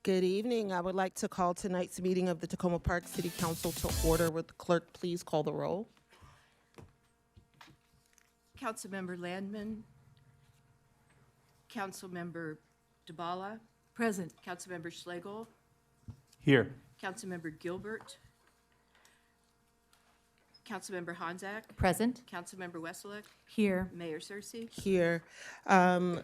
Good evening. I would like to call tonight's meeting of the Tacoma Park City Council to order. Would the clerk please call the roll? Councilmember Landman. Councilmember DeBala. Present. Councilmember Schlegel. Here. Councilmember Gilbert. Councilmember Honzak. Present. Councilmember Wesseluk. Here. Mayor Cersey. Here.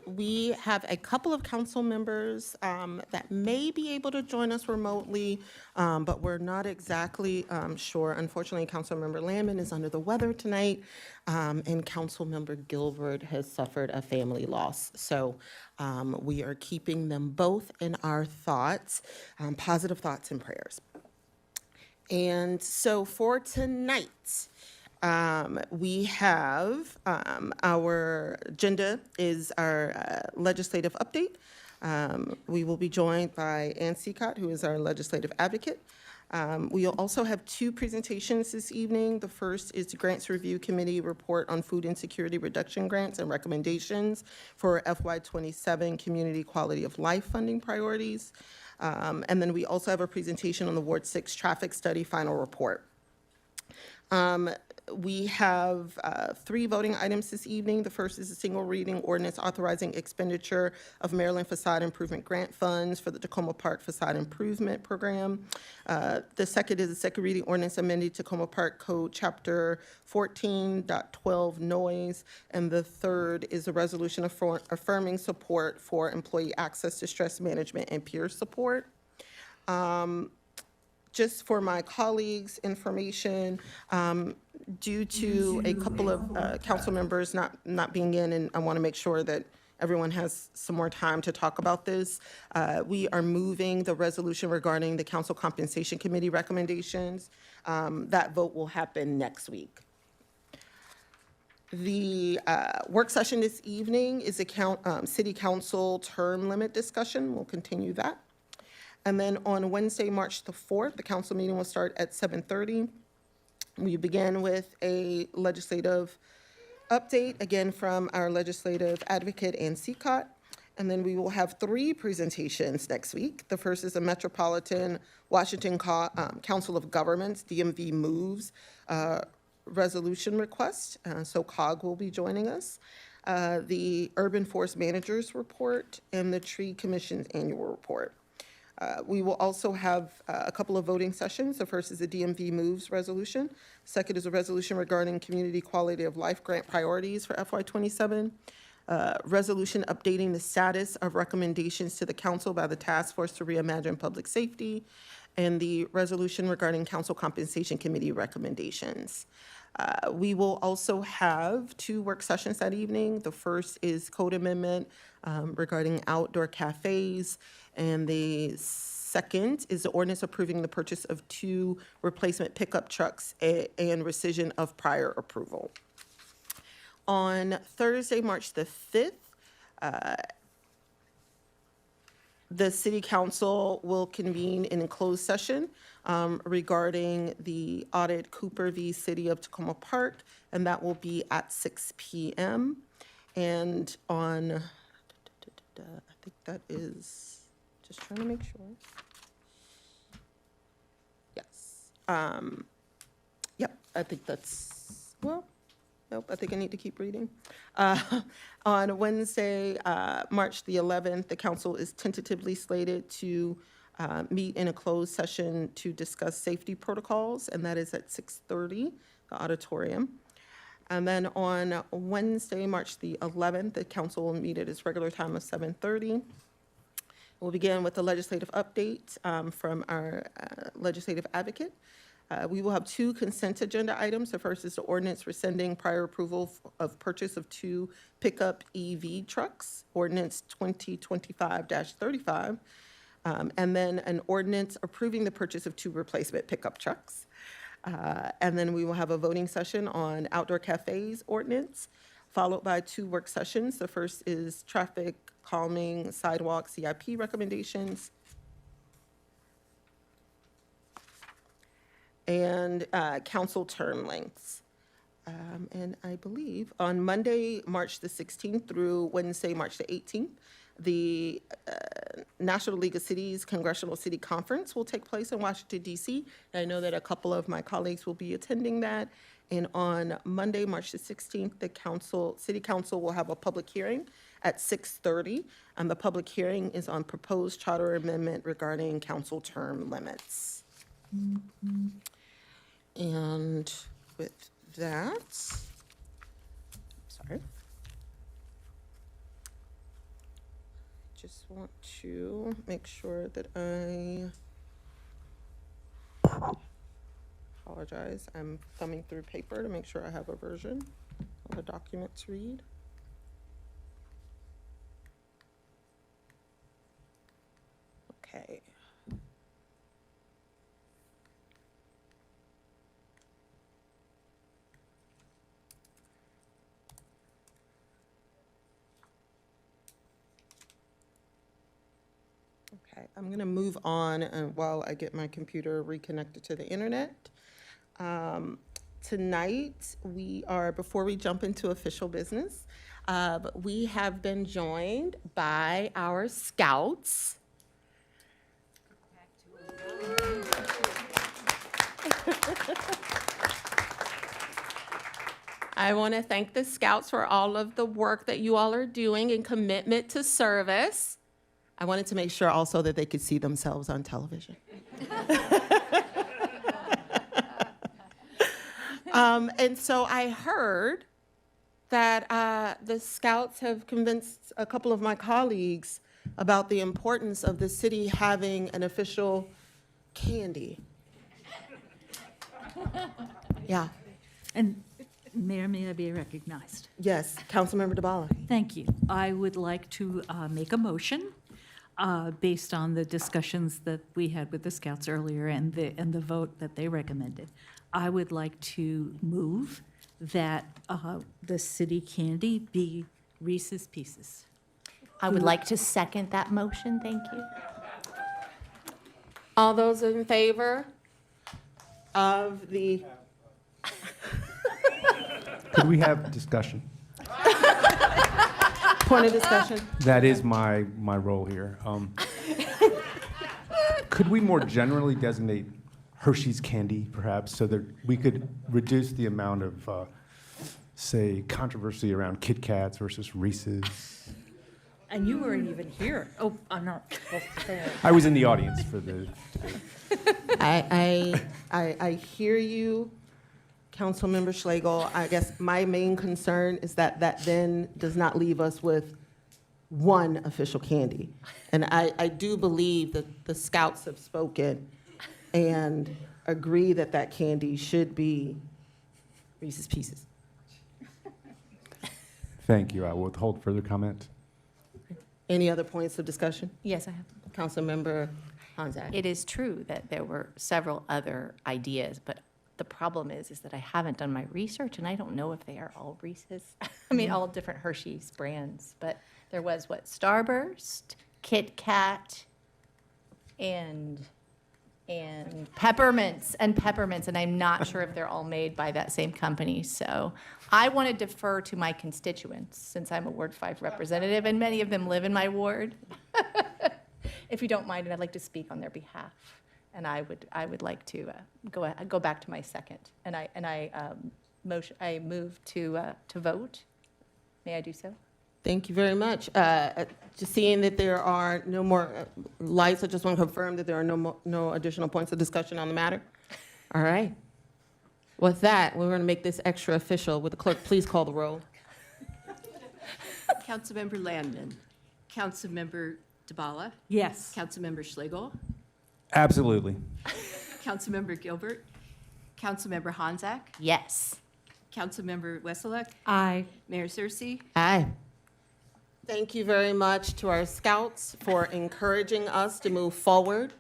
We have a couple of council members that may be able to join us remotely, but we're not exactly sure. Unfortunately, Councilmember Landman is under the weather tonight, and Councilmember Gilbert has suffered a family loss. So we are keeping them both in our thoughts, positive thoughts and prayers. And so for tonight, we have our agenda is our legislative update. We will be joined by Ann Seacott, who is our legislative advocate. We'll also have two presentations this evening. The first is the Grants Review Committee report on food insecurity reduction grants and recommendations for FY27 Community Quality of Life funding priorities. And then we also have a presentation on the Ward 6 traffic study final report. We have three voting items this evening. The first is a single reading ordinance authorizing expenditure of Maryland Facade Improvement Grant Funds for the Tacoma Park Facade Improvement Program. The second is a second reading ordinance amending Tacoma Park Code Chapter 14.12 noise. And the third is a resolution affirming support for employee access to stress management and peer support. Just for my colleagues' information, due to a couple of council members not being in, and I want to make sure that everyone has some more time to talk about this, we are moving the resolution regarding the Council Compensation Committee recommendations. That vote will happen next week. The work session this evening is a city council term limit discussion. We'll continue that. And then on Wednesday, March the 4th, the council meeting will start at 7:30. We begin with a legislative update, again from our legislative advocate, Ann Seacott. And then we will have three presentations next week. The first is a Metropolitan Washington Council of Governments, DMV Moves, resolution request. So COG will be joining us. The Urban Forest Managers Report and the Tree Commission's annual report. We will also have a couple of voting sessions. The first is the DMV Moves resolution. Second is a resolution regarding community quality of life grant priorities for FY27. Resolution updating the status of recommendations to the council by the Task Force to Reimagine Public Safety. And the resolution regarding Council Compensation Committee recommendations. We will also have two work sessions that evening. The first is code amendment regarding outdoor cafes. And the second is the ordinance approving the purchase of 2 replacement pickup trucks and rescission of prior approval. On Thursday, March the 5th, the City Council will convene in a closed session regarding the audit Cooper v. City of Tacoma Park, and that will be at 6 p.m. And on, I think that is, just trying to make sure. Yes. Yep, I think that's, well, nope, I think I need to keep reading. On Wednesday, March the 11th, the council is tentatively slated to meet in a closed session to discuss safety protocols, and that is at 6:30, the auditorium. And then on Wednesday, March the 11th, the council will meet at its regular time of 7:30. We'll begin with the legislative update from our legislative advocate. We will have 2 consent agenda items. The first is the ordinance rescinding prior approval of purchase of 2 pickup EV trucks, ordinance 2025-35, and then an ordinance approving the purchase of 2 replacement pickup trucks. And then we will have a voting session on outdoor cafes ordinance, followed by 2 work sessions. The first is traffic calming sidewalk CIP recommendations, and council term lengths. And I believe on Monday, March the 16th through Wednesday, March the 18th, The National League of Cities Congressional City Conference will take place in Washington, D.C. I know that a couple of my colleagues will be attending that. And on Monday, March the 16th, the City Council will have a public hearing at 6:30. And the public hearing is on proposed charter amendment regarding council term limits. And with that, sorry. Just want to make sure that apologize, I'm thumbing through paper to make sure I have a version of the document to read. Okay. Okay, I'm going to move on while I get my computer reconnected to the internet. Tonight, before we jump into official business, we have been joined by our scouts. I want to thank the scouts for all of the work that you all are doing and commitment to service. I wanted to make sure also that they could see themselves on television. And so I heard that the scouts have convinced a couple of my colleagues about the importance of the city having an official candy. Yeah. And Mayor, may I be recognized? Yes, Councilmember DeBala. Thank you. I would like to make a motion based on the discussions that we had with the Scouts earlier and the vote that they recommended. I would like to move that the city candy be Reese's Pieces. I would like to second that motion, thank you. All those in favor of the, Could we have discussion? point of discussion? That is my role here. Could we more generally designate Hershey's candy, perhaps, so that we could reduce the amount of, say, controversy around Kit Kats versus Reese's? And you weren't even here. Oh, I'm not. I was in the audience for the debate. I hear you, Councilmember Schlegel. I guess my main concern is that then does not leave us with one official candy. And I do believe that the scouts have spoken and agree that that candy should be Reese's Pieces. Thank you. I will withhold further comment. Any other points of discussion? Yes, I have. Councilmember Honzak. It is true that there were several other ideas, but the problem is that I haven't done my research, and I don't know if they are all Reese's. I mean, all different Hershey's brands, but there was, Starburst, Kit Kat, and peppermints, and I'm not sure if they're all made by that same company. So I want to defer to my constituents, since I'm a Ward 5 representative, and many of them live in my ward. If you don't mind, and I'd like to speak on their behalf. And I would like to go back to my second. And I move to vote. May I do so? Thank you very much. Just seeing that there are no more lights, I just want to confirm that there are no additional points of discussion on the matter. All right. With that, we're going to make this extra official. Would the clerk please call the roll? Councilmember Landman. Councilmember DeBala. Yes. Councilmember Schlegel. Absolutely. Councilmember Gilbert. Councilmember Honzak. Yes. Councilmember Wesselek. Aye. Mayor Searcy. Aye. Thank you very much to our scouts for encouraging us to move forward.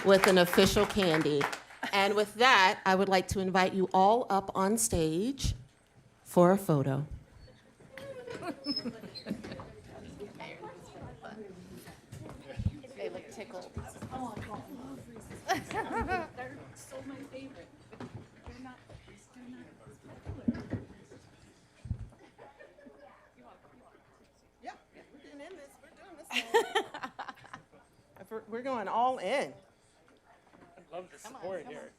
With an official candy. And with that, I would like to invite you all up on stage for a photo. They look tickled. We're going all in. Love the support here.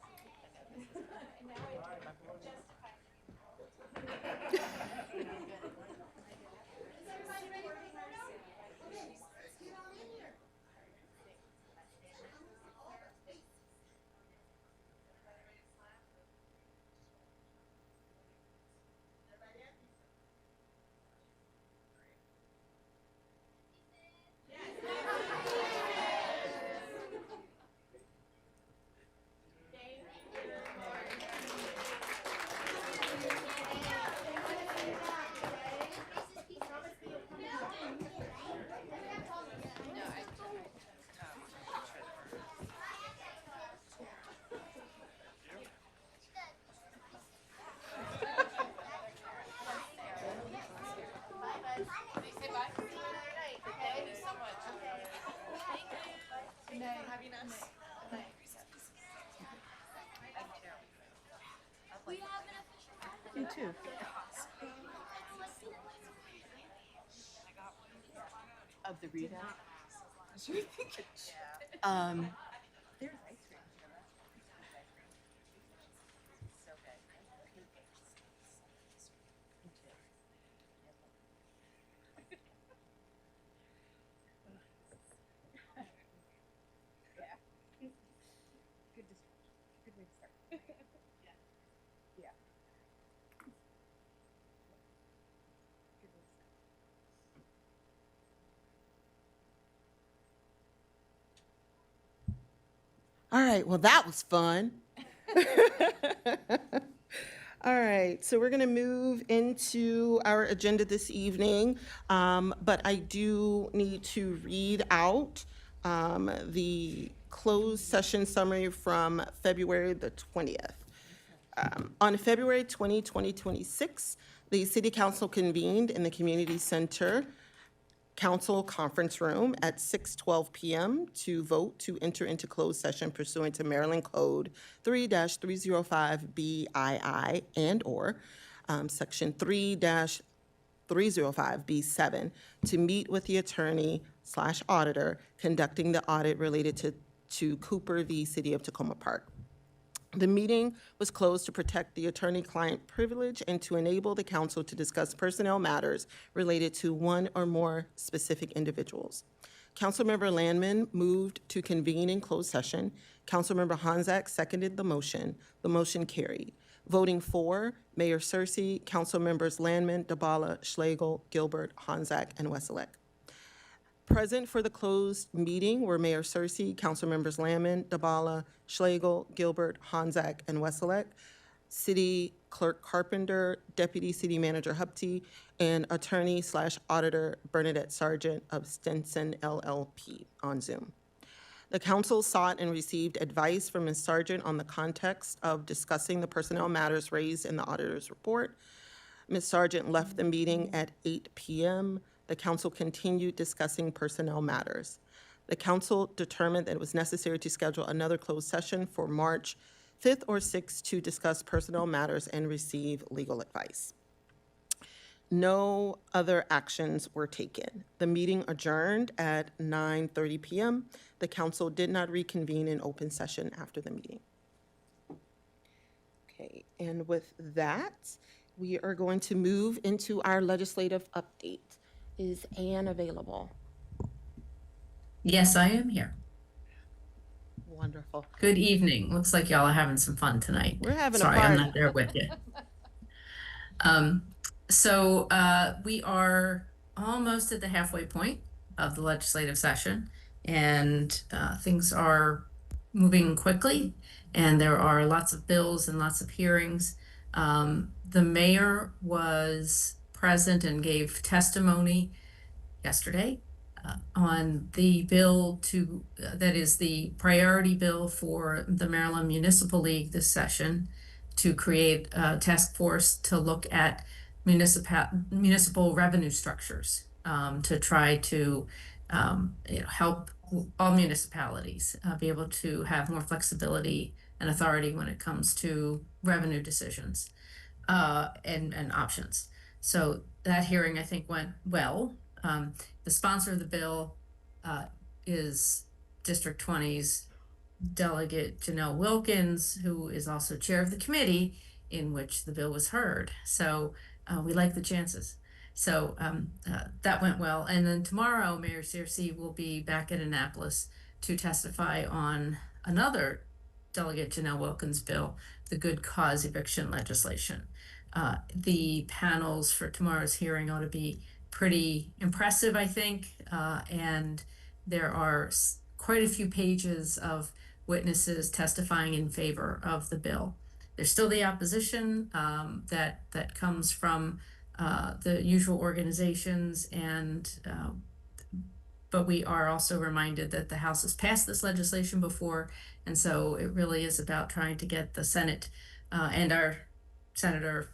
You too. Of the readout? All right, well, that was fun. All right, so we're going to move into our agenda this evening, but I do need to read out the closed session summary from February the 20th. On February 20, 2026, the City Council convened in the Community Center Council Conference Room at 6:12 p.m. to vote to enter into closed session pursuant to Maryland Code 3-305 BII and/or Section 3-305 B7 to meet with the attorney/auditor conducting the audit related to Cooper v. City of Tacoma Park. The meeting was closed to protect the attorney-client privilege and to enable the council to discuss personnel matters related to one or more specific individuals. Councilmember Landman moved to convene in closed session. Councilmember Honzak seconded the motion. The motion carried. Voting for, Mayor Searcy, Councilmembers Landman, DeBala, Schlegel, Gilbert, Honzak, and Wesselek. Present for the closed meeting were Mayor Searcy, Councilmembers Landman, DeBala, Schlegel, Gilbert, Honzak, and Wesselek, City Clerk Carpenter, Deputy City Manager Hupty, and Attorney/Auditor Bernadette Sargent of Stinson LLP on Zoom. The council sought and received advice from Ms. Sargent on the context of discussing the personnel matters raised in the auditor's report. Ms. Sargent left the meeting at 8 p.m. The council continued discussing personnel matters. The council determined that it was necessary to schedule another closed session for March 5th or 6th to discuss personnel matters and receive legal advice. No other actions were taken. The meeting adjourned at 9:30 p.m. The council did not reconvene in open session after the meeting. Okay, and with that, we are going to move into our legislative update. Is Anne available? Yes, I am here. Wonderful. Good evening. Looks like y'all are having some fun tonight. We're having a Sorry, I'm party. not there with you. We are almost at the halfway point of the legislative session, and things are moving quickly, and there are lots of bills and lots of hearings. The mayor was present and gave testimony yesterday on the bill that is the priority bill for the Maryland Municipal League this session to create a task force to look at municipal revenue structures to try to help all municipalities be able to have more flexibility and authority when it comes to revenue decisions and options. So that hearing, I think, went well. The sponsor of the bill is District 20's Delegate Janelle Wilkins, who is also chair of the committee in which the bill was heard. So we like the chances. So that went well. And then tomorrow, Mayor Searcy will be back at Annapolis to testify on another Delegate Janelle Wilkins bill, the good cause eviction legislation. The panels for tomorrow's hearing ought to be pretty impressive, I think. And there are quite a few pages of witnesses testifying in favor of the bill. There's still the opposition that comes from the usual organizations, and but we are also reminded that the House has passed this legislation before, and so it really is about trying to get the Senate and our Senator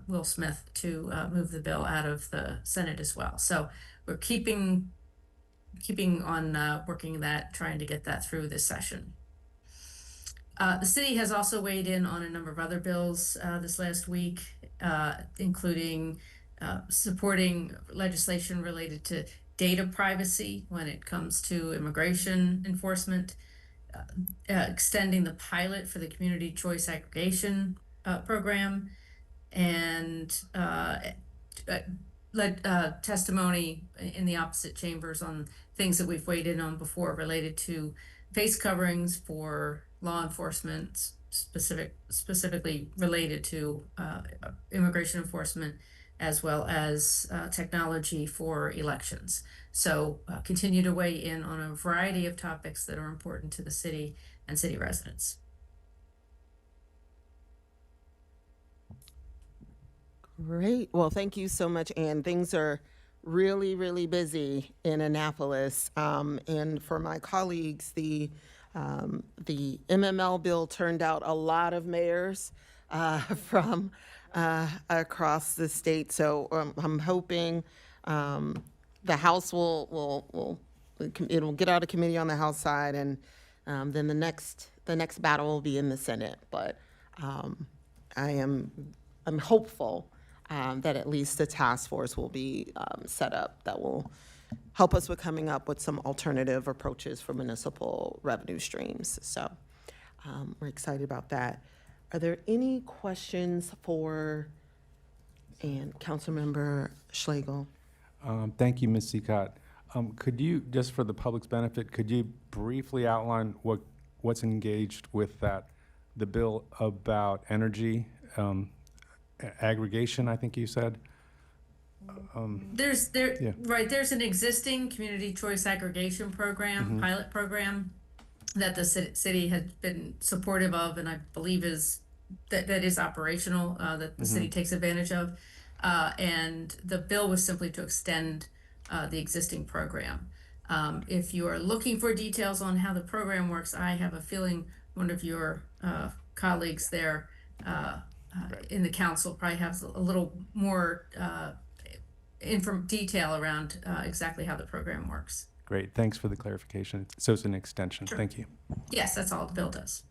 Will Smith to move the bill out of the Senate as well. So we're keeping on working that, trying to get that through this session. The city has also weighed in on a number of other bills this last week, including supporting legislation related to data privacy when it comes to immigration enforcement, extending the pilot for the community choice aggregation program, and testimony in the opposite chambers on things that we've weighed in on before related to face coverings for law enforcement, specifically related to immigration enforcement, as well as technology for elections. So continue to weigh in on a variety of topics that are important to the city and city residents. Great. Well, thank you so much, Ann. Things are really, really busy in Annapolis. And for my colleagues, the MML bill turned out a lot of mayors from across the state. So I'm hoping the House it'll get out of committee on the House side, and then the next battle will be in the Senate. But I'm hopeful that at least the task force will be set up that will help us with coming up with some alternative approaches for municipal revenue streams. So we're excited about that. Are there any questions for Councilmember Schlegel? Thank you, Ms. Seacott. Could you, just for the public's benefit, could you briefly outline what's engaged with the bill about energy aggregation, I think you said? There's an existing community choice aggregation program, pilot program, that the city has been supportive of, and I believe that is operational, that the city takes advantage of. And the bill was simply to extend the existing program. If you are looking for details on how the program works, I have a feeling one of your colleagues there in the council probably has a little more detail around exactly how the program works. Great, thanks for the clarification. So it's an extension. Sure. Thank you. Yes, that's all the bill does.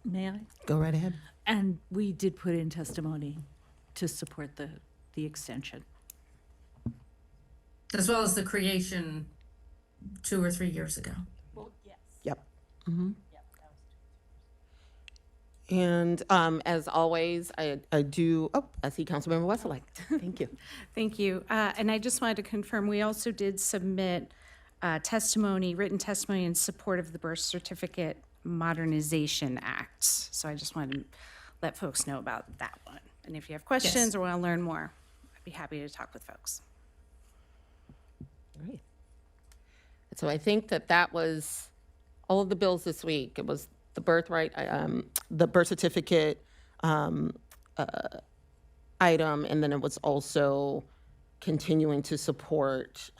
May I? Go right ahead. And we did put in testimony to support the extension. As well as the creation 2 or 3 years ago. Yep. And as always, I see Councilmember Wesselake. Thank you. Thank you. And I just wanted to confirm, we also did submit written testimony in support of the Birth Certificate Modernization Act. So I just wanted to let folks know about that one. And if you have questions or want to learn more, I'd be happy to talk with folks. Great. So I think that was all of the bills this week. It was the the birth certificate item, and then it was also continuing to support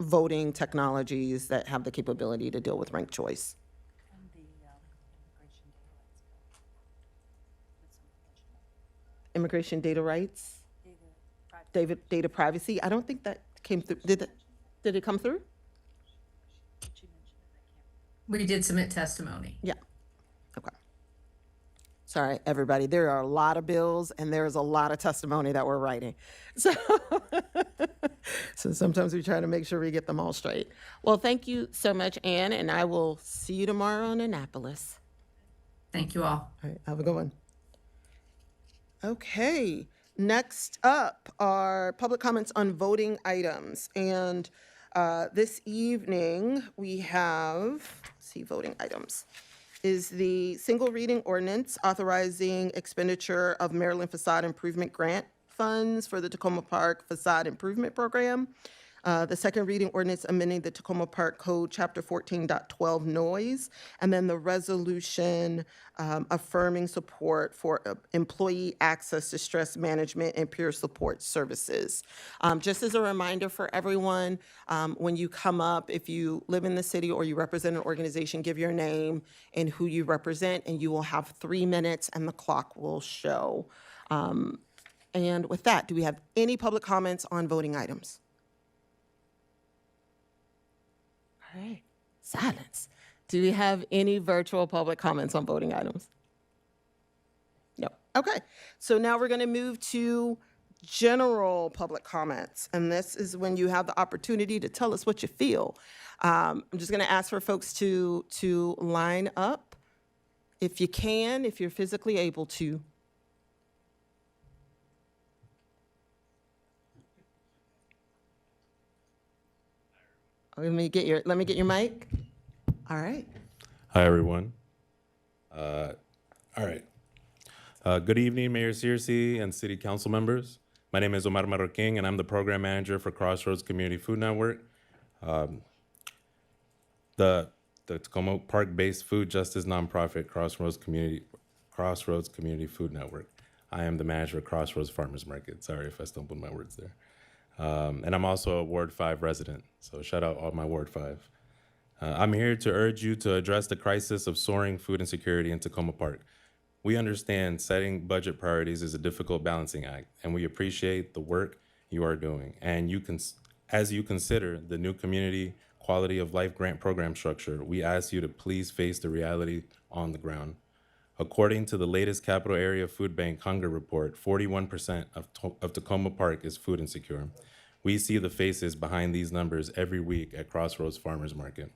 voting technologies that have the capability to deal with ranked choice. Immigration data rights? Data privacy? I don't think that came through. Did it come through? We did submit testimony. Yeah. Okay. Sorry, everybody. There are a lot of bills and there's a lot of testimony that we're writing. So, so sometimes we try to make sure we get them all straight. Well, thank you so much, Ann, and I will see you tomorrow in Annapolis. Thank you all. All right, have a good one. Okay, next up are public comments on voting items. And this evening, we have, let's see, voting items, is the single reading ordinance authorizing expenditure of Maryland Facade Improvement Grant funds for the Tacoma Park Facade Improvement Program. The second reading ordinance amending the Tacoma Park Code, Chapter 14.12 noise, and then the resolution affirming support for employee access to stress management and peer support services. Just as a reminder for everyone, when you come up, if you live in the city or you represent an organization, give your name and who you represent, and you will have 3 minutes and the clock will show. And with that, do we have any public comments on voting items? All right, silence. Do we have any virtual public comments on voting items? No. Okay, so now we're going to move to general public comments. And this is when you have the opportunity to tell us what you feel. I'm just going to ask for folks to line up if you can, if you're physically able to. Let me get your mic. All right. Hi, everyone. All right. Good evening, Mayor Searcy and City Council members. My name is Omar Marroquin, and I'm the Program Manager for Crossroads Community Food Network, the Tacoma Park-based food justice nonprofit Crossroads Community Food Network. I am the manager of Crossroads Farmers Market. Sorry if I stumbled my words there. And I'm also a Ward 5 resident, so shout out all my Ward 5. I'm here to urge you to address the crisis of soaring food insecurity in Tacoma Park. We understand setting budget priorities is a difficult balancing act, and we appreciate the work you are doing. And as you consider the new Community Quality of Life Grant Program structure, we ask you to please face the reality on the ground. According to the latest Capital Area Food Bank Hunger Report, 41% of Tacoma Park is food insecure. We see the faces behind these numbers every week at Crossroads Farmers Market.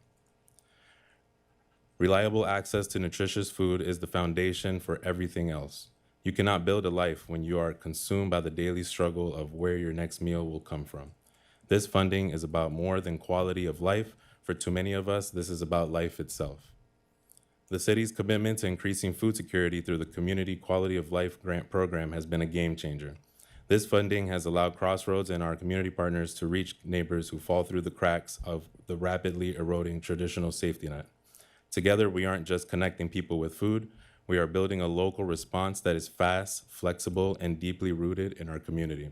Reliable access to nutritious food is the foundation for everything else. You cannot build a life when you are consumed by the daily struggle of where your next meal will come from. This funding is about more than quality of life. For too many of us, this is about life itself. The city's commitment to increasing food security through the Community Quality of Life Grant Program has been a game changer. This funding has allowed Crossroads and our community partners to reach neighbors who fall through the cracks of the rapidly eroding traditional safety net. Together, we aren't just connecting people with food, we are building a local response that is fast, flexible, and deeply rooted in our community.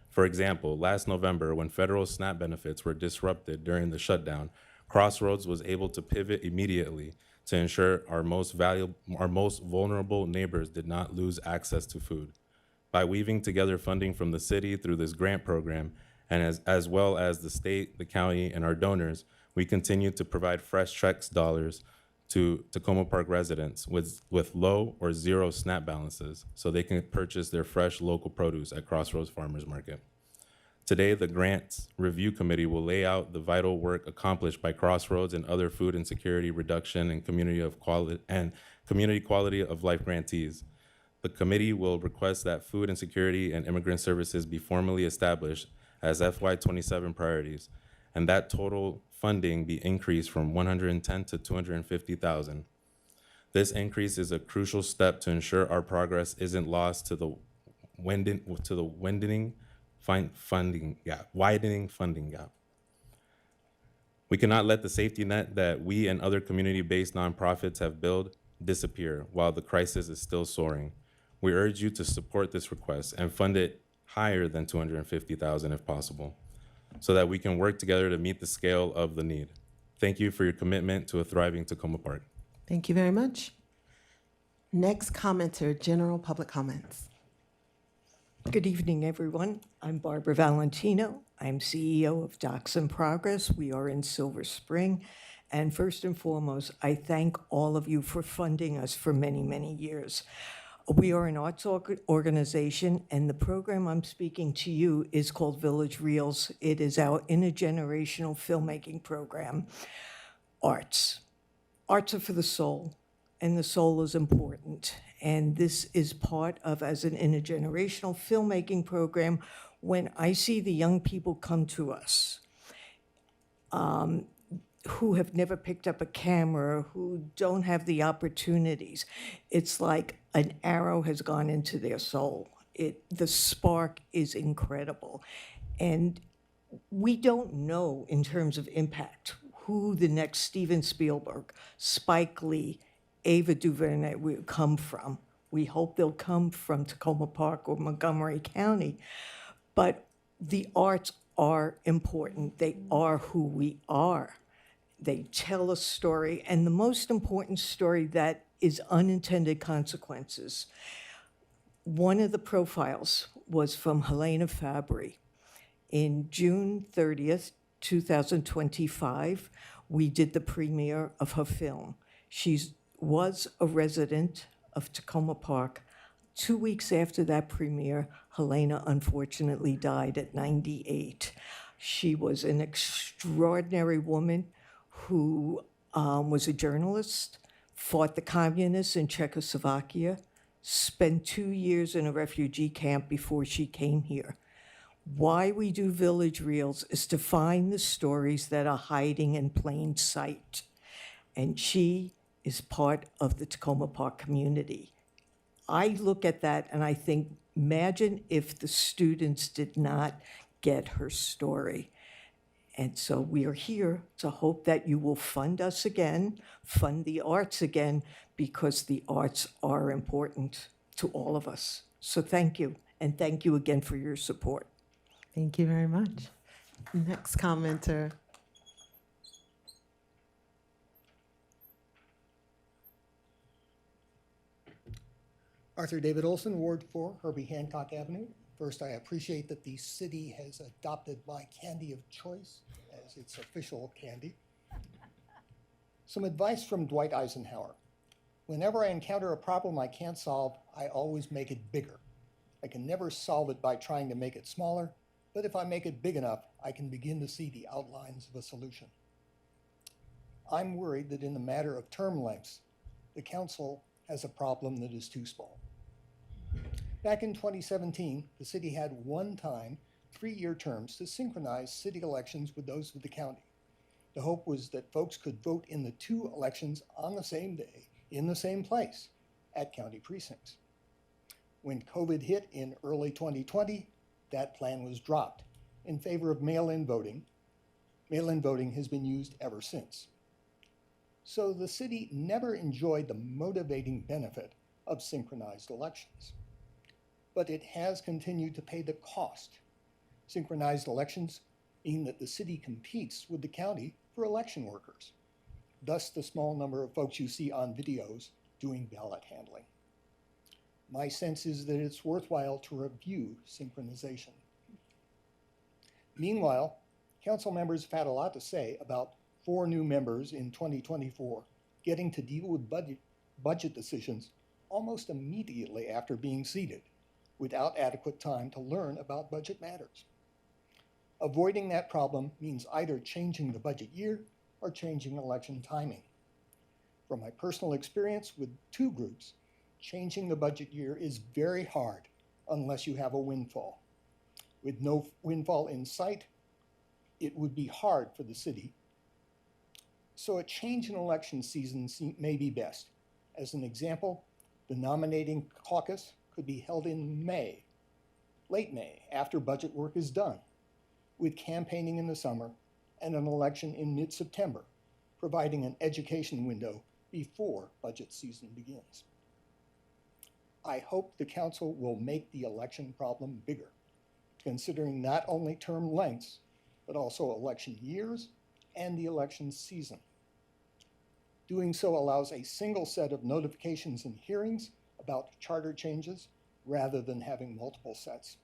For example, last November, when federal SNAP benefits were disrupted during the shutdown, Crossroads was able to pivot immediately to ensure our most vulnerable neighbors did not lose access to food. By weaving together funding from the city through this grant program, and as well as the state, the county, and our donors, we continue to provide fresh checks dollars to Tacoma Park residents with low or zero SNAP balances so they can purchase their fresh local produce at Crossroads Farmers Market. Today, the Grants Review Committee will lay out the vital work accomplished by Crossroads and other food insecurity reduction and community quality of life grantees. The committee will request that food insecurity and immigrant services be formally established as FY27 priorities, and that total funding be increased from $110,000 to $250,000. This increase is a crucial step to ensure our progress isn't lost to the widening funding gap. We cannot let the safety net that we and other community-based nonprofits have built disappear while the crisis is still soaring. We urge you to support this request and fund it higher than $250,000 if possible, so that we can work together to meet the scale of the need. Thank you for your commitment to a thriving Tacoma Park. Thank you very much. Next commenter, general public comments. Good evening, everyone. I'm Barbara Valentino. I'm CEO of Docs in Progress. We are in Silver Spring, And first and foremost, I thank all of you for funding us for many, many years. We are an arts organization, and the program I'm speaking to you is called Village Reels. It is our intergenerational filmmaking program. Arts. Arts are for the soul, and the soul is important. And this is part of, as an intergenerational filmmaking program, when I see the young people come to us, who have never picked up a camera, who don't have the opportunities, it's like an arrow has gone into their soul. The spark is incredible. And we don't know, in terms of impact, who the next Steven Spielberg, Spike Lee, Ava DuVernay will come from. We hope they'll come from Tacoma Park or Montgomery County. But the arts are important. They are who we are. They tell a story, and the most important story that is unintended consequences. One of the profiles was from Helena Fabry. In June 30th, 2025, we did the premiere of her film. She was a resident of Tacoma Park. 2 weeks after that premiere, Helena unfortunately died at 98. She was an extraordinary woman who was a journalist, fought the communists in Czechoslovakia, spent 2 years in a refugee camp before she came here. Why we do Village Reels is to find the stories that are hiding in plain sight. And she is part of the Tacoma Park community. I look at that and I think, imagine if the students did not get her story. And so we are here to hope that you will fund us again, fund the arts again, because the arts are important to all of us. So thank you, and thank you again for your support. Thank you very much. Next commenter. Arthur David Olson, Ward 4, Herbie Hancock Avenue. First, I appreciate that the city has adopted my candy of choice as its official candy. Some advice from Dwight Eisenhower. Whenever I encounter a problem I can't solve, I always make it bigger. I can never solve it by trying to make it smaller, but if I make it big enough, I can begin to see the outlines of a solution. I'm worried that in the matter of term lengths, the council has a problem that is too small. Back in 2017, the city had one-time 3-year terms to synchronize city elections with those of the county. The hope was that folks could vote in the 2 elections on the same day, in the same place, at county precincts. When COVID hit in early 2020, that plan was dropped in favor of mail-in voting. Mail-in voting has been used ever since. So the city never enjoyed the motivating benefit of synchronized elections. But it has continued to pay the cost. Synchronized elections mean that the city competes with the county for election workers, thus the small number of folks you see on videos doing ballot handling. My sense is that it's worthwhile to review synchronization. Meanwhile, council members have had a lot to say about 4 new members in 2024 getting to deal with budget decisions almost immediately after being seated, without adequate time to learn about budget matters. Avoiding that problem means either changing the budget year or changing election timing. From my personal experience with 2 groups, changing the budget year is very hard unless you have a windfall. With no windfall in sight, it would be hard for the city. So a change in election season may be best. As an example, the nominating caucus could be held in May, late May, after budget work is done, with campaigning in the summer and an election in mid-September, providing an education window before budget season begins. I hope the council will make the election problem bigger, considering not only term lengths, but also election years and the election season. Doing so allows a single set of notifications and hearings about charter changes rather than having multiple sets.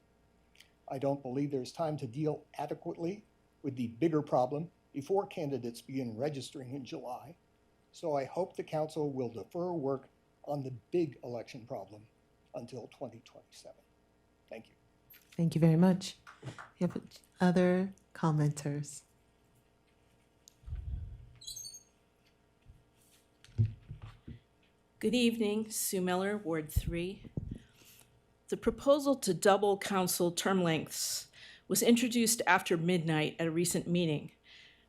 I don't believe there's time to deal adequately with the bigger problem before candidates begin registering in July. So I hope the council will defer work on the big election problem until 2027. Thank you. Thank you very much. You have other commenters? Good evening, Sue Miller, Ward 3. The proposal to double council term lengths was introduced after midnight at a recent meeting.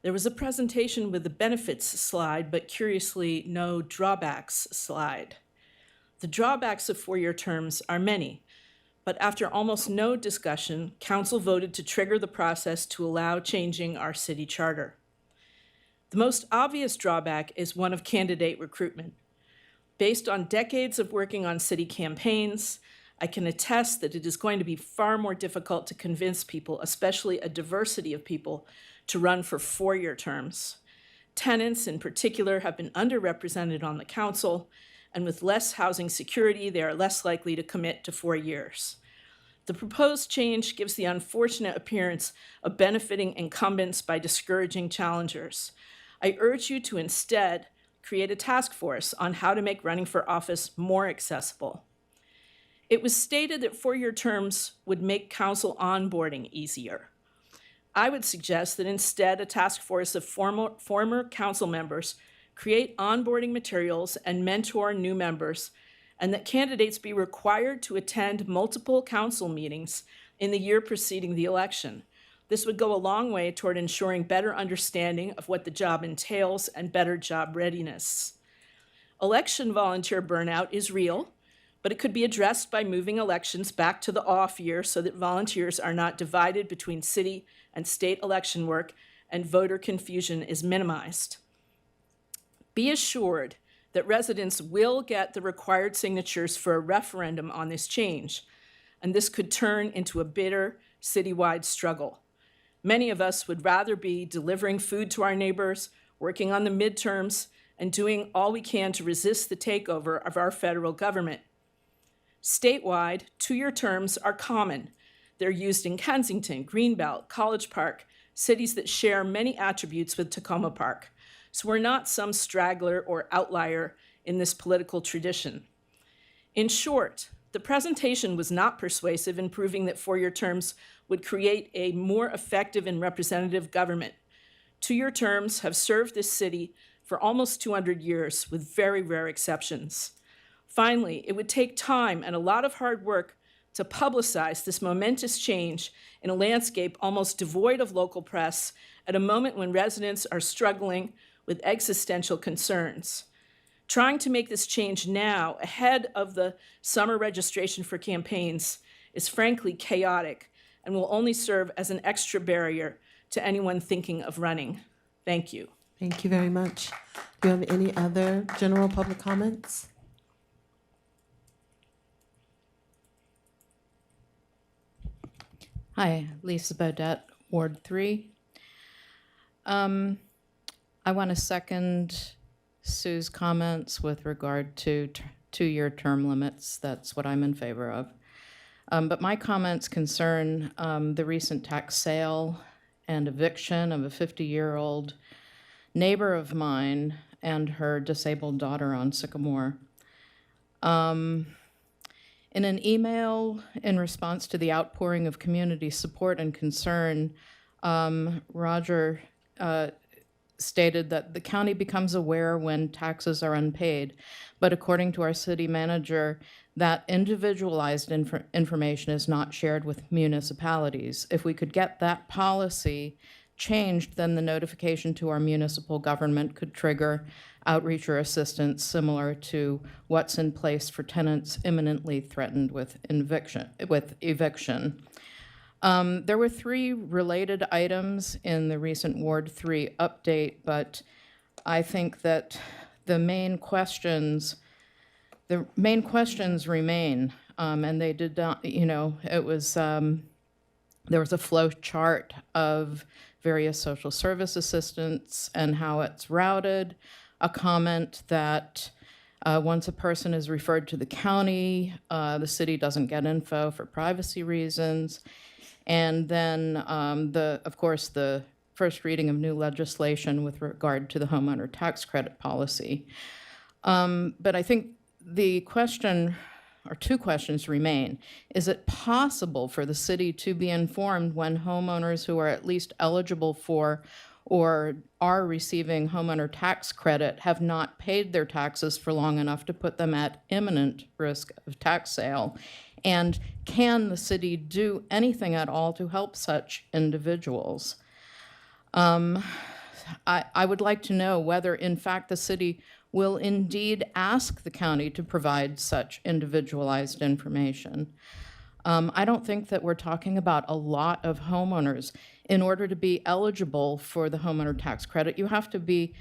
There was a presentation with the benefits slide, but curiously, no drawbacks slide. The drawbacks of 4-year terms are many, but after almost no discussion, council voted to trigger the process to allow changing our city charter. The most obvious drawback is one of candidate recruitment. Based on decades of working on city campaigns, I can attest that it is going to be far more difficult to convince people, especially a diversity of people, to run for 4-year terms. Tenants in particular have been underrepresented on the council, and with less housing security, they are less likely to commit to 4 years. The proposed change gives the unfortunate appearance of benefiting incumbents by discouraging challengers. I urge you to instead create a task force on how to make running for office more accessible. It was stated that 4-year terms would make council onboarding easier. I would suggest that instead a task force of former council members create onboarding materials and mentor new members, and that candidates be required to attend multiple council meetings in the year preceding the election. This would go a long way toward ensuring better understanding of what the job entails and better job readiness. Election volunteer burnout is real, but it could be addressed by moving elections back to the off year so that volunteers are not divided between city and state election work and voter confusion is minimized. Be assured that residents will get the required signatures for a referendum on this change, and this could turn into a bitter citywide struggle. Many of us would rather be delivering food to our neighbors, working on the midterms, and doing all we can to resist the takeover of our federal government. Statewide, 2-year terms are common. They're used in Kensington, Greenbelt, College Park, cities that share many attributes with Tacoma Park. So we're not some straggler or outlier in this political tradition. In short, the presentation was not persuasive in proving that 4-year terms would create a more effective and representative government. 2-year terms have served this city for almost 200 years, with very rare exceptions. Finally, it would take time and a lot of hard work to publicize this momentous change in a landscape almost devoid of local press at a moment when residents are struggling with existential concerns. Trying to make this change now, ahead of the summer registration for campaigns, is frankly chaotic and will only serve as an extra barrier to anyone thinking of running. Thank you. Thank you very much. Do you have any other general public comments? Hi, Lisa Bodette, Ward 3. I want to second Sue's comments with regard to 2-year term limits. That's what I'm in favor of. But my comments concern the recent tax sale and eviction of a 50-year-old neighbor of mine and her disabled daughter on Sycamore. In an email in response to the outpouring of community support and concern, Roger stated that the county becomes aware when taxes are unpaid, but according to our city manager, that individualized information is not shared with municipalities. If we could get that policy changed, then the notification to our municipal government could trigger outreach or assistance similar to what's in place for tenants imminently threatened with eviction. There were 3 related items in the recent Ward 3 update, but I think that the main questions remain, and they did not, it was, there was a flow chart of various social service assistance and how it's routed, a comment that once a person is referred to the county, the city doesn't get info for privacy reasons. And then, of course, the first reading of new legislation with regard to the homeowner tax credit policy. But I think the question, or two questions remain. Is it possible for the city to be informed when homeowners who are at least eligible for or are receiving homeowner tax credit have not paid their taxes for long enough to put them at imminent risk of tax sale? And can the city do anything at all to help such individuals? I would like to know whether, in fact, the city will indeed ask the county to provide such individualized information. I don't think that we're talking about a lot of homeowners. In order to be eligible for the homeowner tax credit, you have to be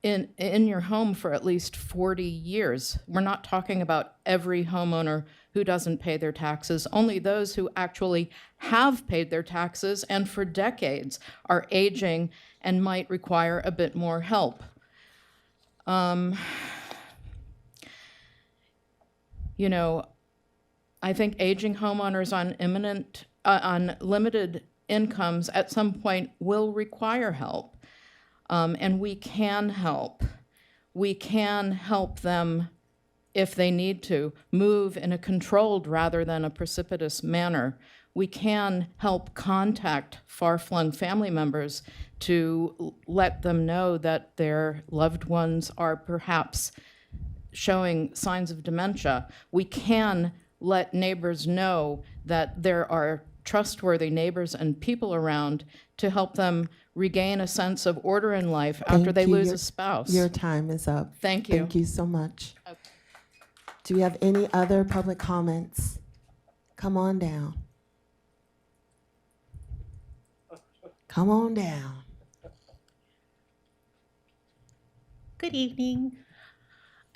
in your home for at least 40 years. We're not talking about every homeowner who doesn't pay their taxes, only those who actually have paid their taxes and for decades are aging and might require a bit more help. You know, I think aging homeowners on limited incomes at some point will require help, and we can help. We can help them if they need to move in a controlled rather than a precipitous manner. We can help contact far-flung family members to let them know that their loved ones are perhaps showing signs of dementia. We can let neighbors know that there are trustworthy neighbors and people around to help them regain a sense of order in life after they lose a spouse. Your time is up. Thank you. Thank you so much. Okay. Do we have any other public comments? Come on down. Come on down. Good evening.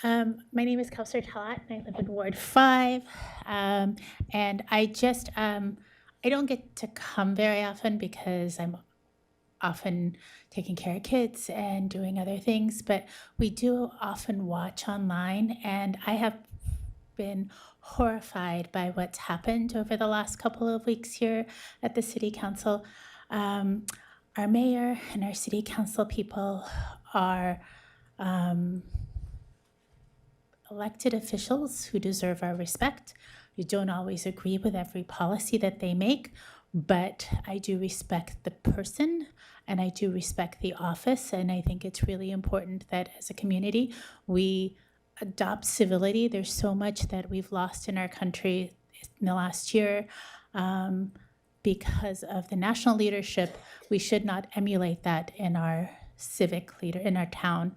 My name is Kausar Talat, and I live in Ward 5. And I just, I don't get to come very often because I'm often taking care of kids and doing other things, but we do often watch online, and I have been horrified by what's happened over the last couple of weeks here at the City Council. Our mayor and our City Council people are elected officials who deserve our respect. We don't always agree with every policy that they make, but I do respect the person and I do respect the office. And I think it's really important that as a community, we adopt civility. There's so much that we've lost in our country in the last year because of the national leadership. We should not emulate that in our civic leader, in our town.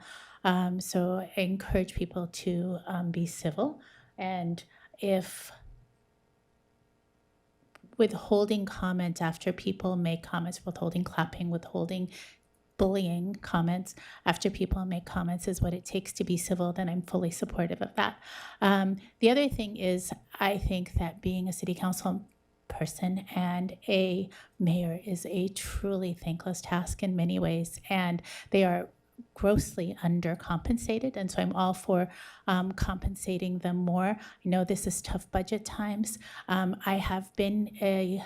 So I encourage people to be civil, and if withholding comments after people make comments, withholding clapping, withholding bullying comments after people make comments is what it takes to be civil, then I'm fully supportive of that. The other thing is, I think that being a city council person and a mayor is a truly thankless task in many ways, and they are grossly undercompensated, and so I'm all for compensating them more. I know this is tough budget times. I have been a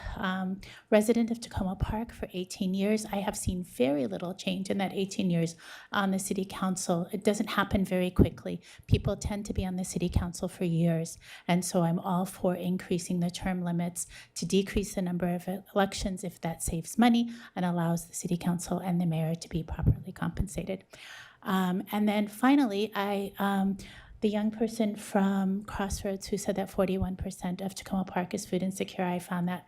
resident of Tacoma Park for 18 years. I have seen very little change in that 18 years on the city council. It doesn't happen very quickly. People tend to be on the city council for years, and so I'm all for increasing the term limits to decrease the number of elections if that saves money and allows the city council and the mayor to be properly compensated. And then finally, the young person from Crossroads who said that 41% of Tacoma Park is food insecure, I found that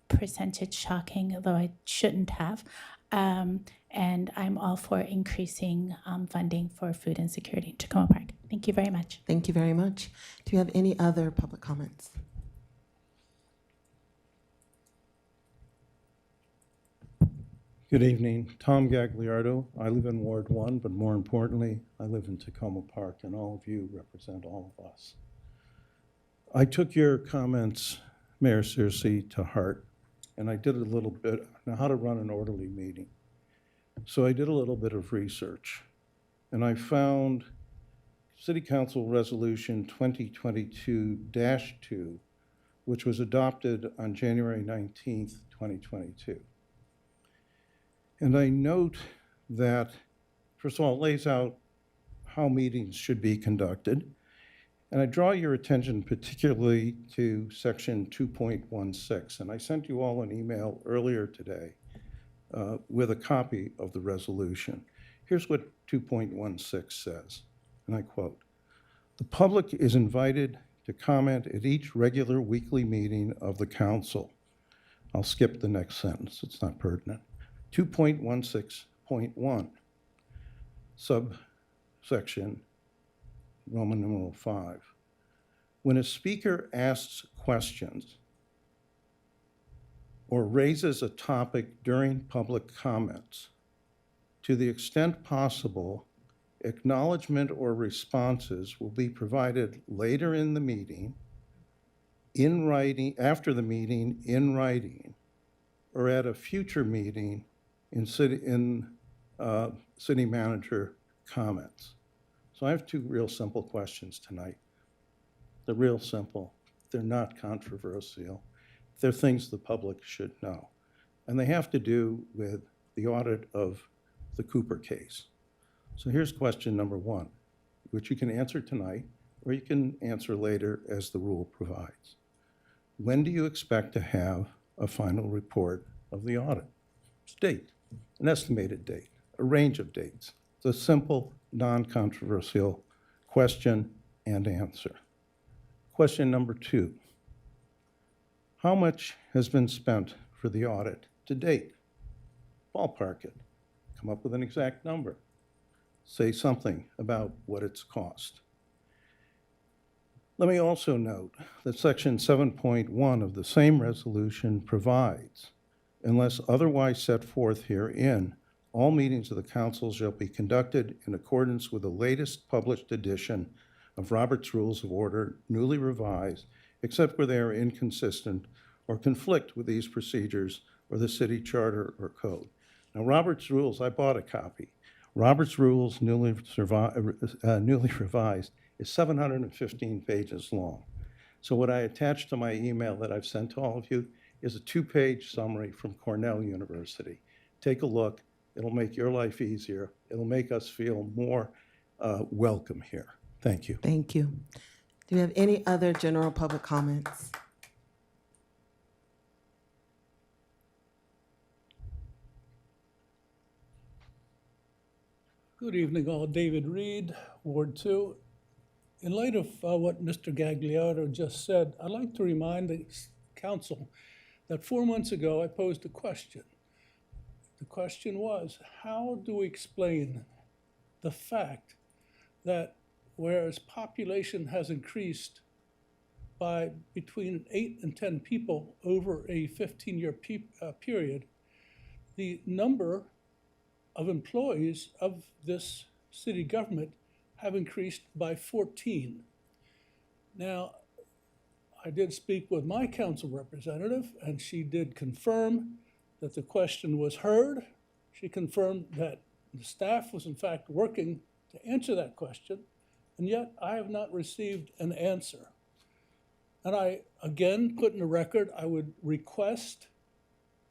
percentage shocking, though I shouldn't have. And I'm all for increasing funding for food insecurity in Tacoma Park. Thank you very much. Thank you very much. Do you have any other public comments? Good evening. Tom Gagliardo. I live in Ward 1, but more importantly, I live in Tacoma Park, and all of you represent all of us. I took your comments, Mayor Searcy, to heart, and I did a little bit on how to run an orderly meeting. So I did a little bit of research, and I found City Council Resolution 2022-2, which was adopted on January 19th, 2022. And I note that, first of all, it lays out how meetings should be conducted. And I draw your attention particularly to section 2.16. And I sent you all an email earlier today with a copy of the resolution. Here's what 2.16 says, and I quote, "The public is invited to comment at each regular weekly meeting of the council." I'll skip the next sentence, it's not pertinent. 2.16.1, subsection Roman numeral 5. When a speaker asks questions or raises a topic during public comments, to the extent possible, acknowledgement or responses will be provided later in the meeting, in writing, after the meeting, in writing, or at a future meeting in city manager comments. So I have two real simple questions tonight. They're real simple. They're not controversial. They're things the public should know. And they have to do with the audit of the Cooper case. So here's question number one, which you can answer tonight, or you can answer later as the rule provides. When do you expect to have a final report of the audit? It's date, an estimated date, a range of dates. It's a simple, non-controversial question and answer. Question number two, how much has been spent for the audit to date? Ballpark it. Come up with an exact number. Say something about what it's cost. Let me also note that section 7.1 of the same resolution provides, unless otherwise set forth herein, all meetings of the council shall be conducted in accordance with the latest published edition of Robert's Rules of Order, newly revised, except where they are inconsistent or conflict with these procedures or the city charter or code. Now, Robert's Rules, I bought a copy. Robert's Rules, newly revised, is 715 pages long. So what I attached to my email that I've sent to all of you is a 2-page summary from Cornell University. Take a look. It'll make your life easier. It'll make us feel more welcome here. Thank you. Thank you. Do we have any other general public comments? Good evening, all. David Reed, Ward 2. In light of what Mr. Gagliardo just said, I'd like to remind the council that 4 months ago I posed a question. The question was, how do we explain the fact that whereas population has increased by between 8 and 10 people over a 15-year period, the number of employees of this city government have increased by 14. Now, I did speak with my council representative, and she did confirm that the question was heard. She confirmed that the staff was in fact working to answer that question, and yet I have not received an answer. And I, again, put in the record, I would request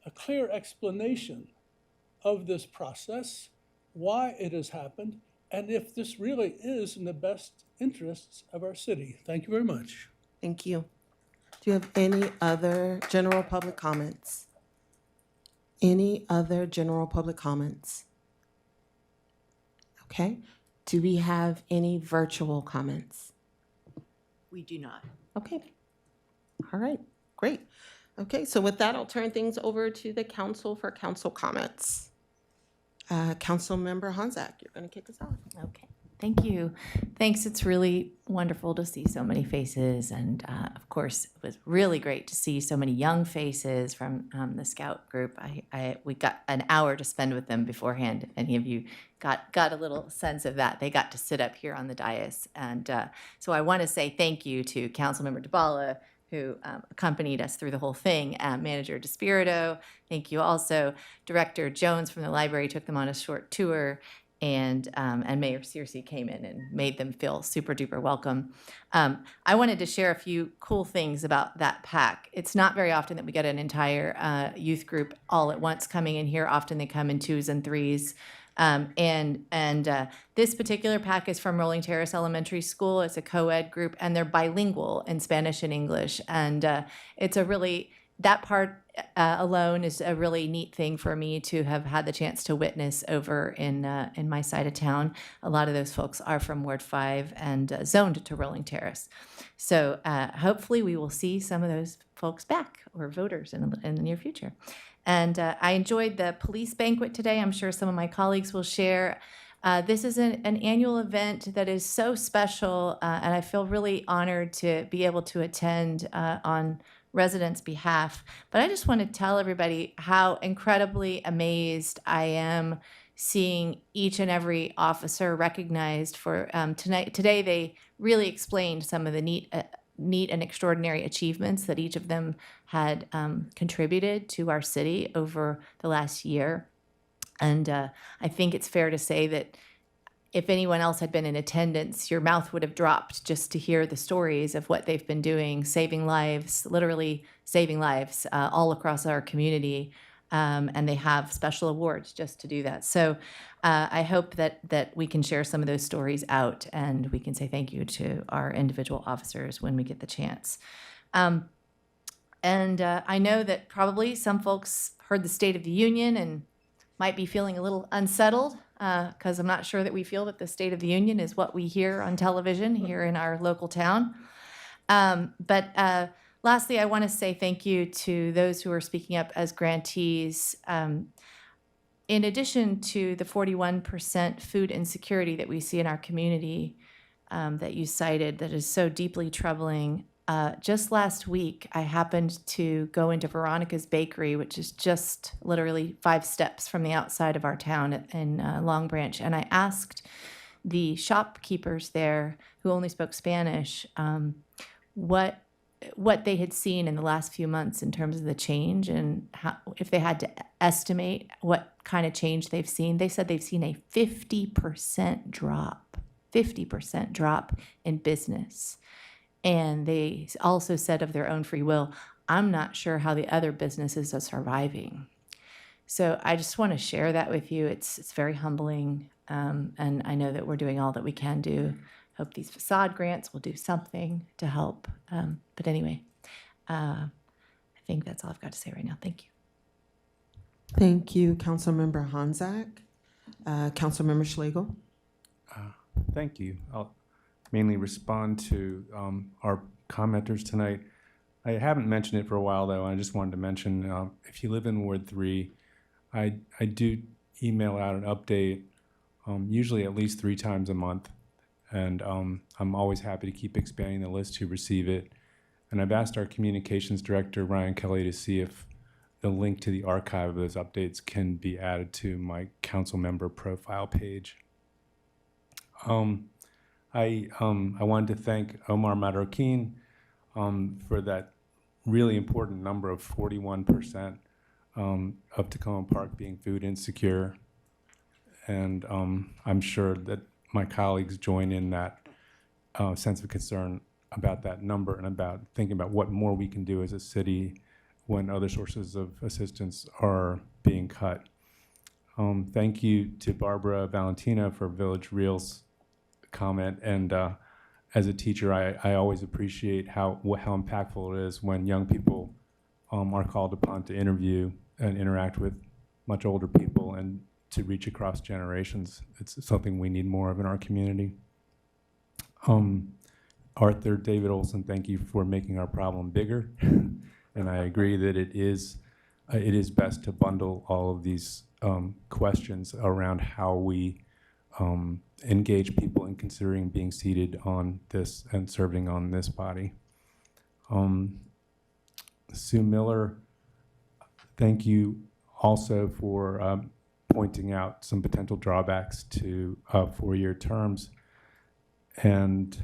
a clear explanation of this process, why it has happened, and if this really is in the best interests of our city. Thank you very much. Thank you. Do you have any other general public comments? Any other general public comments? Okay. Do we have any virtual comments? We do not. Okay. All right. Great. Okay, so with that, I'll turn things over to the council for council comments. Councilmember Honzak, you're going to kick us off. Okay, thank you. Thanks. It's really wonderful to see so many faces. And of course, it was really great to see so many young faces from the Scout group. We got an hour to spend with them beforehand. If any of you got a little sense of that, they got to sit up here on the dais. And so I want to say thank you to Councilmember DeBala, who accompanied us through the whole thing, Manager DeSpirito. Thank you also. Director Jones from the library took them on a short tour. and Mayor Searcy came in and made them feel super duper welcome. I wanted to share a few cool things about that pack. It's not very often that we get an entire youth group all at once coming in here. Often they come in 2s and 3s. This particular pack is from Rolling Terrace Elementary School. It's a co-ed group, and they're bilingual in Spanish and English. And it's a really, that part alone is a really neat thing for me to have had the chance to witness over in my side of town. A lot of those folks are from Ward 5 and zoned to Rolling Terrace. So hopefully we will see some of those folks back, or voters in the near future. And I enjoyed the police banquet today. I'm sure some of my colleagues will share. This is an annual event that is so special, and I feel really honored to be able to attend on residents' behalf. But I just want to tell everybody how incredibly amazed I am seeing each and every officer recognized for today. They really explained some of the neat and extraordinary achievements that each of them had contributed to our city over the last year. And I think it's fair to say that if anyone else had been in attendance, your mouth would have dropped just to hear the stories of what they've been doing, saving lives, literally saving lives all across our community. And they have special awards just to do that. So I hope that we can share some of those stories out, and we can say thank you to our individual officers when we get the chance. I know that probably some folks heard the State of the Union and might be feeling a little unsettled, because I'm not sure that we feel that the State of the Union is what we hear on television here in our local town. Lastly, I want to say thank you to those who are speaking up as grantees. In addition to the 41% food insecurity that we see in our community that you cited, that is so deeply troubling, just last week I happened to go into Veronica's Bakery, which is just literally 5 steps from the outside of our town in Long Branch, and I asked the shopkeepers there, who only spoke Spanish, what they had seen in the last few months in terms of the change, and how, if they had to estimate what kind of change they've seen. They said they've seen a 50% drop in business. And they also said of their own free will, I'm not sure how the other businesses are surviving. So I just want to share that with you. It's very humbling, and I know that we're doing all that we can do. Hope these facade grants will do something to help. But anyway, I think that's all I've got to say right now. Thank you. Thank you, Councilmember Honzak. Councilmember Schlegel. Thank you. I'll mainly respond to our commenters tonight. I haven't mentioned it for a while, though. I just wanted to mention, if you live in Ward 3, I do email out an update, usually at least 3 times a month. And I'm always happy to keep expanding the list who receive it. And I've asked our communications director, Ryan Kelly, to see if the link to the archive of those updates can be added to my council member profile page. I wanted to thank Omar Marroquin for that really important number of 41% of Tacoma Park being food insecure. And I'm sure that my colleagues join in that sense of concern about that number, and about thinking about what more we can do as a city when other sources of assistance are being cut. Thank you to Barbara Valentina for Village Real's comment. And as a teacher, I always appreciate how impactful it is when young people are called upon to interview and interact with much older people, and to reach across generations. It's something we need more of in our community. Arthur David Olson, thank you for making our problem bigger. And I agree that it is best to bundle all of these questions around how we engage people in considering being seated on this and serving on this body. Sue Miller, thank you also for pointing out some potential drawbacks to 4-year terms. And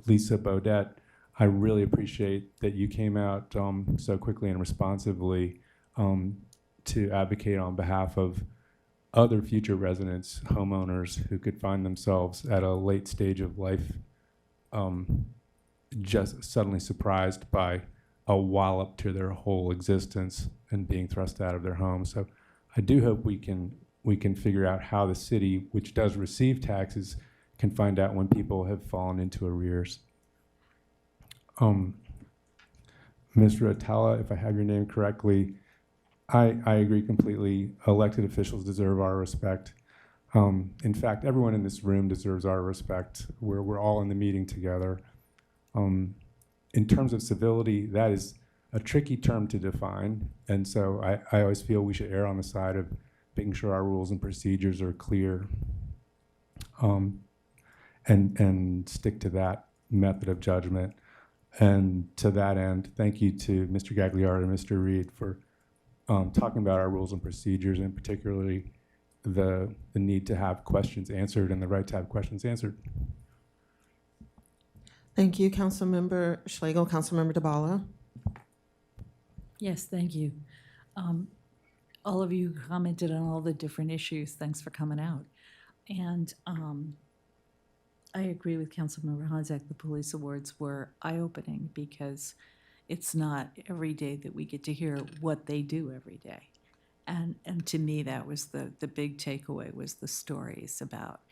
Lisa Beaudet, I really appreciate that you came out so quickly and responsively to advocate on behalf of other future residents, homeowners who could find themselves at a late stage of life just suddenly surprised by a wallop to their whole existence and being thrust out of their home. So I do hope we can figure out how the city, which does receive taxes, can find out when people have fallen into arrears. Mr. Atala, if I have your name correctly, I agree completely. Elected officials deserve our respect. In fact, everyone in this room deserves our respect. We're all in the meeting together. In terms of civility, that is a tricky term to define, and so I always feel we should err on the side of making sure our rules and procedures are clear, and stick to that method of judgment. And to that end, thank you to Mr. Gagliardo and Mr. Reed for talking about our rules and procedures, and particularly the need to have questions answered and the right to have questions answered. Thank you, Councilmember Schlegel. Councilmember DeBala. Yes, thank you. All of you commented on all the different issues. Thanks for coming out. And I agree with Councilmember Honzak. The police awards were eye-opening because it's not every day that we get to hear what they do every day. And to me, that was the big takeaway, was the stories about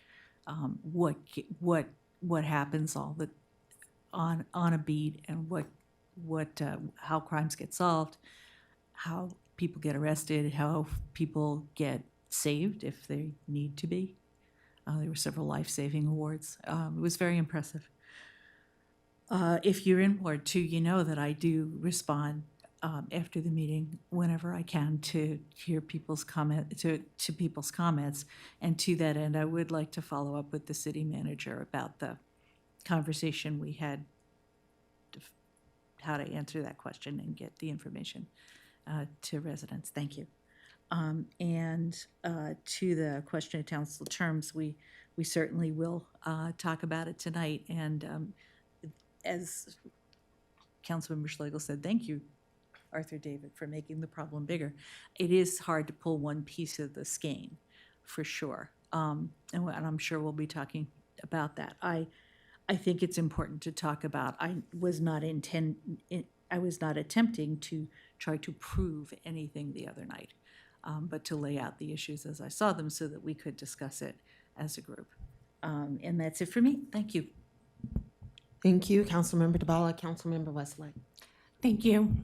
what happens all the on a beat, and how crimes get solved, how people get arrested, how people get saved if they need to be. There were several life-saving awards. It was very impressive. If you're in Ward 2, you know that I do respond after the meeting whenever I can to hear people's to people's comments. And to that end, I would like to follow up with the city manager about the conversation we had, how to answer that question and get the information to residents. Thank you. And to the question of council terms, we certainly will talk about it tonight. And as Councilmember Schlegel said, thank you, Arthur David, for making the problem bigger. It is hard to pull one piece of the skein, for sure. And I'm sure we'll be talking about that. I think it's important to talk about, I was not attempting to try to prove anything the other night, but to lay out the issues as I saw them so that we could discuss it as a group. And that's it for me. Thank you. Thank you, Councilmember DeBala. Councilmember Westlake. Thank you.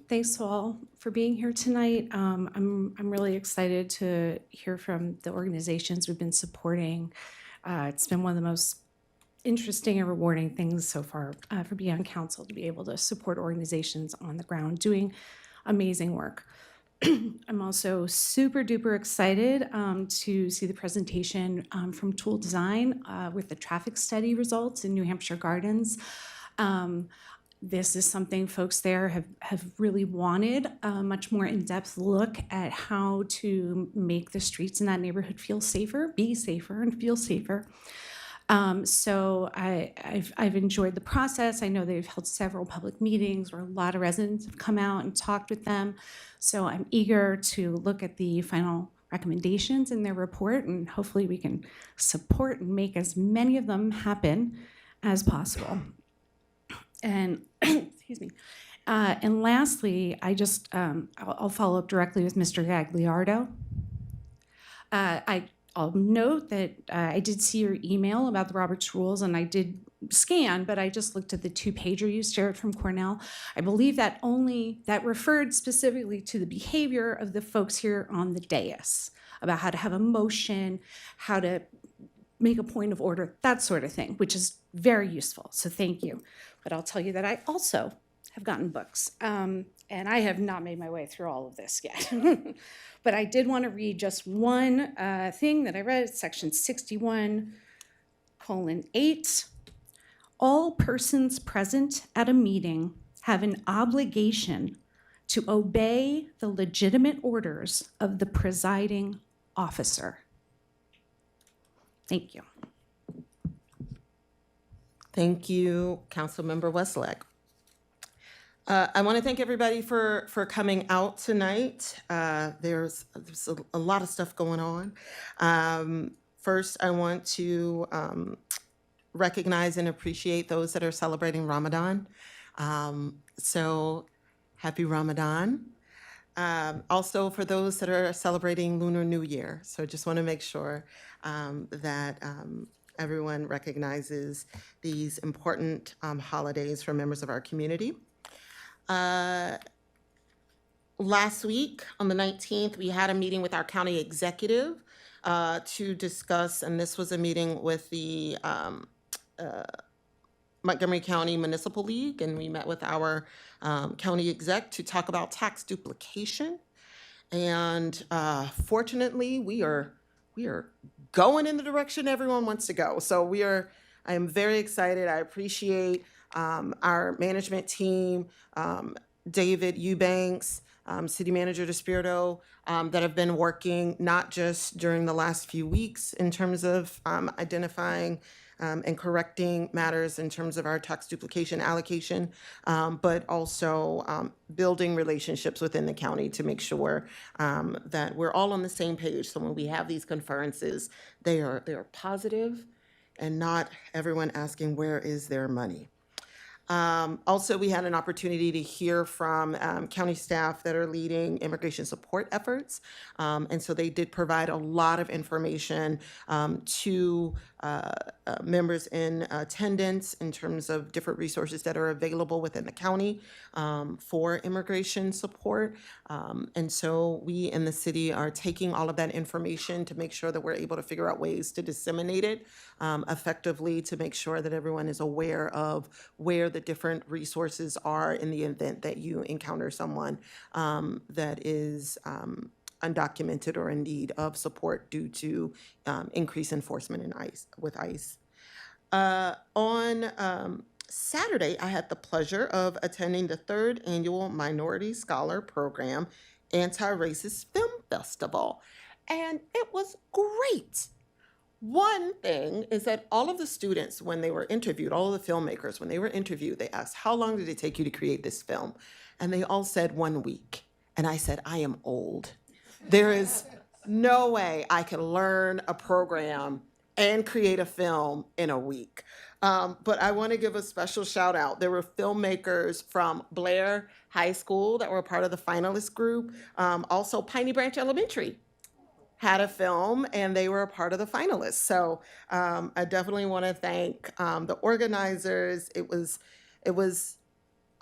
Thanks to all for being here tonight. I'm really excited to hear from the organizations we've been supporting. It's been one of the most interesting and rewarding things so far for being on council, to be able to support organizations on the ground doing amazing work. I'm also super duper excited to see the presentation from Tool Design with the traffic study results in New Hampshire Gardens. This is something folks there have really wanted, a much more in-depth look at how to make the streets in that neighborhood feel safer, be safer, and feel safer. So I've enjoyed the process. I know they've held several public meetings where a lot of residents have come out and talked with them. So I'm eager to look at the final recommendations in their report, and hopefully we can support and make as many of them happen as possible. And excuse me. And lastly, I'll follow up directly with Mr. Gagliardo. I'll note that I did see your email about the Roberts Rules, and I did scan, but I just looked at the 2-pager you shared from Cornell. I believe that referred specifically to the behavior of the folks here on the dais, about how to have a motion, how to make a point of order, that sort of thing, which is very useful. So thank you. But I'll tell you that I also have gotten books, and I have not made my way through all of this yet. But I did want to read just one thing that I read, section 61:8. All persons present at a meeting have an obligation to obey the legitimate orders of the presiding officer. Thank you. Thank you, Councilmember Westlake. I want to thank everybody for coming out tonight. There's a lot of stuff going on. First, I want to recognize and appreciate those that are celebrating Ramadan. So happy Ramadan. Also for those that are celebrating Lunar New Year. So just want to make sure that everyone recognizes these important holidays for members of our community. Last week, on the 19th, we had a meeting with our county executive to discuss, and this was a meeting with the Montgomery County Municipal League, and we met with our county exec to talk about tax duplication. And fortunately, we are going in the direction everyone wants to go. So I am very excited. I appreciate our management team, David Eubanks, City Manager DeSpirito, that have been working not just during the last few weeks in terms of identifying and correcting matters in terms of our tax duplication allocation, but also building relationships within the county to make sure that we're all on the same page. So when we have these conferences, they are positive and not everyone asking where is their money. Also, we had an opportunity to hear from county staff that are leading immigration support efforts. And so they did provide a lot of information to members in attendance in terms of different resources that are available within the county for immigration support. And so we in the city are taking all of that information to make sure that we're able to figure out ways to disseminate it effectively, to make sure that everyone is aware of where the different resources are in the event that you encounter someone that is undocumented or in need of support due to increased enforcement with ICE. On Saturday, I had the pleasure of attending the 3rd annual Minority Scholar Program Anti-Racist Film Festival, and it was great. One thing is that all of the students, when they were interviewed, all of the filmmakers, when they were interviewed, they asked, how long did it take you to create this film? And they all said 1 week. And I said, I am old. There is no way I can learn a program and create a film in a week. But I want to give a special shout out. There were filmmakers from Blair High School that were a part of the finalist group. Also, Piney Branch Elementary had a film and they were a part of the finalists. So I definitely want to thank the organizers. It was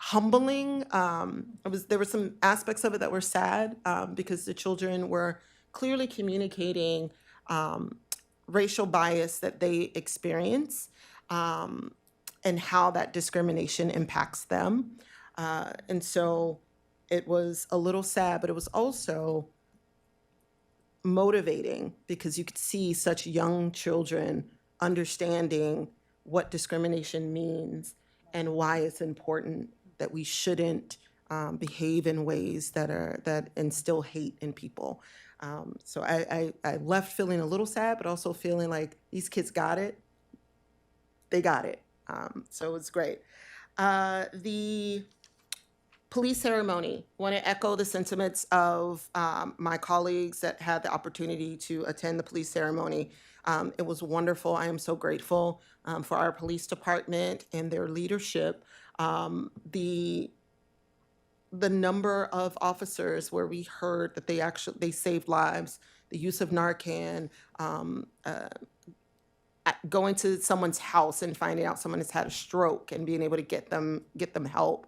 humbling. There were some aspects of it that were sad because the children were clearly communicating racial bias that they experience and how that discrimination impacts them. And so it was a little sad, but it was also motivating because you could see such young children understanding what discrimination means and why it's important that we shouldn't behave in ways that instill hate in people. So I left feeling a little sad, but also feeling like these kids got it. They got it. So it was great. The police ceremony, want to echo the sentiments of my colleagues that had the opportunity to attend the police ceremony. It was wonderful. I am so grateful for our police department and their leadership. The number of officers where we heard that they saved lives, the use of Narcan, going to someone's house and finding out someone has had a stroke and being able to get them help.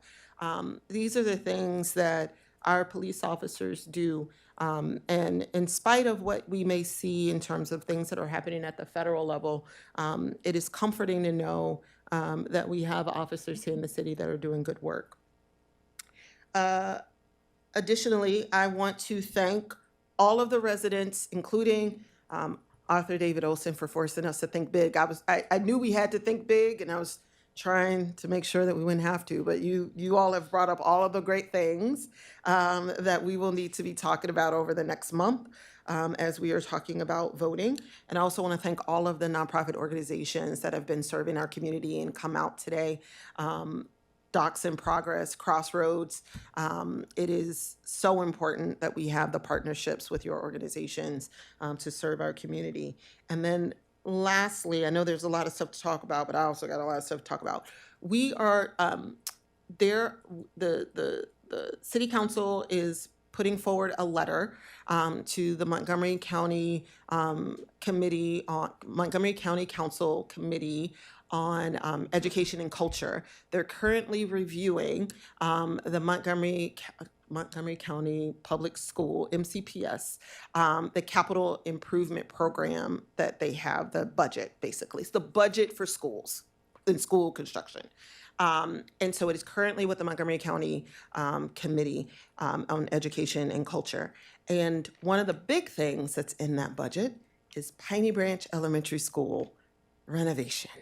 These are the things that our police officers do. And in spite of what we may see in terms of things that are happening at the federal level, it is comforting to know that we have officers here in the city that are doing good work. Additionally, I want to thank all of the residents, including Arthur David Olson, for forcing us to think big. I knew we had to think big, and I was trying to make sure that we wouldn't have to, but you all have brought up all of the great things that we will need to be talking about over the next month as we are talking about voting. And I also want to thank all of the nonprofit organizations that have been serving our community and come out today. Docs in Progress, Crossroads. It is so important that we have the partnerships with your organizations to serve our community. And then lastly, I know there's a lot of stuff to talk about, but I also got a lot of stuff to talk about. We are the city council is putting forward a letter to the Montgomery County Montgomery County Council Committee on Education and Culture. They're currently reviewing the Montgomery County Public School, MCPS, the capital improvement program that they have, the budget, basically. It's the budget for schools and school construction. And so it is currently with the Montgomery County Committee on Education and Culture. And one of the big things that's in that budget is Piney Branch Elementary School renovation.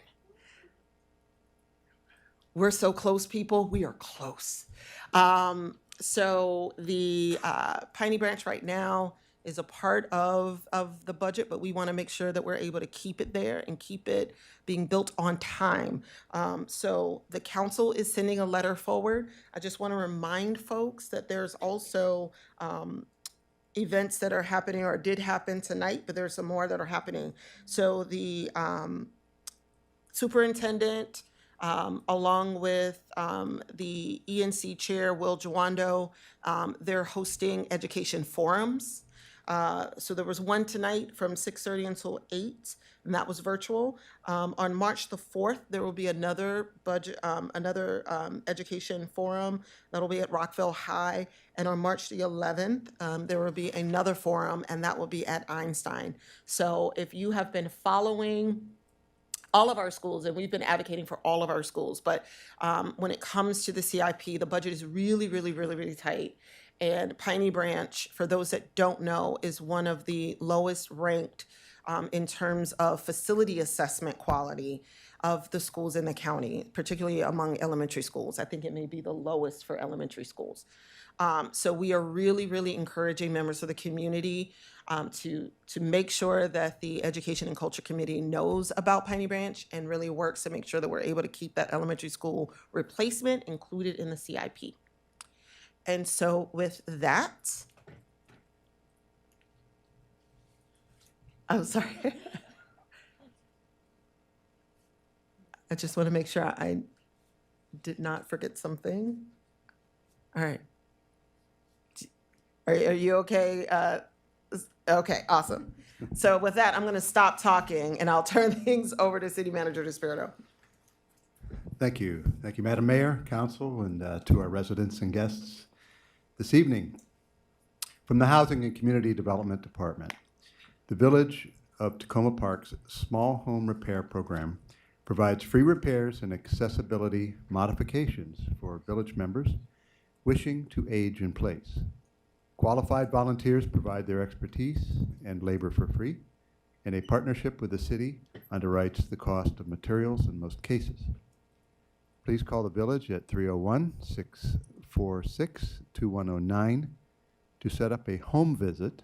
We're so close, people. We are close. So the Piney Branch right now is a part of the budget, but we want to make sure that we're able to keep it there and keep it being built on time. So the council is sending a letter forward. I just want to remind folks that there's also events that are happening or did happen tonight, but there's some more that are happening. So the superintendent, along with the ENC chair, Will Jawando, they're hosting education forums. So there was one tonight from 6:30 until 8, and that was virtual. On March the 4th, there will be another education forum that'll be at Rockville High. And on March the 11th, there will be another forum, and that will be at Einstein. So if you have been following all of our schools, and we've been advocating for all of our schools, but when it comes to the CIP, the budget is really, really, really, really tight. And Piney Branch, for those that don't know, is one of the lowest ranked in terms of facility assessment quality of the schools in the county, particularly among elementary schools. I think it may be the lowest for elementary schools. So we are really, really encouraging members of the community to make sure that the Education and Culture Committee knows about Piney Branch and really works to make sure that we're able to keep that elementary school replacement included in the CIP. And so with that, I'm sorry. I just want to make sure I did not forget something. All right. Are you okay? Okay, awesome. So with that, I'm going to stop talking and I'll turn things over to City Manager DeSpirito. Thank you. Thank you, Madam Mayor, Council, and to our residents and guests this evening. From the Housing and Community Development Department, the Village of Tacoma Park's Small Home Repair Program provides free repairs and accessibility modifications for village members wishing to age in place. Qualified volunteers provide their expertise and labor for free, and a partnership with the city underwrites the cost of materials in most cases. Please call the village at 301-646-2109 to set up a home visit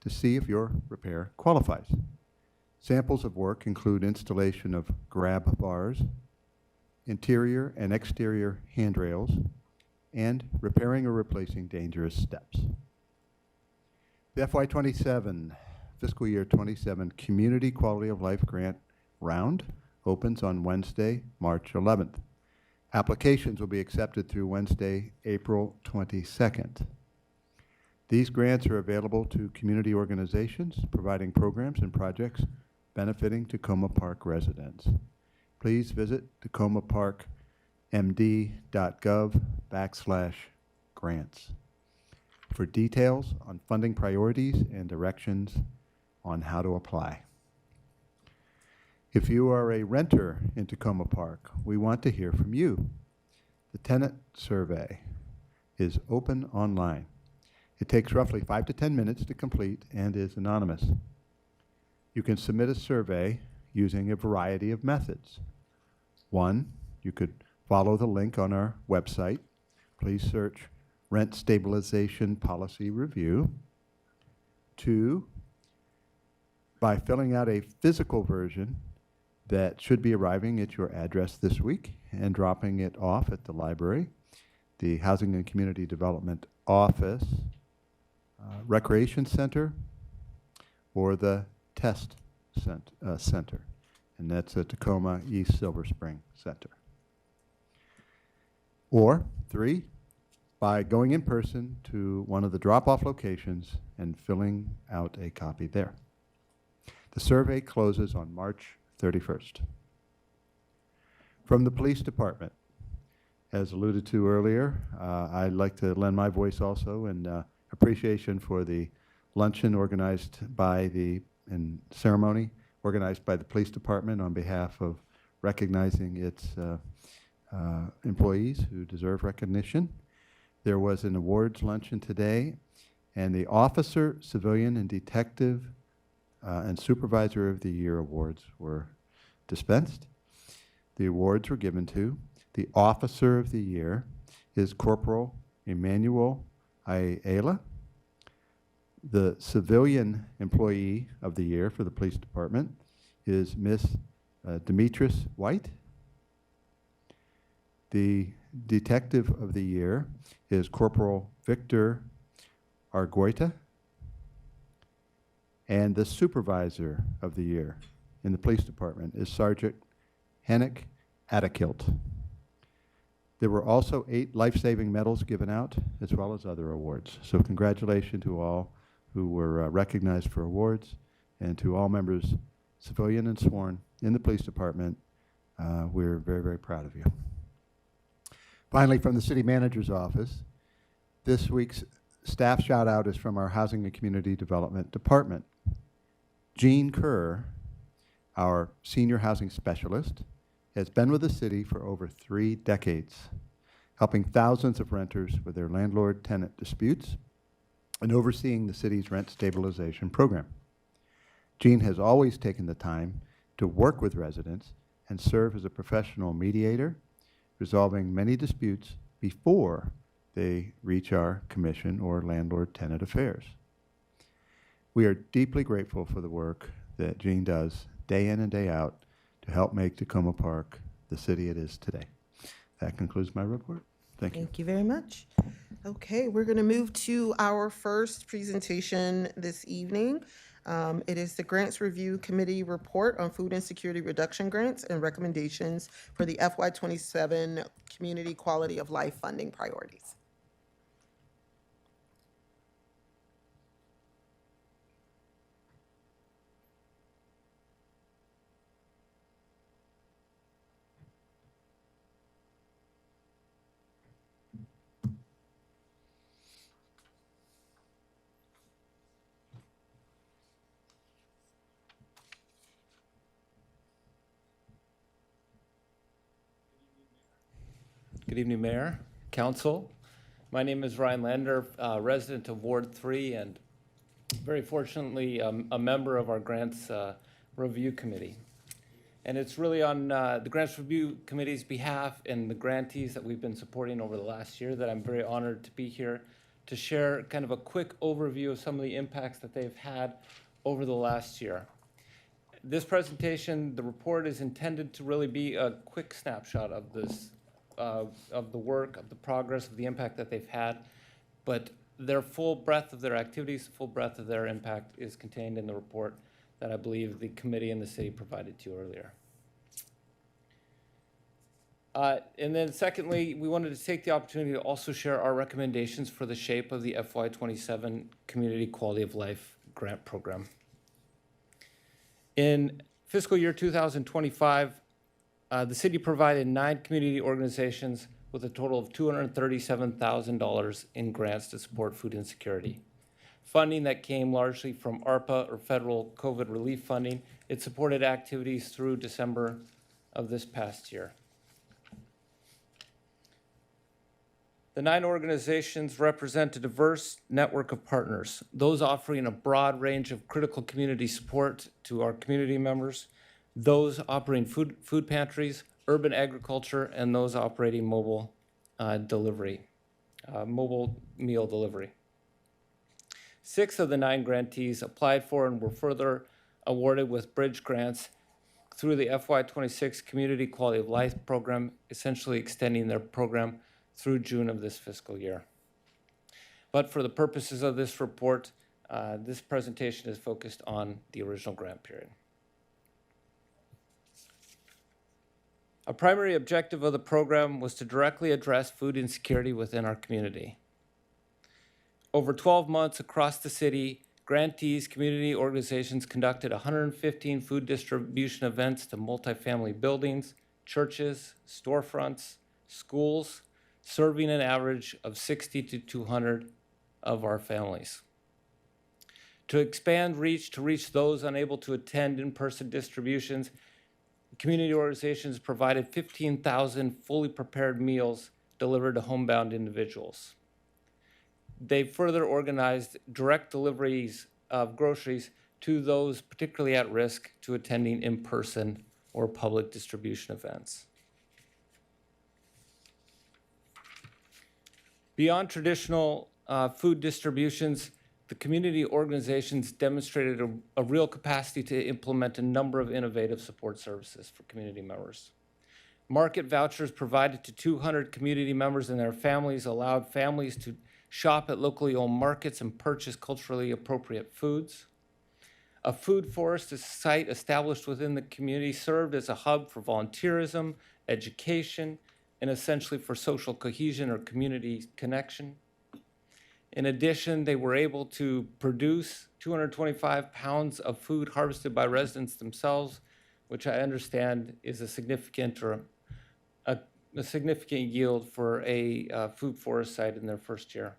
to see if your repair qualifies. Samples of work include installation of grab bars, interior and exterior handrails, and repairing or replacing dangerous steps. The FY27, fiscal year 27 Community Quality of Life Grant Round opens on Wednesday, March 11th. Applications will be accepted through Wednesday, April 22nd. These grants are available to community organizations providing programs and projects benefiting Tacoma Park residents. Please visit tacomaparkmd.gov/grants for details on funding priorities and directions on how to apply. If you are a renter in Tacoma Park, we want to hear from you. The tenant survey is open online. It takes roughly 5 to 10 minutes to complete and is anonymous. You can submit a survey using a variety of methods. One, you could follow the link on our website. Please search Rent Stabilization Policy Review. 2, by filling out a physical version that should be arriving at your address this week and dropping it off at the library, the Housing and Community Development Office, Recreation Center, or the Test Center, and that's at Tacoma East Silver Spring Center. Or 3, by going in person to one of the drop-off locations and filling out a copy there. The survey closes on March 31st. From the police department, as alluded to earlier, I'd like to lend my voice also in appreciation for the luncheon organized by and ceremony organized by the police department on behalf of recognizing its employees who deserve recognition. There was an awards luncheon today, and the Officer, Civilian, and Detective and Supervisor of the Year awards were dispensed. The awards were given to the Officer of the Year is Corporal Emmanuel Ayala. The Civilian Employee of the Year for the Police Department is Miss Demetris White. The Detective of the Year is Corporal Victor Argoita. And the Supervisor of the Year in the Police Department is Sergeant Hennick Adakilt. There were also 8 life-saving medals given out, as well as other awards. So congratulations to all who were recognized for awards, and to all members, civilian and sworn, in the police department. We're very, very proud of you. Finally, from the city manager's office, this week's staff shout out is from our Housing and Community Development Department. Jean Kerr, our senior housing specialist, has been with the city for over 3 decades, helping thousands of renters with their landlord-tenant disputes and overseeing the city's rent stabilization program. Jean has always taken the time to work with residents and serve as a professional mediator, resolving many disputes before they reach our commission or landlord-tenant affairs. We are deeply grateful for the work that Jean does day in and day out to help make Tacoma Park the city it is today. That concludes my report. Thank you. Thank you very much. Okay, we're going to move to our first presentation this evening. It is the Grants Review Committee report on food insecurity reduction grants and recommendations for the FY27 Community Quality of Life funding priorities. Good evening, Mayor, Council. My name is Ryan Lander, resident of Ward 3, and very fortunately a member of our Grants Review Committee. And it's really on the Grants Review Committee's behalf and the grantees that we've been supporting over the last year that I'm very honored to be here to share kind of a quick overview of some of the impacts that they've had over the last year. This presentation, the report, is intended to really be a quick snapshot of this of the work, of the progress, of the impact that they've had, but their full breadth of their activities, full breadth of their impact is contained in the report that I believe the committee and the city provided to you earlier. And then secondly, we wanted to take the opportunity to also share our recommendations for the shape of the FY27 Community Quality of Life Grant Program. In fiscal year 2025, the city provided 9 community organizations with a total of $237,000 in grants to support food insecurity. Funding that came largely from ARPA, or federal COVID relief funding. It supported activities through December of this past year. The 9 organizations represent a diverse network of partners, those offering a broad range of critical community support to our community members, those operating food pantries, urban agriculture, and those operating mobile meal delivery. 6 of the 9 grantees applied for and were further awarded with bridge grants through the FY26 Community Quality of Life Program, essentially extending their program through June of this fiscal year. But for the purposes of this report, this presentation is focused on the original grant period. A primary objective of the program was to directly address food insecurity within our community. Over 12 months across the city, grantees, community organizations conducted 115 food distribution events to multifamily buildings, churches, storefronts, schools, serving an average of 60 to 200 of our families. To expand reach to reach those unable to attend in-person distributions, community organizations provided 15,000 fully prepared meals delivered to homebound individuals. They further organized direct deliveries of groceries to those particularly at risk to attending in-person or public distribution events. Beyond traditional food distributions, the community organizations demonstrated a real capacity to implement a number of innovative support services for community members. Market vouchers provided to 200 community members and their families allowed families to shop at locally owned markets and purchase culturally appropriate foods. A food forest, a site established within the community, served as a hub for volunteerism, education, and essentially for social cohesion or community connection. In addition, they were able to produce 225 pounds of food harvested by residents themselves, which I understand is a significant yield for a food forest site in their first year.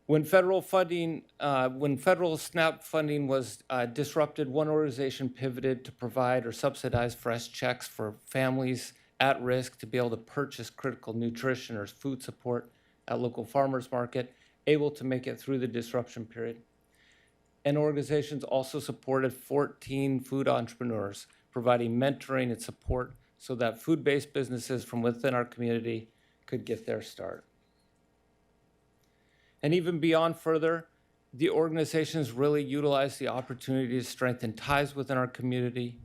When federal SNAP funding was disrupted, one organization pivoted to provide or subsidize fresh checks for families at risk to be able to purchase critical nutrition or food support at local farmers market, able to make it through the disruption period. And organizations also supported 14 food entrepreneurs, providing mentoring and support so that food-based businesses from within our community could get their start. And even beyond further, the organizations really utilized the opportunity to strengthen ties within our community.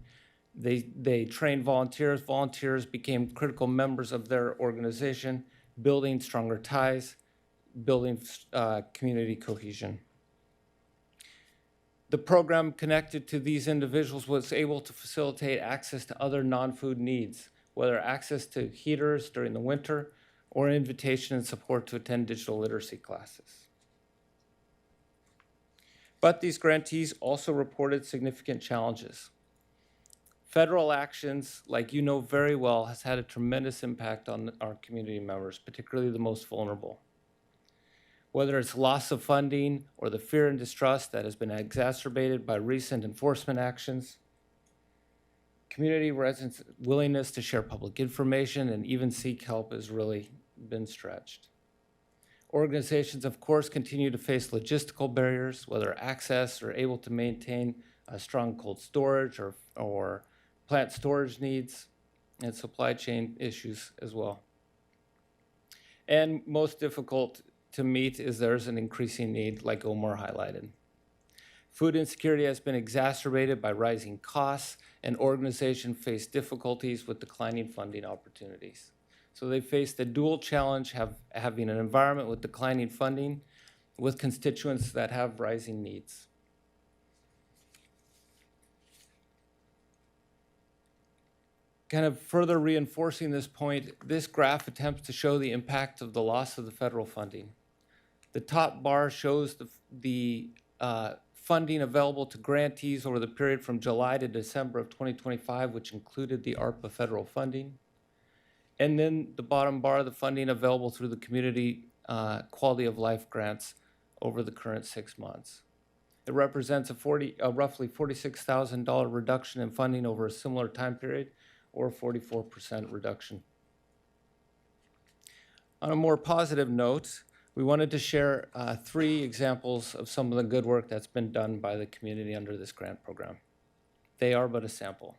They trained volunteers. Volunteers became critical members of their organization, building stronger ties, building community cohesion. The program connected to these individuals was able to facilitate access to other non-food needs, whether access to heaters during the winter or invitation and support to attend digital literacy classes. But these grantees also reported significant challenges. Federal actions, like you know very well, has had a tremendous impact on our community members, particularly the most vulnerable. Whether it's loss of funding or the fear and distrust that has been exacerbated by recent enforcement actions, community residents' willingness to share public information and even seek help has really been stretched. Organizations, of course, continue to face logistical barriers, whether access or able to maintain a strong cold storage or plant storage needs, and supply chain issues as well. And most difficult to meet is there's an increasing need, like Omar highlighted. Food insecurity has been exacerbated by rising costs, and organizations face difficulties with declining funding opportunities. So they face the dual challenge of having an environment with declining funding with constituents that have rising needs. Kind of further reinforcing this point, this graph attempts to show the impact of the loss of the federal funding. The top bar shows the funding available to grantees over the period from July to December of 2025, which included the ARPA federal funding. And then the bottom bar, the funding available through the community quality of life grants over the current 6 months. It represents a roughly $46,000 reduction in funding over a similar time period, or 44% reduction. On a more positive note, we wanted to share 3 examples of some of the good work that's been done by the community under this grant program. They are but a sample.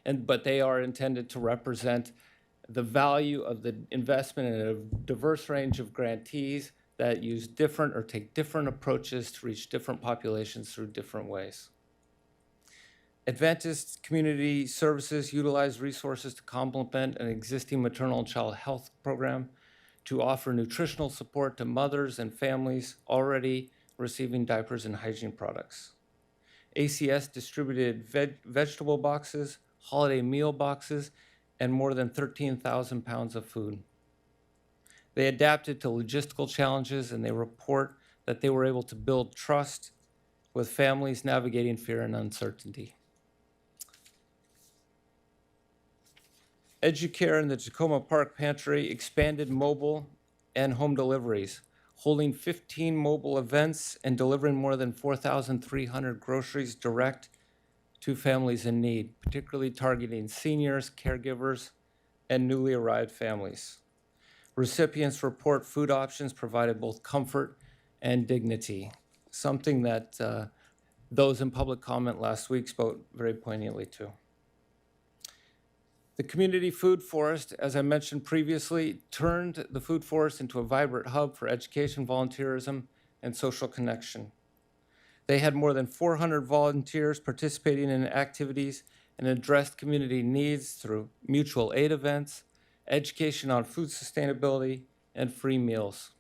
But they are intended to represent the value of the investment in a diverse range of grantees that use different or take different approaches to reach different populations through different ways. Adventist Community Services utilize resources to complement an existing maternal and child health program to offer nutritional support to mothers and families already receiving diapers and hygiene products. ACS distributed vegetable boxes, holiday meal boxes, and more than 13,000 pounds of food. They adapted to logistical challenges, and they report that they were able to build trust with families navigating fear and uncertainty. Educare and the Tacoma Park Pantry expanded mobile and home deliveries, holding 15 mobile events and delivering more than 4,300 groceries direct to families in need, particularly targeting seniors, caregivers, and newly arrived families. Recipients report food options provided both comfort and dignity, something that those in public comment last week spoke very poignantly to. The community food forest, as I mentioned previously, turned the food forest into a vibrant hub for education, volunteerism, and social connection. They had more than 400 volunteers participating in activities and addressed community needs through mutual aid events, education on food sustainability, and free meals.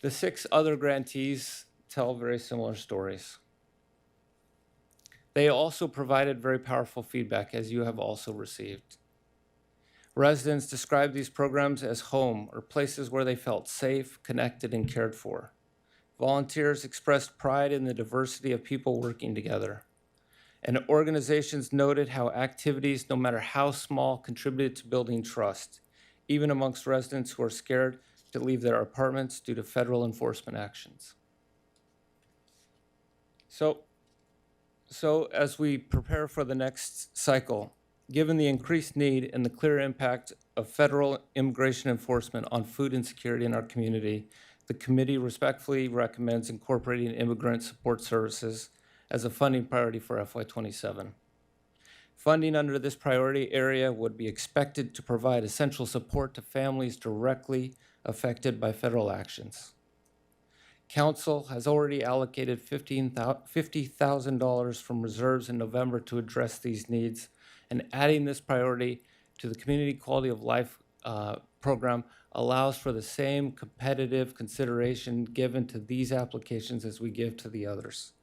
The 6 other grantees tell very similar stories. They also provided very powerful feedback, as you have also received. Residents described these programs as home, or places where they felt safe, connected, and cared for. Volunteers expressed pride in the diversity of people working together. And organizations noted how activities, no matter how small, contributed to building trust, even amongst residents who are scared to leave their apartments due to federal enforcement actions. So as we prepare for the next cycle, given the increased need and the clear impact of federal immigration enforcement on food insecurity in our community, the committee respectfully recommends incorporating immigrant support services as a funding priority for FY27. Funding under this priority area would be expected to provide essential support to families directly affected by federal actions. Council has already allocated $50,000 from reserves in November to address these needs, and adding this priority to the Community Quality of Life program allows for the same competitive consideration given to these applications as we give to the others.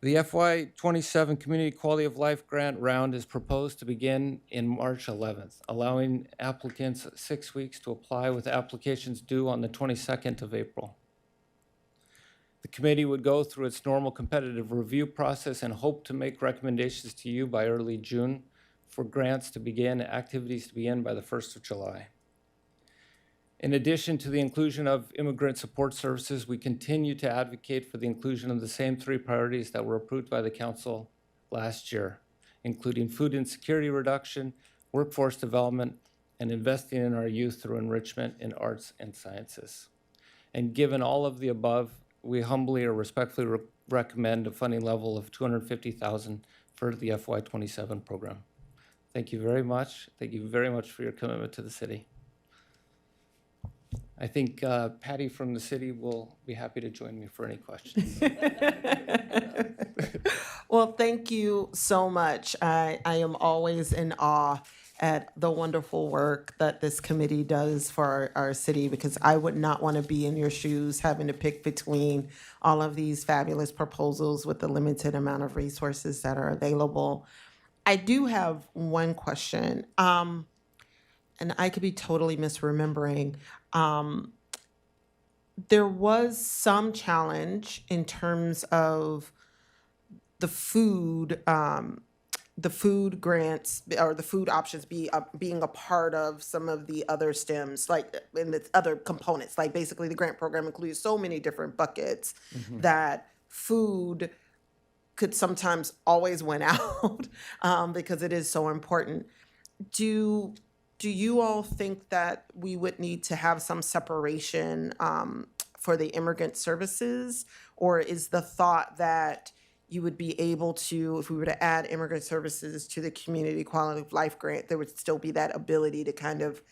The FY27 Community Quality of Life Grant Round is proposed to begin in March 11th, allowing applicants 6 weeks to apply with applications due on the 22nd of April. The committee would go through its normal competitive review process and hope to make recommendations to you by early June for grants to begin, activities to begin by the 1st of July. In addition to the inclusion of immigrant support services, we continue to advocate for the inclusion of the same 3 priorities that were approved by the council last year, including food insecurity reduction, workforce development, and investing in our youth through enrichment in arts and sciences. And given all of the above, we humbly or respectfully recommend a funding level of $250,000 for the FY27 program. Thank you very much. Thank you very much for your commitment to the city. I think Patty from the city will be happy to join me for any questions. Well, thank you so much. I am always in awe at the wonderful work that this committee does for our city, because I would not want to be in your shoes having to pick between all of these fabulous proposals with the limited amount of resources that are available. I do have one question, and I could be totally misremembering. There was some challenge in terms of the food grants or the food options being a part of some of the other stems, like in the other components. Like basically the grant program includes so many different buckets that food could sometimes always win out because it is so important. Do you all think that we would need to have some separation for the immigrant services? Or is the thought that you would be able to, if we were to add immigrant services to the Community Quality of Life grant, there would still be that ability to kind of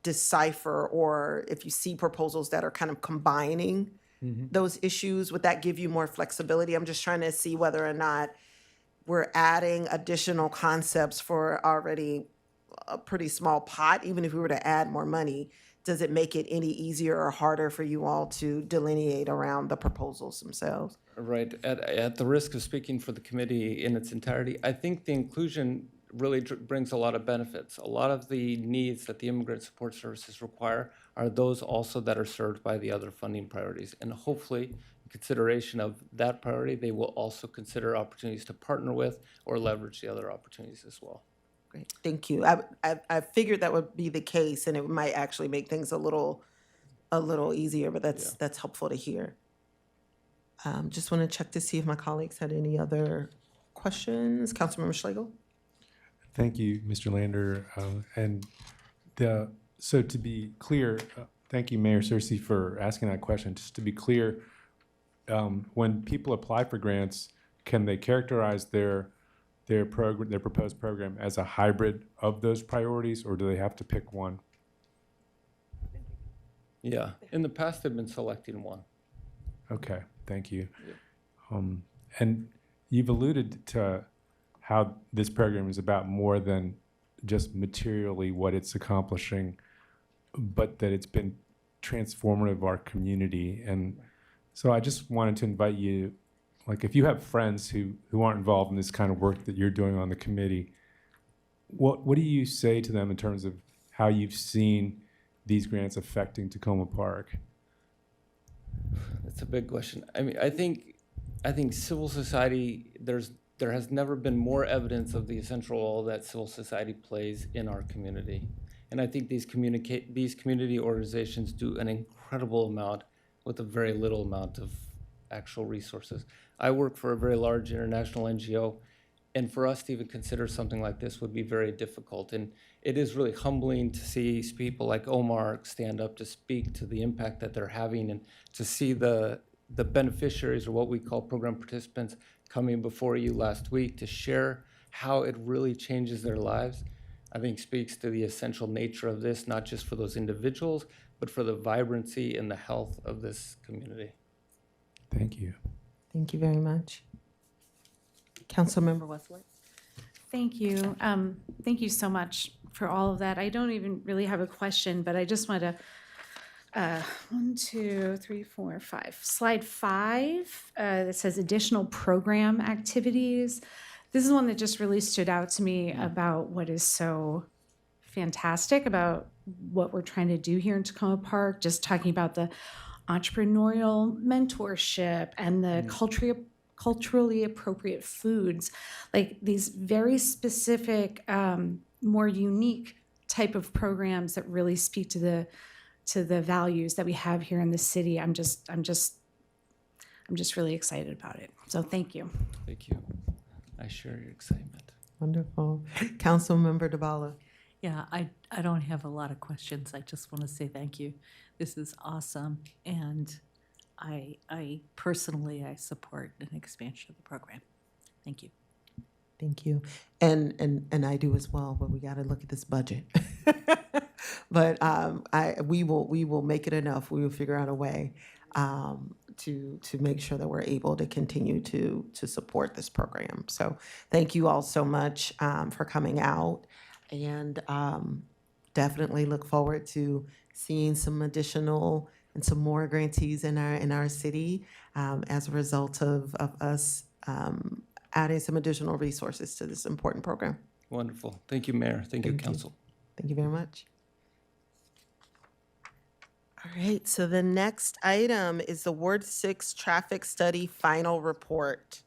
decipher, or if you see proposals that are kind of combining those issues? Would that give you more flexibility? I'm just trying to see whether or not we're adding additional concepts for already a pretty small pot. Even if we were to add more money, does it make it any easier or harder for you all to delineate around the proposals themselves? Right. At the risk of speaking for the committee in its entirety, I think the inclusion really brings a lot of benefits. A lot of the needs that the immigrant support services require are those also that are served by the other funding priorities. And hopefully, in consideration of that priority, they will also consider opportunities to partner with or leverage the other opportunities as well. Great, thank you. I figured that would be the case, and it might actually make things a little easier, but that's helpful to hear. Just want to check to see if my colleagues had any other questions. Councilmember Schlegel? Thank you, Mr. Lander. So to be clear, thank you, Mayor Searcy, for asking that question. Just to be clear, when people apply for grants, can they characterize their proposed program as a hybrid of those priorities, or do they have to pick one? Yeah. In the past, they've been selecting one. Okay, thank you. And you've alluded to how this program is about more than just materially what it's accomplishing, but that it's been transformative of our community. And so I just wanted to invite you, like, if you have friends who aren't involved in this kind of work that you're doing on the committee, what do you say to them in terms of how you've seen these grants affecting Tacoma Park? That's a big question. I mean, I think civil society, there has never been more evidence of the essential role that civil society plays in our community. And I think these community organizations do an incredible amount with a very little amount of actual resources. I work for a very large international NGO, and for us to even consider something like this would be very difficult. And it is really humbling to see people like Omar stand up to speak to the impact that they're having, and to see the beneficiaries, or what we call program participants, coming before you last week to share how it really changes their lives, I think speaks to the essential nature of this, not just for those individuals, but for the vibrancy and the health of this community. Thank you. Thank you very much. Councilmember Westlake? Thank you. Thank you so much for all of that. I don't even really have a question, but I just want to, 1, 2, 3, 4, 5. Slide 5 that says additional program activities. This is one that just really stood out to me about what is so fantastic about what we're trying to do here in Tacoma Park, just talking about the entrepreneurial mentorship and the culturally appropriate foods, like these very specific, more unique type of programs that really speak to the values that we have here in the city. I'm just really excited about it. So thank you. Thank you. I share your excitement. Wonderful. Councilmember DeBala? Yeah, I don't have a lot of questions. I just want to say thank you. This is awesome, and I personally support an expansion of the program. Thank you. Thank you. And I do as well, but we got to look at this budget. But we will make it enough. We will figure out a way to make sure that we're able to continue to support this program. So thank you all so much for coming out, and definitely look forward to seeing some additional and some more grantees in our city as a result of us adding some additional resources to this important program. Wonderful. Thank you, Mayor. Thank you, Council. Thank you very much. All right, so the next item is the Ward 6 Traffic Study Final Report.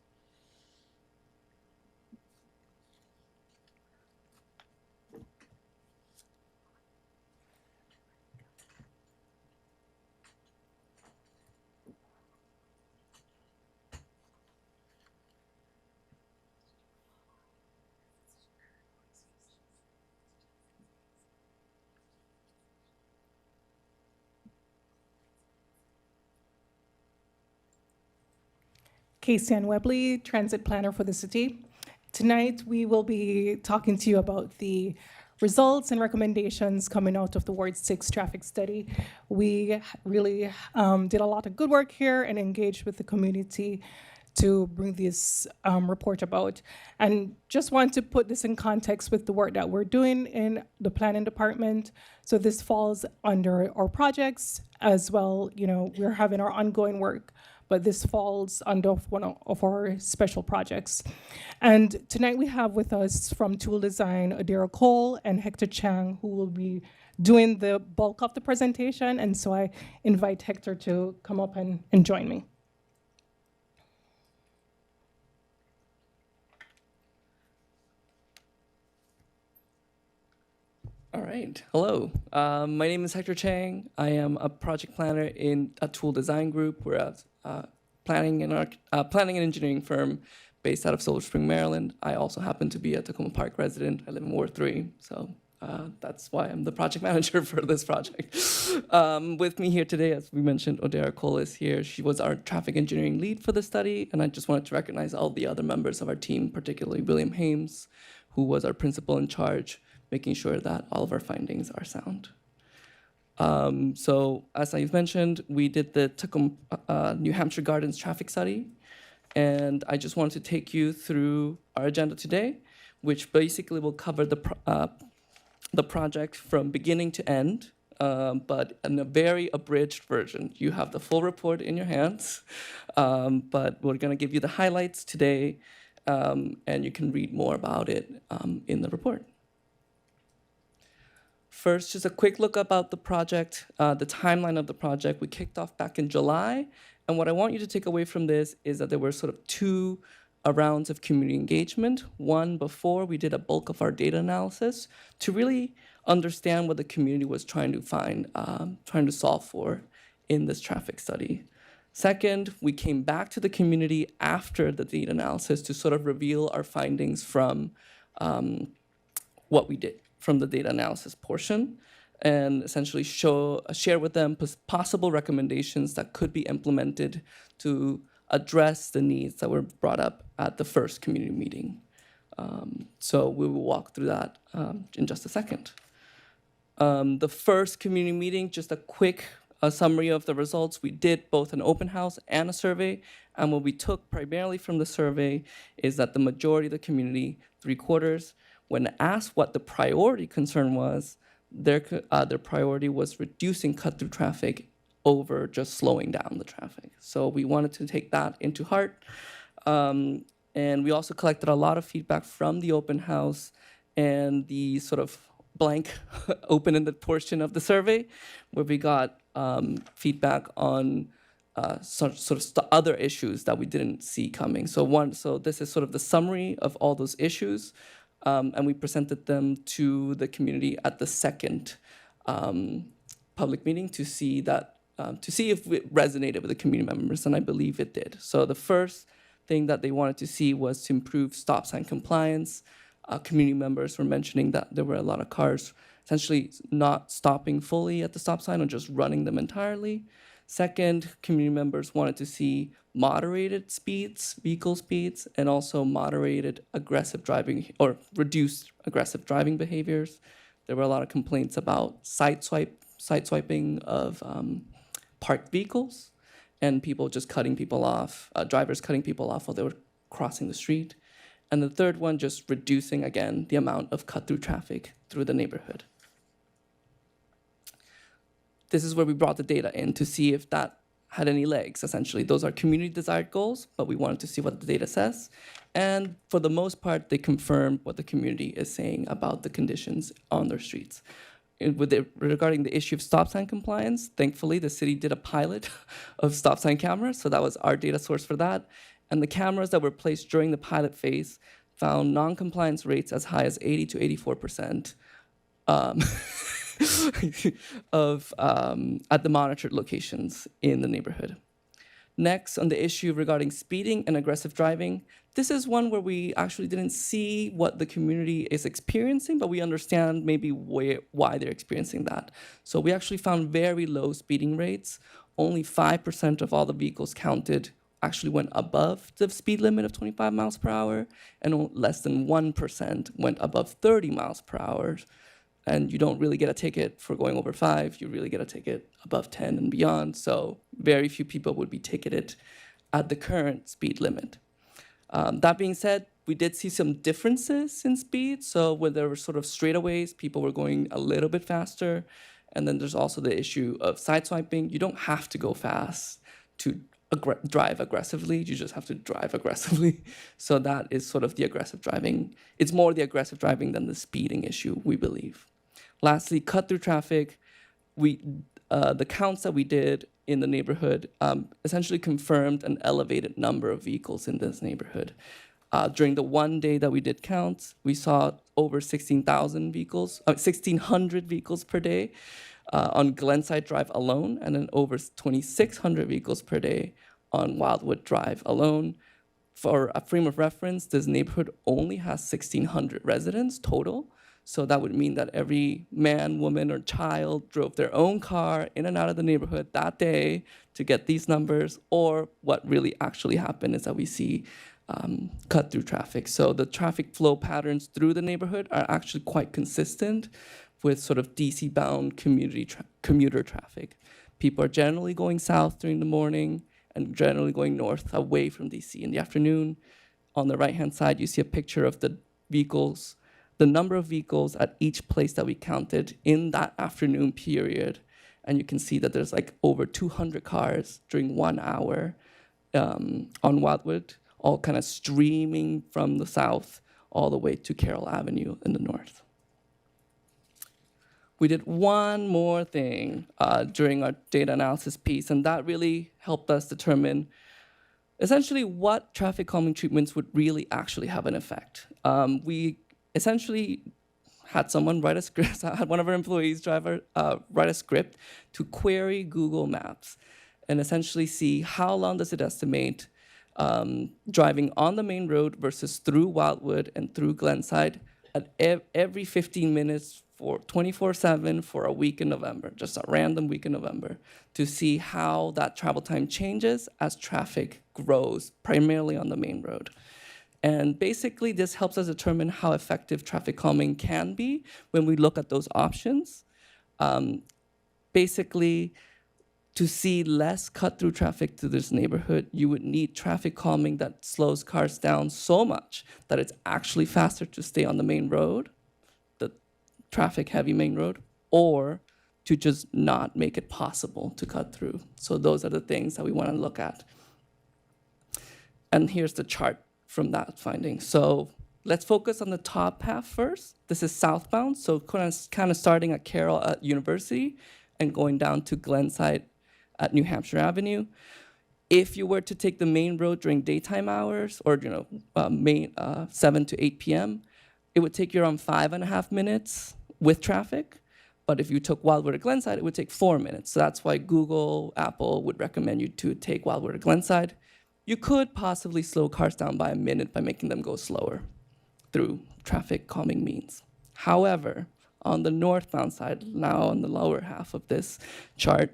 Casey-Ann Webley, Transit Planner for the city. Tonight, we will be talking to you about the results and recommendations coming out of the Ward 6 traffic study. We really did a lot of good work here and engaged with the community to bring this report about. And just want to put this in context with the work that we're doing in the planning department. So this falls under our projects as well. You know, we're having our ongoing work, but this falls under one of our special projects. And tonight we have with us from Tool Design, Adira Cole and Hector Chang, who will be doing the bulk of the presentation. And so I invite Hector to come up and join me. All right. Hello. My name is Hector Chang. I am a project planner in a Tool Design Group. We're a planning and engineering firm based out of Silver Spring, Maryland. I also happen to be a Tacoma Park resident. I live in Ward 3, so that's why I'm the project manager for this project. With me here today, as we mentioned, Odera Cole is here. She was our traffic engineering lead for the study, and I just wanted to recognize all the other members of our team, particularly William Hames, who was our principal in charge, making sure that all of our findings are sound. So as I've mentioned, we did the Tacoma, New Hampshire Gardens traffic study, and I just wanted to take you through our agenda today, which basically will cover the project from beginning to end, but in a very abridged version. You have the full report in your hands, but we're gonna give you the highlights today, and you can read more about it in the report. First, just a quick look about the project, the timeline of the project. We kicked off back in July, and what I want you to take away from this is that there were sort of two rounds of community engagement. One before we did a bulk of our data analysis to really understand what the community was trying to find, trying to solve for in this traffic study. Second, we came back to the community after the data analysis to sort of reveal our findings from what we did from the data analysis portion, and essentially share with them possible recommendations that could be implemented to address the needs that were brought up at the first community meeting. So we will walk through that in just a second. The first community meeting, just a quick summary of the results. We did both an open house and a survey, and what we took primarily from the survey is that the majority of the community, 3/4, when asked what the priority concern was, their priority was reducing cut-through traffic over just slowing down the traffic. So we wanted to take that into heart. And we also collected a lot of feedback from the open house and the sort of blank open-ended portion of the survey, where we got feedback on sort of other issues that we didn't see coming. So this is sort of the summary of all those issues. And we presented them to the community at the second public meeting to see if it resonated with the community members, and I believe it did. So the first thing that they wanted to see was to improve stop sign compliance. Community members were mentioning that there were a lot of cars essentially not stopping fully at the stop sign or just running them entirely. Second, community members wanted to see moderated speeds, vehicle speeds, and also moderated aggressive driving or reduced aggressive driving behaviors. There were a lot of complaints about side swiping of parked vehicles and people just cutting people off, drivers cutting people off while they were crossing the street. And the third one, just reducing, again, the amount of cut-through traffic through the neighborhood. This is where we brought the data in to see if that had any legs, essentially. Those are community desired goals, but we wanted to see what the data says. And for the most part, they confirm what the community is saying about the conditions on their streets. Regarding the issue of stop sign compliance, thankfully, the city did a pilot of stop sign cameras, so that was our data source for that. And the cameras that were placed during the pilot phase found non-compliance rates as high as 80 to 84% at the monitored locations in the neighborhood. Next, on the issue regarding speeding and aggressive driving, this is one where we actually didn't see what the community is experiencing, but we understand maybe why they're experiencing that. So we actually found very low speeding rates. Only 5% of all the vehicles counted actually went above the speed limit of 25 miles per hour, and less than 1% went above 30 miles per hour. and you don't really get a ticket for going over 5. You really get a ticket above 10 and beyond. So very few people would be ticketed at the current speed limit. That being said, we did see some differences in speed. So when there were sort of straightaways, people were going a little bit faster. And then there's also the issue of sideswiping. You don't have to go fast to drive aggressively. You just have to drive aggressively. So that is sort of the aggressive driving. It's more the aggressive driving than the speeding issue, we believe. Lastly, cut-through traffic. The counts that we did in the neighborhood essentially confirmed an elevated number of vehicles in this neighborhood. During the one day that we did counts, we saw over 1,600 vehicles per day on Glenside Drive alone, and then over 2,600 vehicles per day on Wildwood Drive alone. For a frame of reference, this neighborhood only has 1,600 residents total. So that would mean that every man, woman, or child drove their own car in and out of the neighborhood that day to get these numbers, or what really actually happened is that we see cut-through traffic. So the traffic flow patterns through the neighborhood are actually quite consistent with sort of DC-bound commuter traffic. People are generally going south during the morning and generally going north away from DC in the afternoon. On the right-hand side, you see a picture of the vehicles, the number of vehicles at each place that we counted in that afternoon period. And you can see that there's like over 200 cars during 1 hour on Wildwood, all kind of streaming from the south all the way to Carroll Avenue in the north. We did one more thing during our data analysis piece, and that really helped us determine essentially what traffic calming treatments would really actually have an effect. We essentially had someone write a script, had one of our employees write a script to query Google Maps and essentially see how long does it estimate driving on the main road versus through Wildwood and through Glenside at every 15 minutes for 24/7 for a week in November, just a random week in November, to see how that travel time changes as traffic grows, primarily on the main road. And basically, this helps us determine how effective traffic calming can be when we look at those options. Basically, to see less cut-through traffic to this neighborhood, you would need traffic calming that slows cars down so much that it's actually faster to stay on the main road, the traffic-heavy main road, or to just not make it possible to cut through. So those are the things that we want to look at. And here's the chart from that finding. So let's focus on the top half first. This is southbound, so kind of starting at Carroll at University and going down to Glenside at New Hampshire Avenue. If you were to take the main road during daytime hours, or 7 to 8 p.m., it would take you around 5.5 minutes with traffic. But if you took Wildwood or Glenside, it would take 4 minutes. So that's why Google, Apple would recommend you to take Wildwood or Glenside. You could possibly slow cars down by a minute by making them go slower through traffic calming means. However, on the northbound side, now on the lower half of this chart,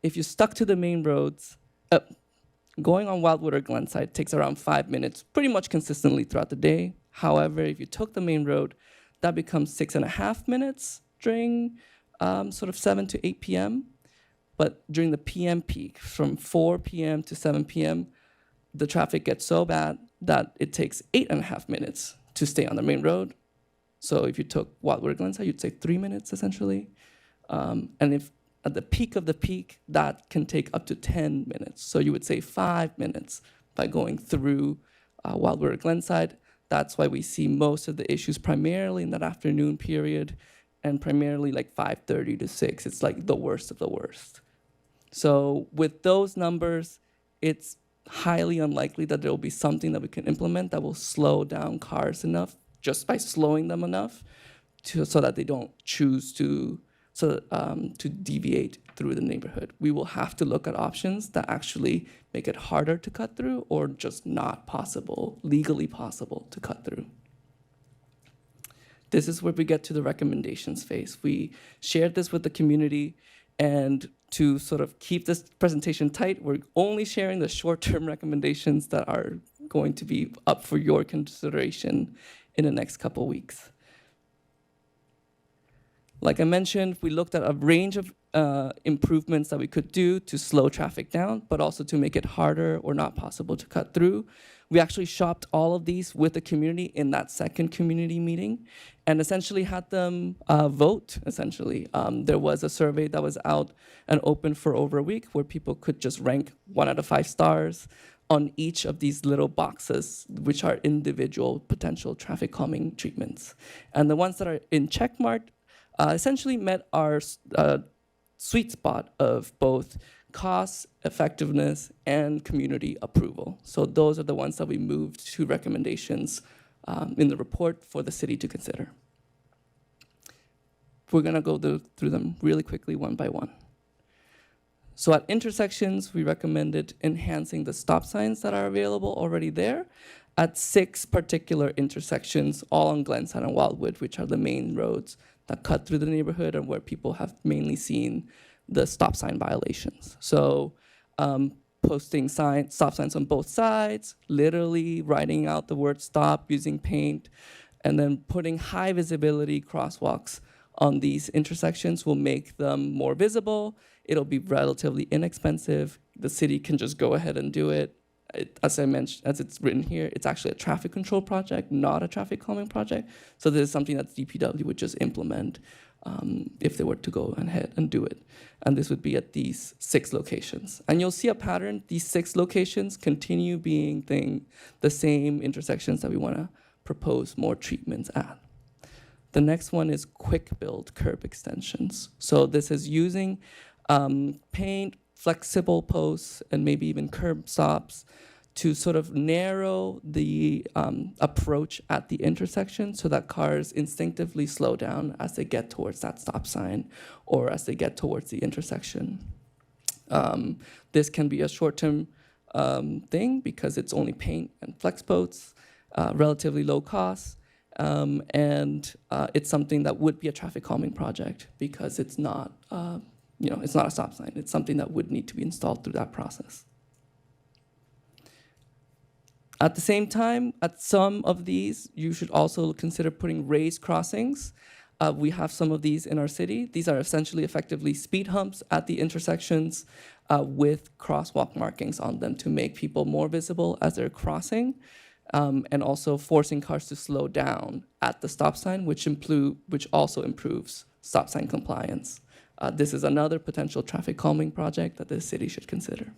if you stuck to the main roads, going on Wildwood or Glenside takes around 5 minutes, pretty much consistently throughout the day. However, if you took the main road, that becomes 6.5 minutes during sort of 7 to 8 p.m. But during the PM peak, from 4 p.m. to 7 p.m., the traffic gets so bad that it takes 8.5 minutes to stay on the main road. So if you took Wildwood or Glenside, you'd say 3 minutes, essentially. And if at the peak of the peak, that can take up to 10 minutes. So you would say 5 minutes by going through Wildwood or Glenside. That's why we see most of the issues primarily in that afternoon period, and primarily like 5:30 to 6. It's like the worst of the worst. So with those numbers, it's highly unlikely that there will be something that we can implement that will slow down cars enough, just by slowing them enough, so that they don't choose to deviate through the neighborhood. We will have to look at options that actually make it harder to cut through, or just not possible, legally possible to cut through. This is where we get to the recommendations phase. We shared this with the community, and to sort of keep this presentation tight, we're only sharing the short-term recommendations that are going to be up for your consideration in the next couple weeks. Like I mentioned, we looked at a range of improvements that we could do to slow traffic down, but also to make it harder or not possible to cut through. We actually shopped all of these with the community in that second community meeting and essentially had them vote, essentially. There was a survey that was out and open for over a week where people could just rank 1 out of 5 stars on each of these little boxes, which are individual potential traffic calming treatments. And the ones that are in checkmark essentially met our sweet spot of both cost, effectiveness, and community approval. So those are the ones that we moved to recommendations in the report for the city to consider. We're gonna go through them really quickly one by one. So at intersections, we recommended enhancing the stop signs that are available already there at 6 particular intersections, all on Glenside and Wildwood, which are the main roads that cut through the neighborhood and where people have mainly seen the stop sign violations. So posting stop signs on both sides, literally writing out the word stop using paint, and then putting high visibility crosswalks on these intersections will make them more visible. It'll be relatively inexpensive. The city can just go ahead and do it. As I mentioned, as it's written here, it's actually a traffic control project, not a traffic calming project. So this is something that DPW would just implement if they were to go ahead and do it. And this would be at these 6 locations. And you'll see a pattern. These 6 locations continue being the same intersections that we want to propose more treatments at. The next one is quick build curb extensions. So this is using paint, flexible posts, and maybe even curb stops to sort of narrow the approach at the intersection so that cars instinctively slow down as they get towards that stop sign or as they get towards the intersection. This can be a short-term thing because it's only paint and flex posts, relatively low cost, and it's something that would be a traffic calming project because it's not, it's not a stop sign. It's something that would need to be installed through that process. At the same time, at some of these, you should also consider putting raised crossings. We have some of these in our city. These are essentially effectively speed humps at the intersections with crosswalk markings on them to make people more visible as they're crossing, and also forcing cars to slow down at the stop sign, which also improves stop sign compliance. This is another potential traffic calming project that the city should consider.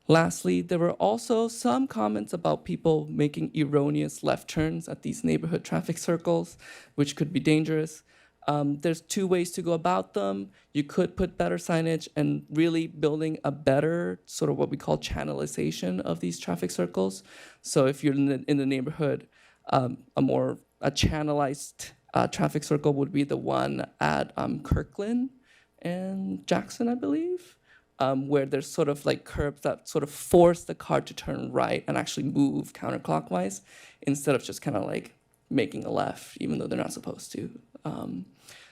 Lastly, there were also some comments about people making erroneous left turns at these neighborhood traffic circles, which could be dangerous. There's 2 ways to go about them. You could put better signage and really building a better sort of what we call channelization of these traffic circles. So if you're in the neighborhood, a channelized traffic circle would be the one at Kirkland and Jackson, I believe. Where there's sort of like curbs that sort of force the car to turn right and actually move counterclockwise instead of just kind of like making a left, even though they're not supposed to.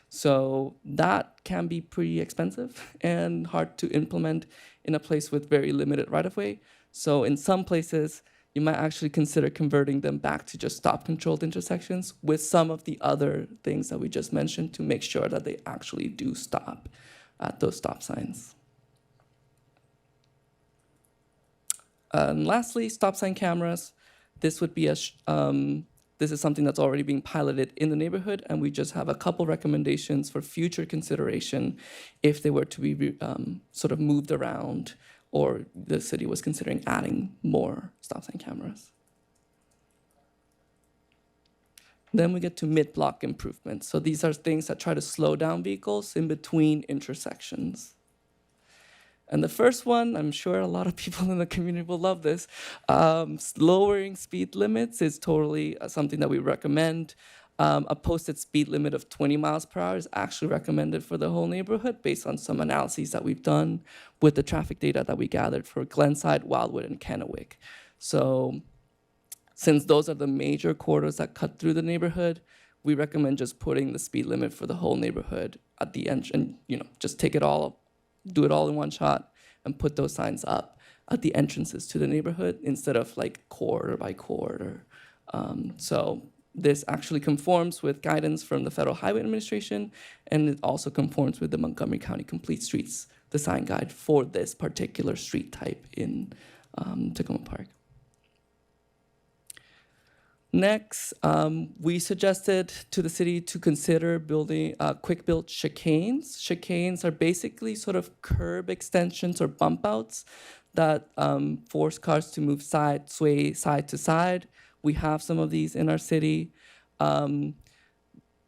So that can be pretty expensive and hard to implement in a place with very limited right-of-way. So in some places, you might actually consider converting them back to just stop-controlled intersections with some of the other things that we just mentioned to make sure that they actually do stop at those stop signs. And lastly, stop sign cameras. This would be this is something that's already being piloted in the neighborhood, and we just have a couple recommendations for future consideration if they were to be sort of moved around or the city was considering adding more stop sign cameras. Then we get to mid-block improvements. So these are things that try to slow down vehicles in between intersections. And the first one, I'm sure a lot of people in the community will love this. Lowering speed limits is totally something that we recommend. A posted speed limit of 20 miles per hour is actually recommended for the whole neighborhood based on some analyses that we've done with the traffic data that we gathered for Glenside, Wildwood, and Kennewick. So since those are the major corridors that cut through the neighborhood, we recommend just putting the speed limit for the whole neighborhood at the end and just take it all, do it all in one shot and put those signs up at the entrances to the neighborhood instead of like corridor by corridor. So This actually conforms with guidance from the Federal Highway Administration, and it also conforms with the Montgomery County Complete Streets Design Guide for this particular street type in Tacoma Park. Next, we suggested to the city to consider building quick-built chicanes. Chicanes are basically sort of curb extensions or bump outs that force cars to move sway side to side. We have some of these in our city.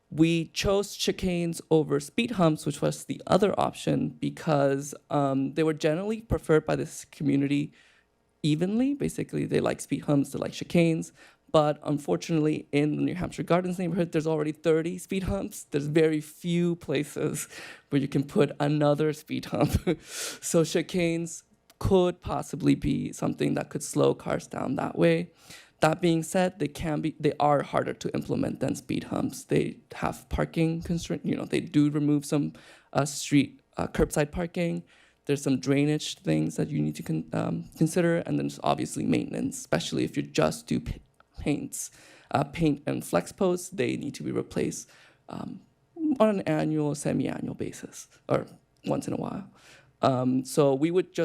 We chose chicanes over speed humps, which was the other option, because they were generally preferred by this community evenly. Basically, they like speed humps, they like chicanes. But unfortunately, in the New Hampshire Gardens neighborhood, there's already 30 speed humps. There's very few places where you can put another speed hump. So chicanes could possibly be something that could slow cars down that way. That being said, they are harder to implement than speed humps. They have parking constraint. They do remove some curbside parking. There's some drainage things that you need to consider, and then there's obviously maintenance, especially if you just do paint and flex posts. They need to be replaced on an annual, semi-annual basis, or once in a while. So we would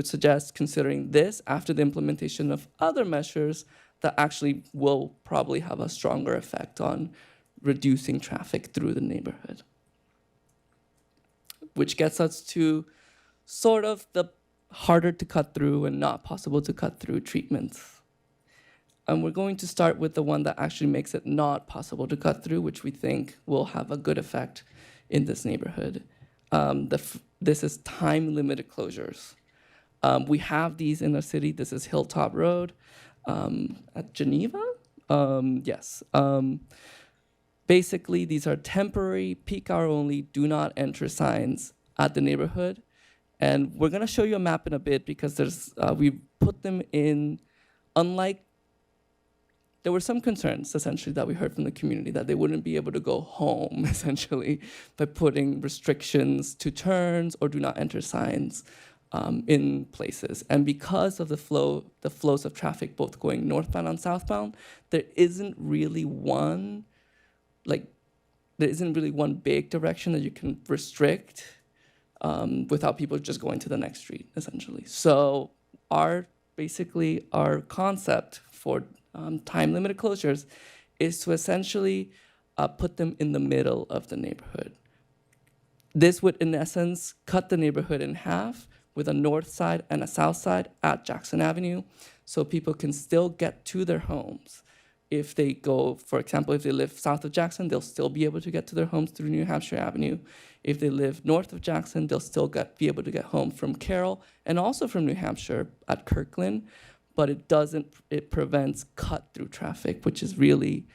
suggest considering this after the implementation of other measures that actually will probably have a stronger effect on reducing traffic through the neighborhood. Which gets us to sort of the harder to cut through and not possible to cut through treatments. And we're going to start with the one that actually makes it not possible to cut through, which we think will have a good effect in this neighborhood. This is time-limited closures. We have these in the city. This is Hilltop Road at Geneva. Yes. Basically, these are temporary, peak hour only, do not enter signs at the neighborhood. And we're going to show you a map in a bit because we put them in, there were some concerns, essentially, that we heard from the community that they wouldn't be able to go home, essentially, by putting restrictions to turns or do not enter signs in places. And because of the flows of traffic, both going northbound and southbound, there isn't really one big direction that you can restrict without people just going to the next street, essentially. So our concept for time-limited closures is to essentially put them in the middle of the neighborhood. This would, in essence, cut the neighborhood in half with a north side and a south side at Jackson Avenue, so people can still get to their homes. If they go, for example, if they live south of Jackson, they'll still be able to get to their homes through New Hampshire Avenue. If they live north of Jackson, they'll still be able to get home from Carroll and also from New Hampshire at Kirkland. But it prevents cut-through traffic, which is really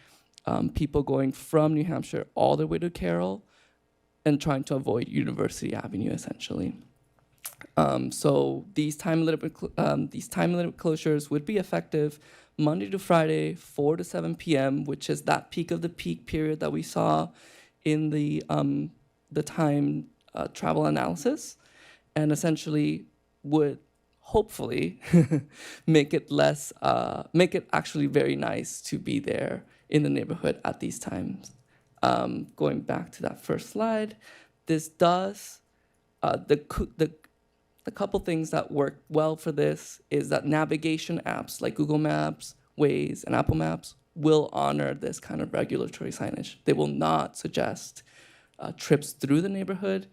people going from New Hampshire all the way to Carroll and trying to avoid University Avenue, essentially. So these time-limited closures would be effective Monday to Friday, 4 to 7 p.m., which is that peak of the peak period that we saw in the time travel analysis, and essentially would hopefully make it actually very nice to be there in the neighborhood at these times. Going back to that first slide, this does, the couple things that work well for this is that navigation apps like Google Maps, Waze, and Apple Maps will honor this kind of regulatory signage. They will not suggest trips through the neighborhood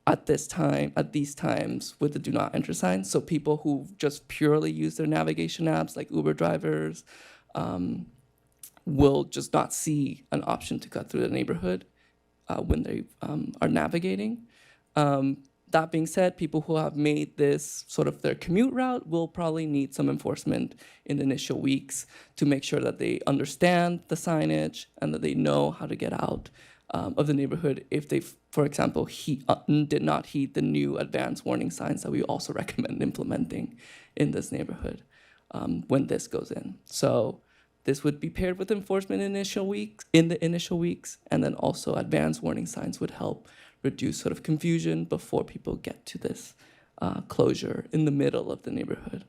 at these times with the do not enter signs. So people who just purely use their navigation apps like Uber drivers will just not see an option to cut through the neighborhood when they are navigating. That being said, people who have made this sort of their commute route will probably need some enforcement in the initial weeks to make sure that they understand the signage and that they know how to get out of the neighborhood if they, for example, did not heed the new advanced warning signs that we also recommend implementing in this neighborhood when this goes in. So this would be paired with enforcement in the initial weeks, and then also advanced warning signs would help reduce sort of confusion before people get to this closure in the middle of the neighborhood.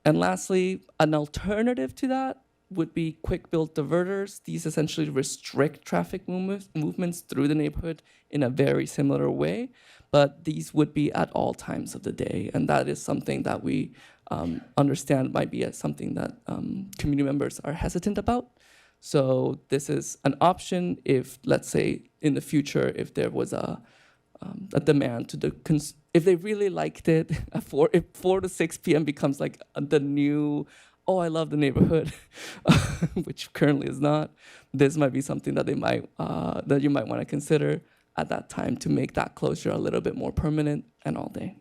And lastly, an alternative to that would be quick build diverters. These essentially restrict traffic movements through the neighborhood in a very similar way, but these would be at all times of the day. And that is something that we understand might be something that community members are hesitant about. So this is an option if, let's say, in the future, if there was a demand to if they really liked it, if 4 to 6 p.m. becomes like the new, oh, I love the neighborhood, which currently is not. This might be something that they might that you might want to consider at that time to make that closure a little bit more permanent and all day.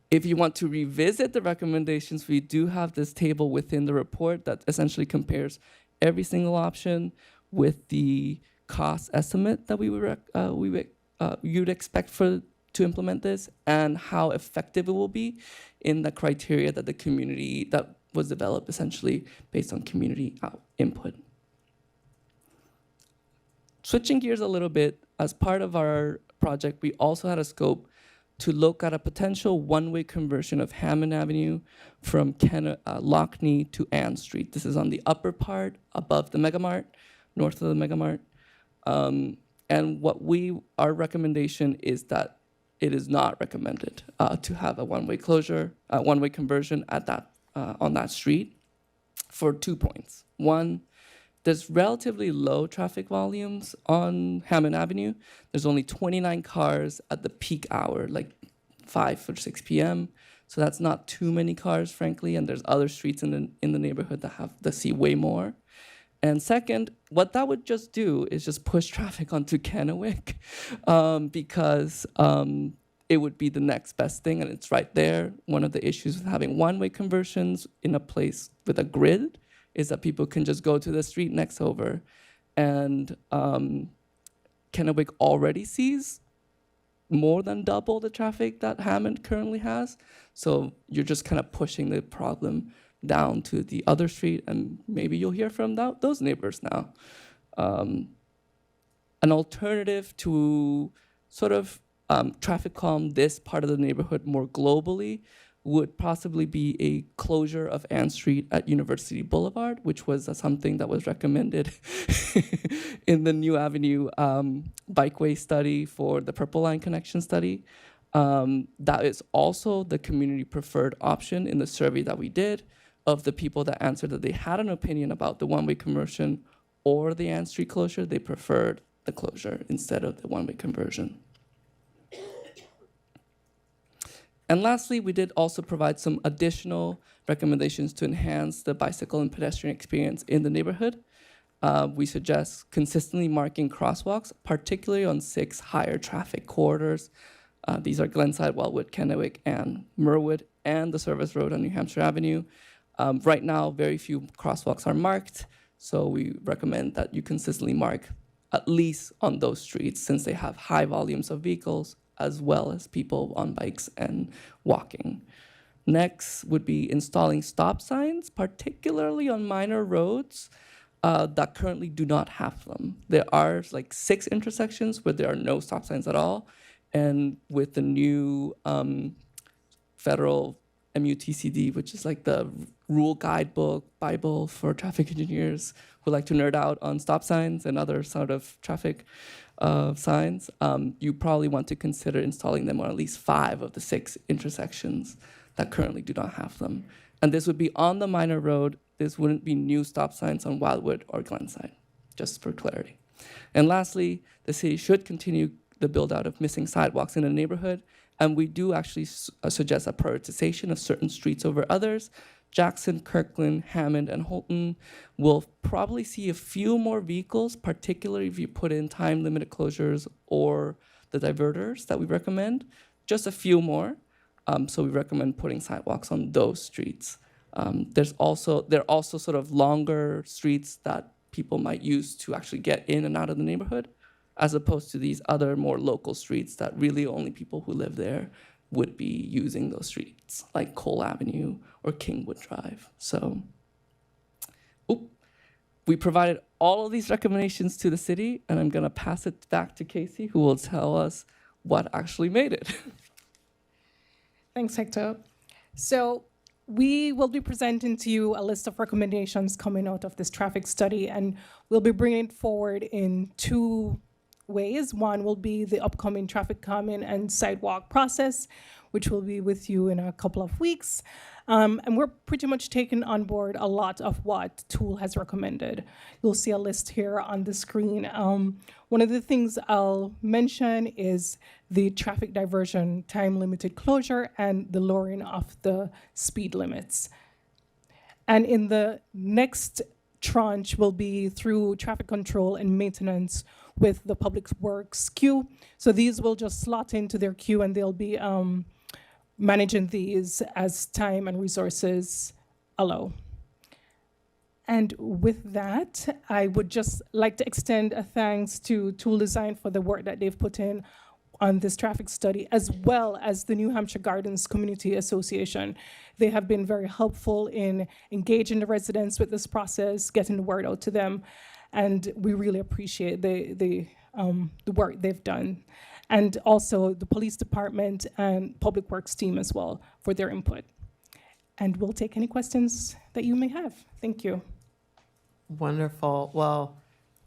If you want to revisit the recommendations, we do have this table within the report that essentially compares every single option with the cost estimate that you'd expect to implement this and how effective it will be in the criteria that the community that was developed essentially based on community input. Switching gears a little bit, as part of our project, we also had a scope to look at a potential one-way conversion of Hammond Avenue from Lockney to Ann Street. This is on the upper part above the Megamart, north of the Megamart. And our recommendation is that it is not recommended to have a one-way closure, one-way conversion at on that street for 2 points. One, there's relatively low traffic volumes on Hammond Avenue. There's only 29 cars at the peak hour, like 5 or 6 p.m. So that's not too many cars, frankly. And there's other streets in the neighborhood that see way more. And second, what that would just do is just push traffic onto Kennewick because it would be the next best thing, and it's right there. One of the issues with having one-way conversions in a place with a grid is that people can just go to the street next over. And Kennewick already sees more than double the traffic that Hammond currently has. So you're just kind of pushing the problem down to the other street, and maybe you'll hear from those neighbors now. An alternative to sort of traffic calm this part of the neighborhood more globally would possibly be a closure of Ann Street at University Boulevard, which was something that was recommended in the New Avenue bikeway study for the Purple Line Connection study. That is also the community preferred option in the survey that we did of the people that answered that they had an opinion about the one-way conversion or the Ann Street closure. They preferred the closure instead of the one-way conversion. And lastly, we did also provide some additional recommendations to enhance the bicycle and pedestrian experience in the neighborhood. We suggest consistently marking crosswalks, particularly on 6 higher traffic corridors. These are Glenside, Wellwood, Kennewick, and Merwood, and the service road on New Hampshire Avenue. Right now, very few crosswalks are marked, so we recommend that you consistently mark at least on those streets since they have high volumes of vehicles as well as people on bikes and walking. Next would be installing stop signs, particularly on minor roads that currently do not have them. There are like 6 intersections where there are no stop signs at all. And with the new federal MUTCD, which is like the rule guidebook, Bible for traffic engineers who like to nerd out on stop signs and other sort of traffic signs, you probably want to consider installing them on at least 5 of the 6 intersections that currently do not have them. And this would be on the minor road. This wouldn't be new stop signs on Wildwood or Glenside, just for clarity. And lastly, the city should continue the build out of missing sidewalks in the neighborhood. And we do actually suggest a prioritization of certain streets over others. Jackson, Kirkland, Hammond, and Holton will probably see a few more vehicles, particularly if you put in time-limited closures or the diverters that we recommend, just a few more. So we recommend putting sidewalks on those streets. There are also sort of longer streets that people might use to actually get in and out of the neighborhood, as opposed to these other more local streets that really only people who live there would be using those streets, like Cole Avenue or Kingwood Drive. So, we provided all of these recommendations to the city, and I'm gonna pass it back to Casey, who will tell us what actually made it. Thanks, Hector. So we will be presenting to you a list of recommendations coming out of this traffic study, and we'll be bringing it forward in two ways. One will be the upcoming traffic calming and sidewalk process, which will be with you in a couple of weeks. And we're pretty much taking on board a lot of what TOOL has recommended. You'll see a list here on the screen. One of the things I'll mention is the traffic diversion time-limited closure and the lowering of the speed limits. And in the next tranche will be through traffic control and maintenance with the public works queue. So these will just slot into their queue, and they'll be managing these as time and resources allow. And with that, I would just like to extend a thanks to Tool Design for the work that they've put in on this traffic study, as well as the New Hampshire Gardens Community Association. They have been very helpful in engaging the residents with this process, getting the word out to them, and we really appreciate the work they've done. And also the police department and public works team as well for their input. And we'll take any questions that you may have. Thank you. Wonderful. Well,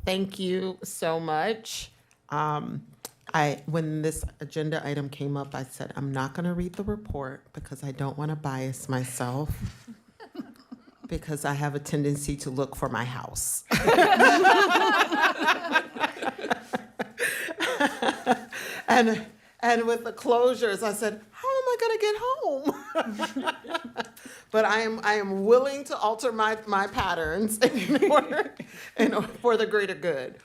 thank you so much. When this agenda item came up, I said, I'm not going to read the report because I don't want to bias myself because I have a tendency to look for my house. And with the closures, I said, how am I going to get home? But I am willing to alter my patterns for the greater good.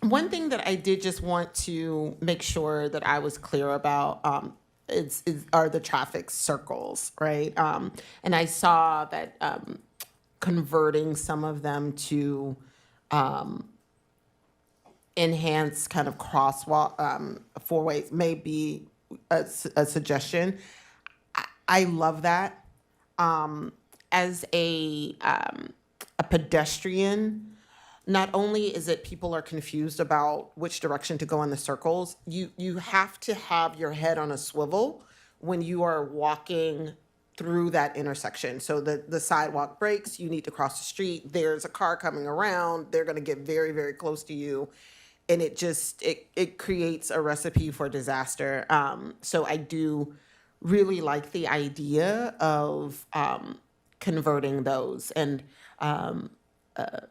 One thing that I did just want to make sure that I was clear about are the traffic circles, right? And I saw that converting some of them to enhanced kind of crosswalk, four ways may be a suggestion. I love that. As a pedestrian, not only is it people are confused about which direction to go in the circles, you have to have your head on a swivel when you are walking through that intersection. So the sidewalk breaks, you need to cross the street, there's a car coming around, they're gonna get very, very close to you. And it creates a recipe for disaster. So I do really like the idea of converting those. And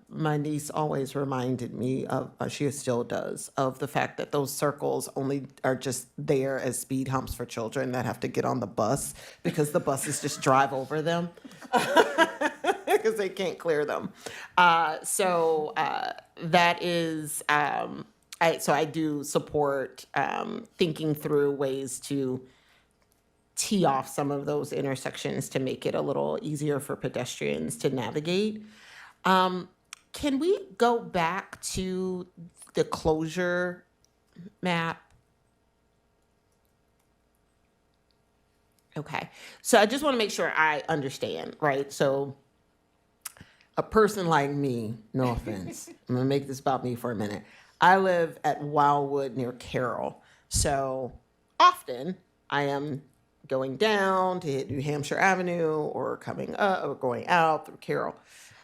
my niece always reminded me of, she still does, of the fact that those circles only are just there as speed humps for children that have to get on the bus because the buses just drive over them because they can't clear them. So that is, so I do support thinking through ways to tee off some of those intersections to make it a little easier for pedestrians to navigate. Can we go back to the closure map? Okay, so I just want to make sure I understand, right? So a person like me, no offense, I'm gonna make this about me for a minute. I live at Wildwood near Carroll. So often I am going down to hit New Hampshire Avenue or coming up or going out through Carroll.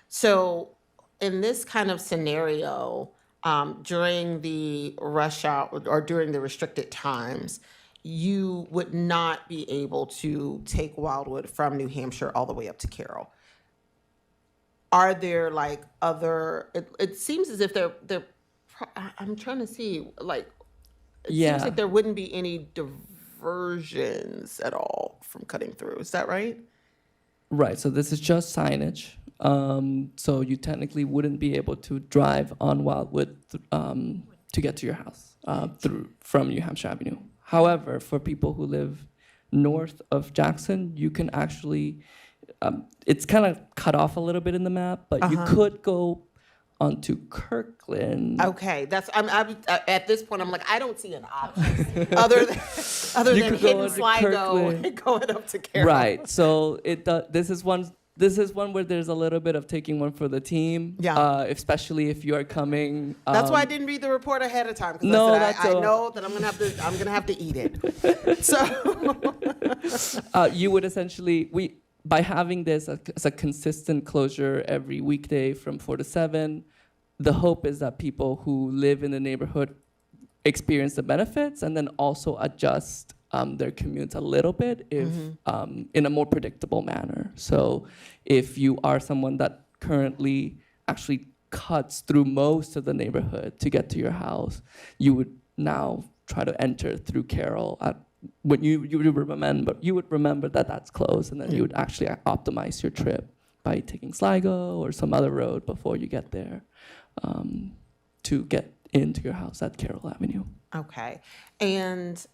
So in this kind of scenario, during the rush hour or during the restricted times, you would not be able to take Wildwood from New Hampshire all the way up to Carroll. Are there like other, it seems as if they're I'm trying to see, like, it seems like there wouldn't be any diversions at all from cutting through. Is that right? Right, so this is just signage. So you technically wouldn't be able to drive on Wildwood to get to your house from New Hampshire Avenue. However, for people who live north of Jackson, you can actually, it's kind of cut off a little bit in the map, but you could go onto Kirkland. Okay, I'm at this point, I'm like, I don't see an option other than hitting Sligo and going up to Carroll. Right, so this this is one where there's a little bit of taking one for the team. Yeah. Especially if you are coming. That's why I didn't read the report ahead of time, because No, I said, I that's know that I'm gonna have to eat it. So you would essentially, by having this as a consistent closure every weekday from 4 to 7, the hope is that people who live in the neighborhood experience the benefits and then also adjust their commutes a little bit if in a more predictable manner. So if you are someone that currently actually cuts through most of the neighborhood to get to your house, you would now try to enter through Carroll when you would remember that that's closed, and then you would actually optimize your trip by taking Sligo or some other road before you get there to get into your house at Carroll Avenue. okay, and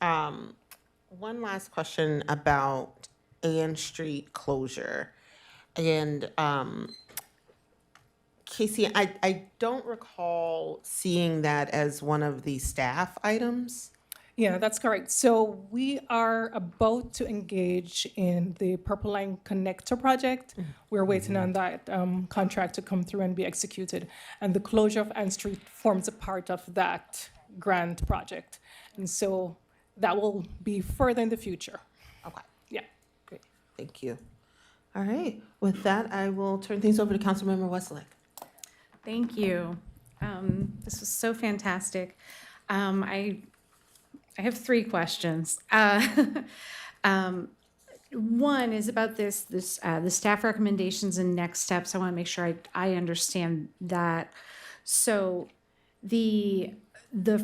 one last question about Ann Street closure, and Casey, I don't recall seeing that as one of the staff items. Yeah, that's correct. So we are about to engage in the Purple Line Connector project. We're waiting on that contract to come through and be executed. And the closure of Ann Street forms a part of that grant project. And so that will be further in the future. Okay. Yeah. Great. Thank you. All right. With that, I will turn things over to Councilmember Westlake. Thank you. This was so fantastic. I have 3 questions. One is about the staff recommendations and next steps. I want to make sure I understand that. So the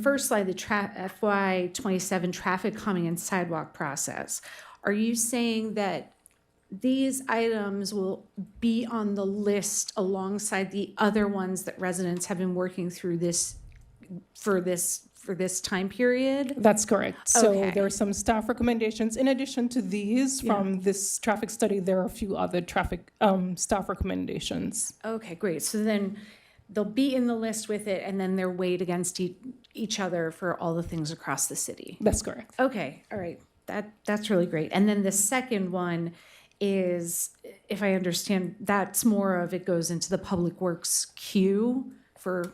first slide, the FY27 traffic calming and sidewalk process. Are you saying that these items will be on the list alongside the other ones that residents have been working through for this time period? That's correct. So Okay. there are some staff recommendations. In addition to these, from this traffic study, there are a few other traffic staff recommendations. Okay, great. So then they'll be in the list with it, and then they're weighed against each other for all the things across the city. That's correct. Okay, all right. That's really great. And then the second one is, if I understand, that's more of it goes into the Public Works queue for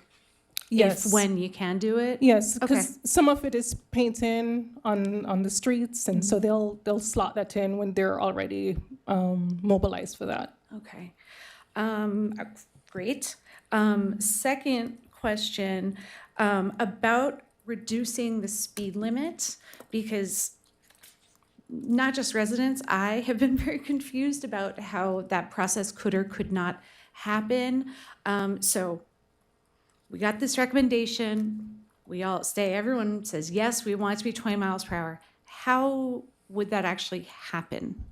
when you can do it? Yes, Okay. because some of it is painting on the streets, and so they'll slot that in when they're already mobilized for that. Okay. Great. Second question about reducing the speed limit, because not just residents, I have been very confused about how that process could or could not happen. So we got this recommendation. Everyone says, yes, we want it to be 20 miles per hour. How would that actually happen?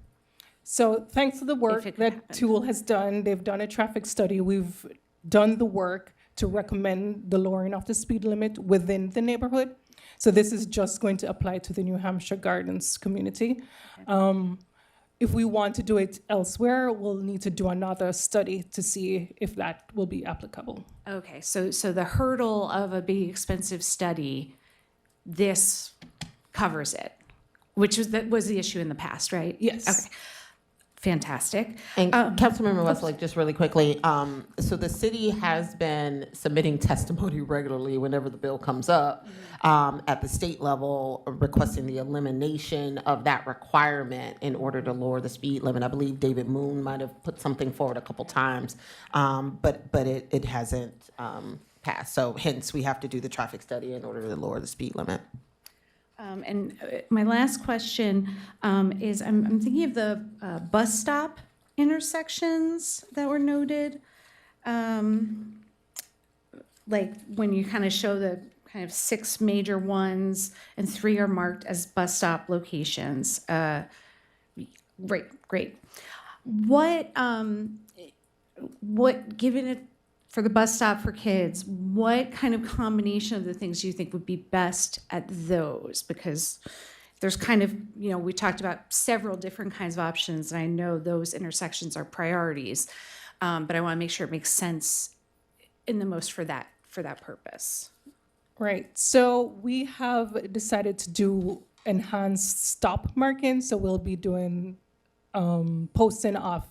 So thanks to the work that Tool has done, they've done a traffic study. We've done the work to recommend the lowering of the speed limit within the neighborhood. So this is just going to apply to the New Hampshire Gardens community. If we want to do it elsewhere, we'll need to do another study to see if that will be applicable. Okay, so the hurdle of a big expensive study, this covers it, which was the issue in the past, right? Yes. Okay, fantastic. And Councilmember Westlake, just really quickly, so the city has been submitting testimony regularly whenever the bill comes up at the state level, requesting the elimination of that requirement in order to lower the speed limit. I believe David Moon might have put something forward a couple times, but it hasn't passed. So hence, we have to do the traffic study in order to lower the speed limit. My last question is, I'm thinking of the bus stop intersections that were noted. Like when you kind of show the kind of 6 major ones and 3 are marked as bus stop locations. Great. What, given it for the bus stop for kids, what kind of combination of the things do you think would be best at those? Because there's kind of, we talked about several different kinds of options, and I know those intersections are priorities, but I want to make sure it makes sense in the most for that purpose. Right. So we have decided to do enhanced stop marking. So we'll be doing posting of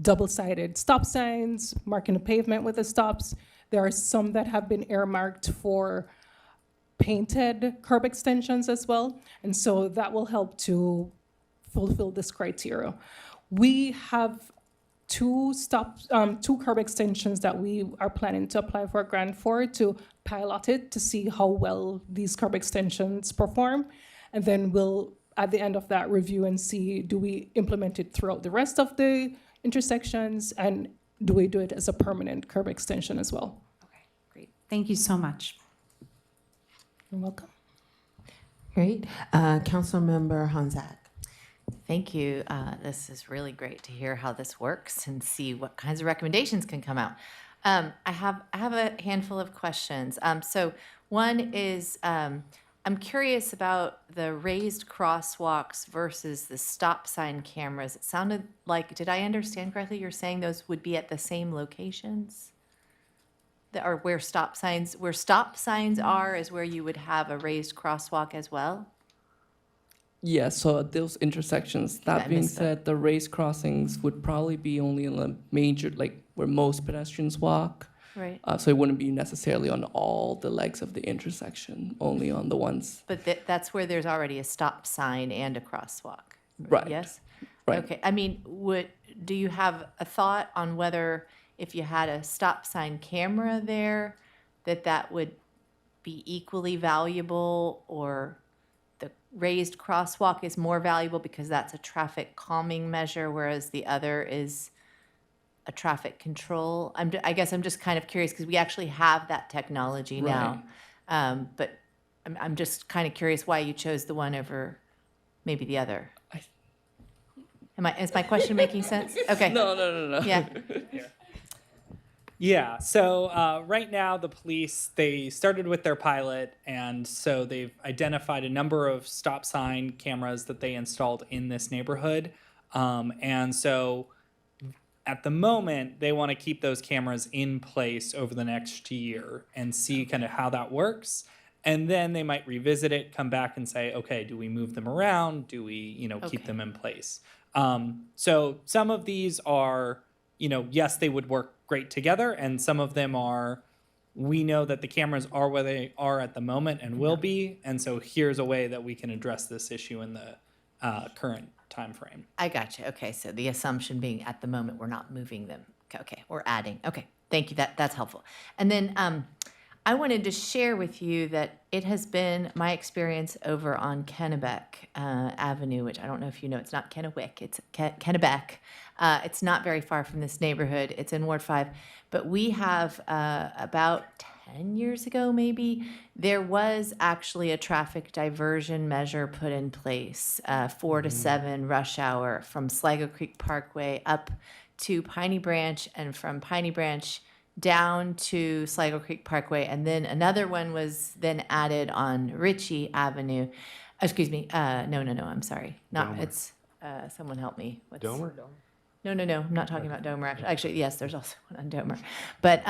double-sided stop signs, marking the pavement with the stops. There are some that have been earmarked for painted curb extensions as well. And so that will help to fulfill this criteria. We have two curb extensions that we are planning to apply for a grant for to pilot it to see how well these curb extensions perform. And then we'll, at the end of that, review and see, do we implement it throughout the rest of the intersections, and do we do it as a permanent curb extension as well? Great. Thank you so much. You're welcome. Great. Councilmember Honzak. Thank you. This is really great to hear how this works and see what kinds of recommendations can come out. I have a handful of questions. So one is, I'm curious about the raised crosswalks versus the stop sign cameras. It sounded like, did I understand correctly? You're saying those would be at the same locations? Or where stop signs are is where you would have a raised crosswalk as well? Yeah, so at those intersections, I that being missed that. said, the raised crossings would probably be only in the major, like where most pedestrians walk. Right. So it wouldn't be necessarily on all the legs of the intersection, only on the ones. But that's where there's already a stop sign and a crosswalk. Right. Yes? Right. Okay, I mean, do you have a thought on whether if you had a stop sign camera there, that would be equally valuable, or the raised crosswalk is more valuable because that's a traffic calming measure, whereas the other is a traffic control? I guess I'm just kind of curious because we actually have that technology now. But I'm just kind of curious why you chose the one over maybe the other. Is my question making sense? Okay. No. Yeah. Yeah, so right now the police, they started with their pilot, and so they've identified a number of stop sign cameras that they installed in this neighborhood. And so at the moment, they want to keep those cameras in place over the next year and see kind of how that works. And then they might revisit it, come back and say, okay, do we move them around? Do we, keep them in place? So some of these are, yes, they would work great together. And some of them are, we know that the cameras are where they are at the moment and will be. And so here's a way that we can address this issue in the current time frame. I gotcha. Okay, so the assumption being at the moment we're not moving them. Okay, we're adding. Okay, thank you. That's helpful. And then I wanted to share with you that it has been my experience over on Kennebec Avenue, which I don't know if you know, it's not Kennewick, it's Kennebec. It's not very far from this neighborhood. It's in Ward 5. But we have about 10 years ago, maybe, there was actually a traffic diversion measure put in place, 4 to 7 rush hour from Sligo Creek Parkway up to Piney Branch, and from Piney Branch down to Sligo Creek Parkway. And then another one was then added on Ritchie Avenue. Excuse me. No, I'm sorry. Domer. It's, someone help me. Domer? No, I'm not talking about Domer. Actually, yes, there's also one on Domer. But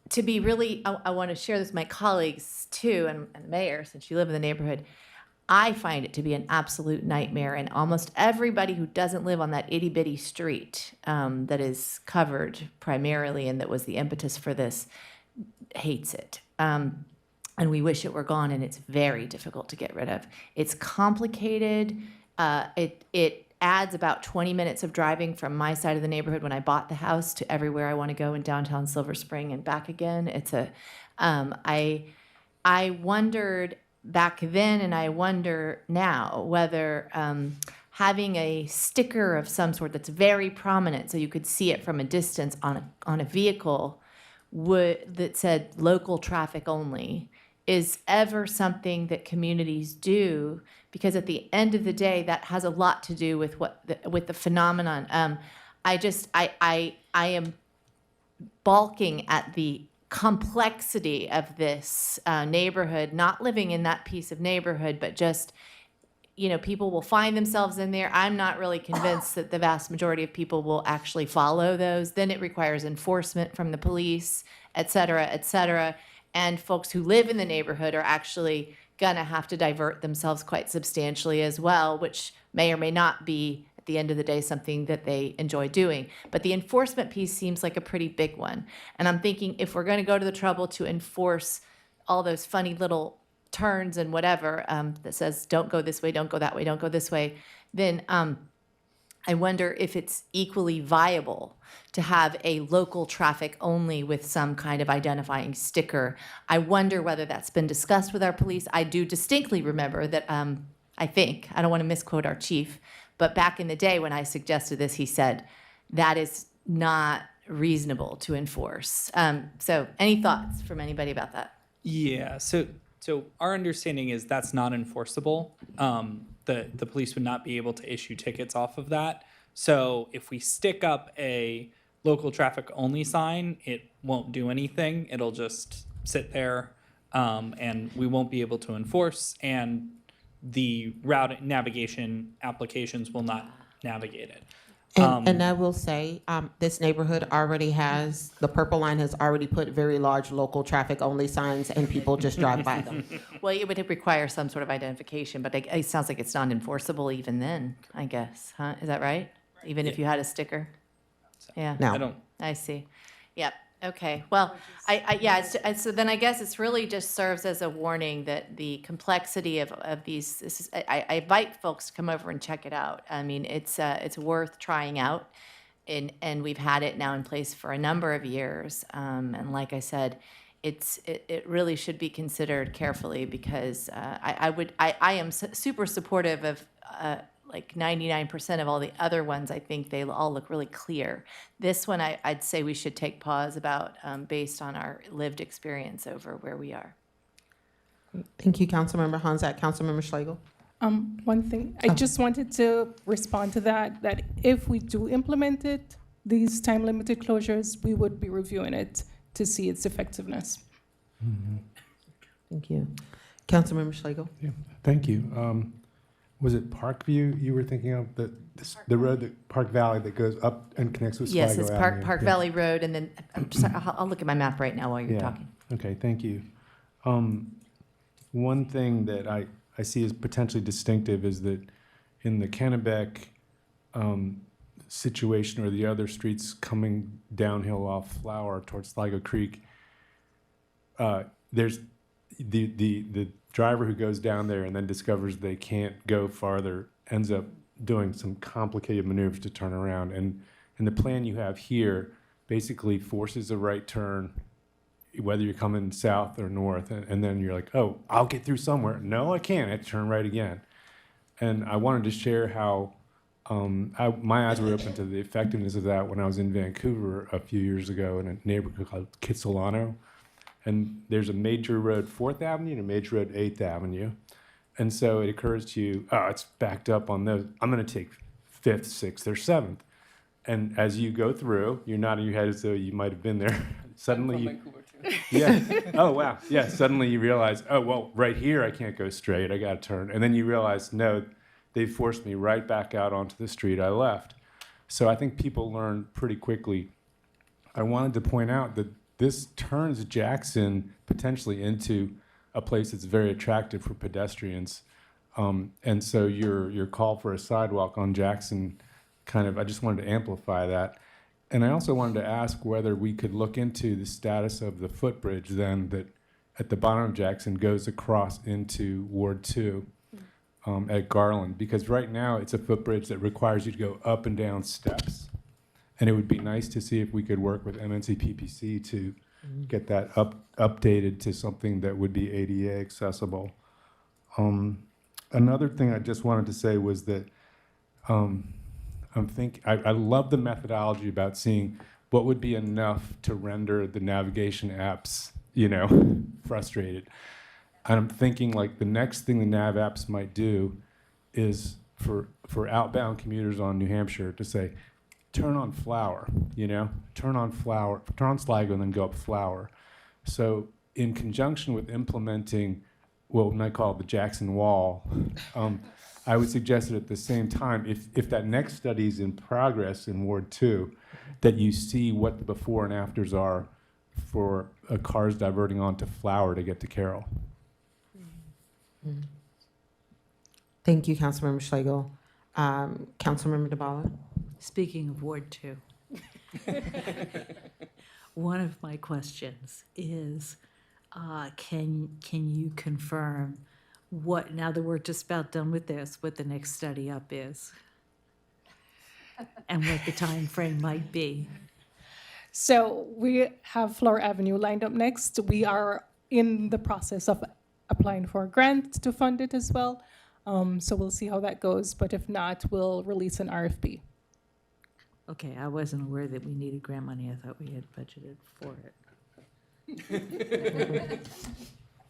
to be really, I want to share this with my colleagues too, and the mayor, since you live in the neighborhood. I find it to be an absolute nightmare, and almost everybody who doesn't live on that itty-bitty street that is covered primarily, and that was the impetus for this, hates it. And we wish it were gone, and it's very difficult to get rid of. It's complicated. It adds about 20 minutes of driving from my side of the neighborhood when I bought the house to everywhere I want to go in downtown Silver Spring and back again. It's I wondered back then, and I wonder now, whether having a sticker of some sort that's very prominent so you could see it from a distance on a vehicle that said local traffic only is ever something that communities do, because at the end of the day, that has a lot to do with with the phenomenon. I am balking at the complexity of this neighborhood, not living in that piece of neighborhood, but just, people will find themselves in there. I'm not really convinced that the vast majority of people will actually follow those. Then it requires enforcement from the police, et cetera, and folks who live in the neighborhood are actually gonna have to divert themselves quite substantially as well, which may or may not be at the end of the day, something that they enjoy doing. But the enforcement piece seems like a pretty big one. And I'm thinking if we're going to go to the trouble to enforce all those funny little turns and whatever that says, don't go this way, don't go that way, don't go this way, then I wonder if it's equally viable to have a local traffic only with some kind of identifying sticker. I wonder whether that's been discussed with our police. I do distinctly remember that, I think, I don't want to misquote our chief, but back in the day when I suggested this, he said, that is not reasonable to enforce. So any thoughts from anybody about that? Yeah, so our understanding is that's not enforceable. The police would not be able to issue tickets off of that. So if we stick up a local traffic only sign, it won't do anything. It'll just sit there, and we won't be able to enforce, and the route navigation applications will not navigate it. And I will say, this neighborhood already has, the Purple Line has already put very large local traffic only signs, and people just drive by them. Well, it would require some sort of identification, but it sounds like it's not enforceable even then, I guess, huh? Is that right? Even if you had a sticker? Yeah. No. I see. Yep. Okay. Well, so then I guess it's really just serves as a warning that the complexity of these, I invite folks to come over and check it out. I mean, it's worth trying out. And we've had it now in place for a number of years. And like I said, it really should be considered carefully because I am super supportive of like 99% of all the other ones. I think they all look really clear. This one, I'd say we should take pause about based on our lived experience over where we are. Thank you, Councilmember Honzak. Councilmember Schlegel. One thing, I just wanted to respond to that if we do implement it, these time-limited closures, we would be reviewing it to see its effectiveness. Thank you. Councilmember Schlegel. Yeah, thank you. Was it Parkview you were thinking of, the road, that Park Valley that goes up and connects with Sligo Yes, it's Avenue? Park Yeah. Valley Road, and then I'll look at my map right now while you're talking. Okay, thank you. One thing that I see as potentially distinctive is that in the Kennebec situation or the other streets coming downhill off Flower towards Sligo Creek, there's the driver who goes down there and then discovers they can't go farther ends up doing some complicated maneuvers to turn around. And the plan you have here basically forces a right turn, whether you're coming south or north, and then you're like, oh, I'll get through somewhere. No, I can't. I have to turn right again. And I wanted to share how my eyes were open to the effectiveness of that when I was in Vancouver a few years ago in a neighborhood called Kitsilano. And there's a major road, 4th Avenue, and a major road, 8th Avenue. And so it occurs to you, oh, it's backed up on those. I'm going to take 5th, 6th, or 7th. And as you go through, you're nodding your head as though you might have been there. Suddenly, yeah. Oh, wow. Yeah. Suddenly you realize, oh, well, right here I can't go straight. I got to turn. And then you realize, no, they forced me right back out onto the street I left. So I think people learn pretty quickly. I wanted to point out that this turns Jackson potentially into a place that's very attractive for pedestrians. And so your call for a sidewalk on Jackson I just wanted to amplify that. And I also wanted to ask whether we could look into the status of the footbridge then that at the bottom of Jackson goes across into Ward 2 at Garland. Because right now it's a footbridge that requires you to go up and down steps. And it would be nice to see if we could work with MNC PPC to get that updated to something that would be ADA accessible. Another thing I just wanted to say was that I love the methodology about seeing what would be enough to render the navigation apps, frustrated. And I'm thinking like the next thing the nav apps might do is for outbound commuters on New Hampshire to say, turn on Flower, turn on Sligo and then go up Flower. So in conjunction with implementing what we might call the Jackson Wall, I would suggest that at the same time, if that next study is in progress in Ward 2, that you see what the before and afters are for cars diverting onto Flower to get to Carroll. Thank you, Councilmember Schlegel. Councilmember DeBala? Speaking of Ward 2, one of my questions is, can you confirm what, now that we're just about done with this, what the next study up is? And what the time frame might be? So we have Flower Avenue lined up next. We are in the process of applying for a grant to fund it as well. So we'll see how that goes, but if not, we'll release an RFP. Okay, I wasn't aware that we needed grant money. I thought we had budgeted for it.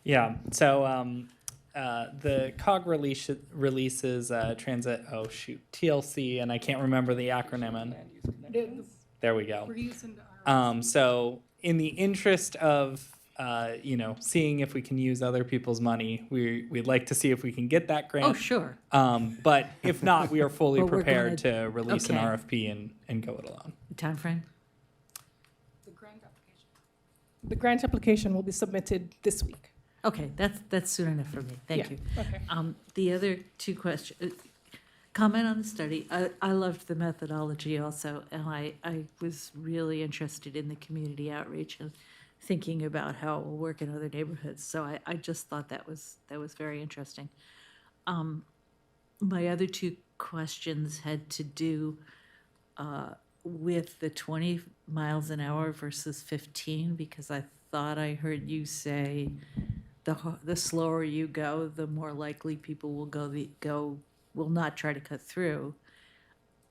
Yeah. So the COG releases transit. Oh shoot, TLC, and I can't remember the acronym. And there we go. So in the interest of seeing if we can use other people's money, we'd like to see if we can get that grant. Oh, sure. But if not, we are fully But we're prepared gonna- to release an okay. RFP and go it alone. Time frame? The grant application will be submitted this week. Okay, that's soon enough for me. Thank Yeah, you. okay. The other two questions, comment on the study. I loved the methodology also, and I was really interested in the community outreach and thinking about how it will work in other neighborhoods. So I just thought that was very interesting. My other two questions had to do with the 20 miles an hour versus 15, because I thought I heard you say the slower you go, the more likely people will will not try to cut through.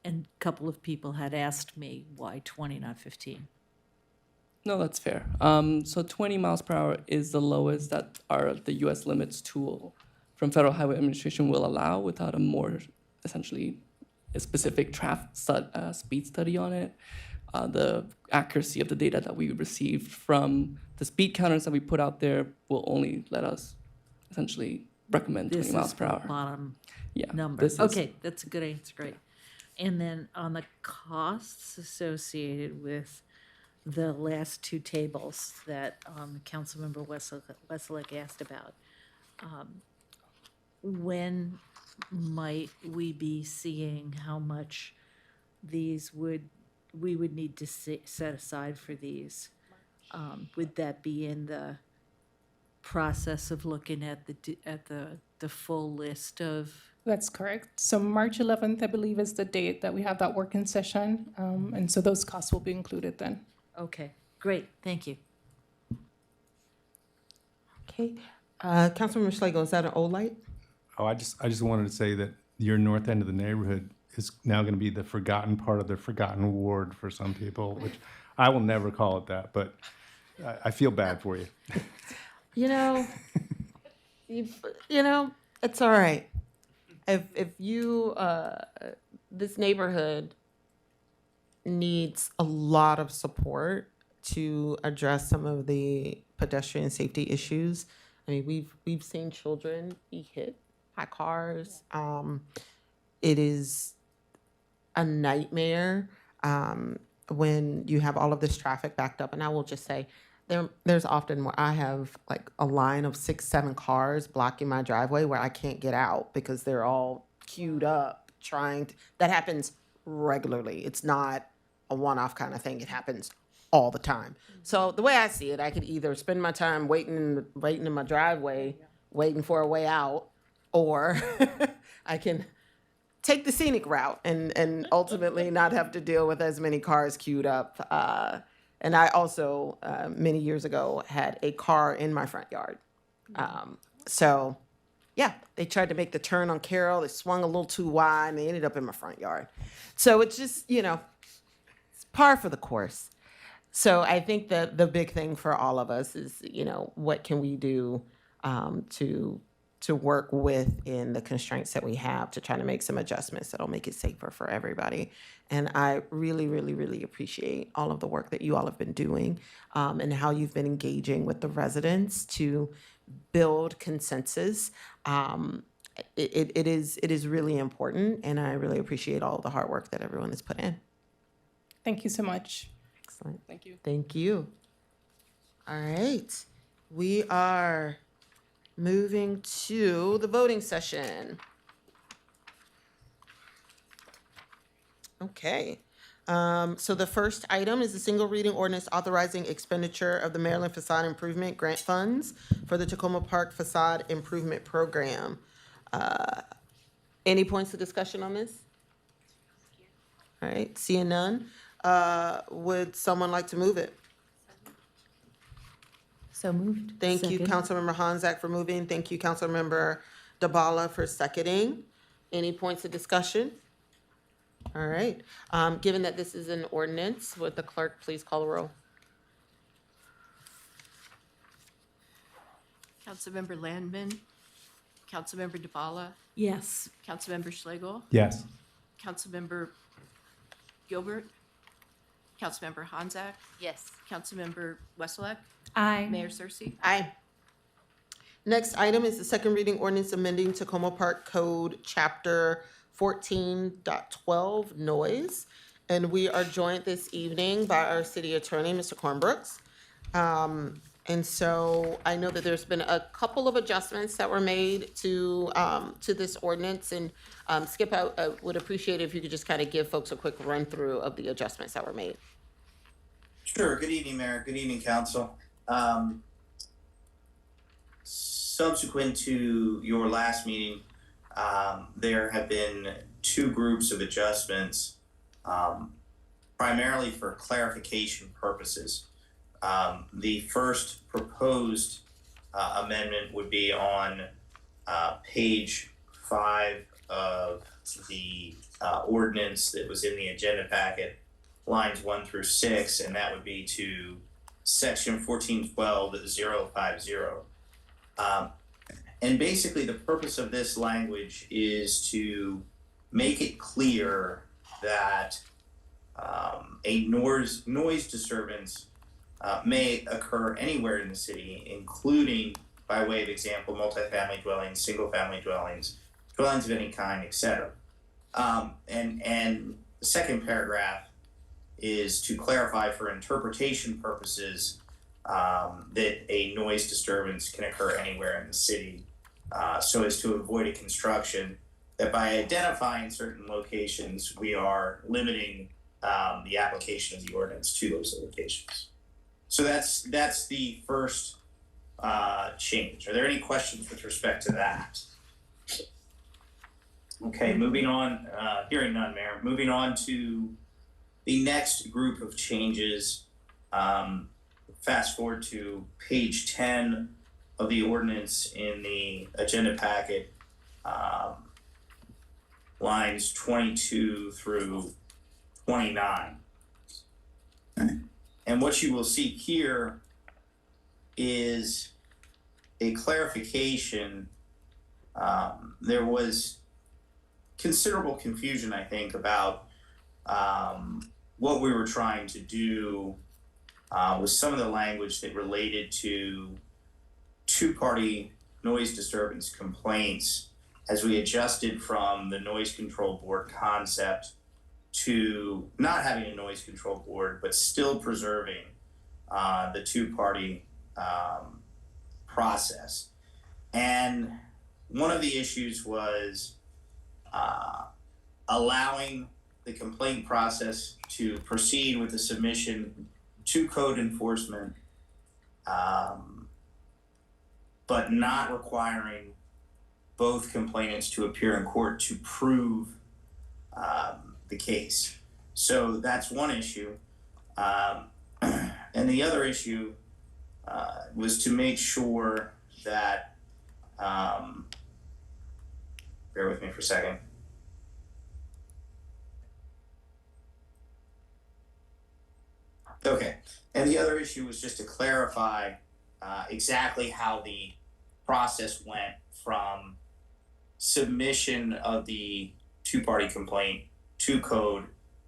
And a couple of people had asked me why 20, not 15. No, that's fair. So 20 miles per hour is the lowest that the U.S. limits tool from Federal Highway Administration will allow without a more, essentially, a specific speed study on it. The accuracy of the data that we received from the speed counters that we put out there will only let us essentially recommend 20 miles per hour. Bottom Yeah, number. this is- Okay, that's a good answer, great. And then on the costs associated with the last two tables that Councilmember Wesselek asked about, when might we be seeing how much we would need to set aside for these? Would that be in the process of looking at the full list of? That's correct. So March 11th, I believe, is the date that we have that working session. And so those costs will be included then. Okay, great, thank you. Okay. Councilmember Schlegel, is that an old light? Oh, I just wanted to say that your north end of the neighborhood is now going to be the forgotten part of the forgotten ward for some people, which I will never call it that, but I feel bad for you. You know, it's all right. If you, this neighborhood needs a lot of support to address some of the pedestrian safety issues. I mean, we've seen children be hit by cars. It is a nightmare when you have all of this traffic backed up. And I will just say, there's often where I have like a line of 6, 7 cars blocking my driveway where I can't get out because they're all queued up that happens regularly. It's not a one-off kind of thing. It happens all the time. So the way I see it, I could either spend my time waiting in my driveway, waiting for a way out, or I can take the scenic route and ultimately not have to deal with as many cars queued up. And I also, many years ago, had a car in my front yard. So, yeah, they tried to make the turn on Carroll. They swung a little too wide, and they ended up in my front yard. So it's just, it's par for the course. So I think that the big thing for all of us is, what can we do to work within the constraints that we have to try to make some adjustments that'll make it safer for everybody. And I really, really, really appreciate all of the work that you all have been doing and how you've been engaging with the residents to build consensus. It is really important, and I really appreciate all the hard work that everyone has put in. Thank you so much. Excellent. Thank you. Thank you. All right. We are moving to the voting session. Okay. So the first item is the single reading ordinance authorizing expenditure of the Maryland Facade Improvement Grant Funds for the Tacoma Park Facade Improvement Program. Any points of discussion on this? All right, seeing none. Would someone like to move it? So moved. Thank you, Second. Councilmember Hanzak for moving. Thank you, Councilmember Dabala for seconding. Any points of discussion? All right. Given that this is an ordinance, would the clerk please call the roll? Councilmember Landman, Councilmember DeBala, Yes. Councilmember Schlegel, Yes. Councilmember Gilbert, Councilmember Hanzak, Yes. Councilmember Wesselek, Aye. Mayor Cersey. Aye. Next item is the second reading ordinance amending Tacoma Park Code, Chapter 14.12, noise. And we are joined this evening by our city attorney, Mr. Cornbrooks. And so I know that there's been a couple of adjustments that were made to this ordinance. And Skip, I would appreciate if you could just kind of give folks a quick run through of the adjustments that were made. Sure. Good evening, Mayor. Good evening, Council. Subsequent to your last meeting, there have been two groups of adjustments, primarily for clarification purposes. The first proposed amendment would be on page 5 of the ordinance that was in the agenda packet, lines 1 through 6, and that would be to section 1412.050. And basically the purpose of this language is to make it clear that a noise disturbance may occur anywhere in the city, including, by way of example, multifamily dwellings, single-family dwellings, dwellings of any kind, etc. And the second paragraph is to clarify for interpretation purposes that a noise disturbance can occur anywhere in the city, so as to avoid a construction that by identifying certain locations, we are limiting the application of the ordinance to those locations. So that's the first change. Are there any questions with respect to that? Okay, moving on, hearing none, Mayor. Moving on to the next group of changes. Fast forward to page 10 of the ordinance in the agenda packet, lines 22 through 29. And what you will see here is a clarification. There was considerable confusion, I think, about what we were trying to do with some of the language that related to two-party noise disturbance complaints as we adjusted from the noise control board concept to not having a noise control board, but still preserving the two-party process. And one of the issues was allowing the complaint process to proceed with the submission to code enforcement, but not requiring both complainants to appear in court to prove the case. So that's one issue. And the other issue was to make sure that, bear with me for a second. Okay, and the other issue was just to clarify exactly how the process went from submission of the two-party complaint to code,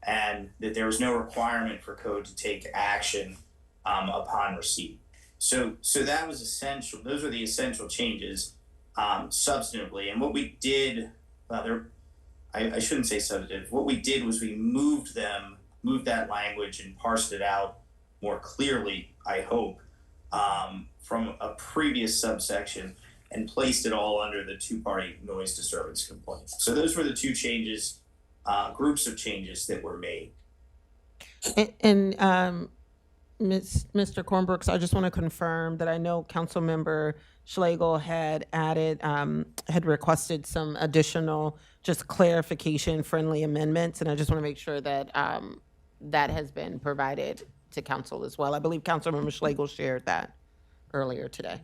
and that there was no requirement for code to take action upon receipt. So that was essential. Those were the essential changes substantively. And what we did, I shouldn't say substantive. What we did was we moved that language and parsed it out more clearly, I hope, from a previous subsection and placed it all under the two-party noise disturbance complaint. So those were the two changes groups of changes that were made. And Mr. Cornbrooks, I just want to confirm that I know Councilmember Schlegel had added, had requested some additional just clarification friendly amendments, and I just want to make sure that that has been provided to council as well. I believe Councilmember Schlegel shared that earlier today.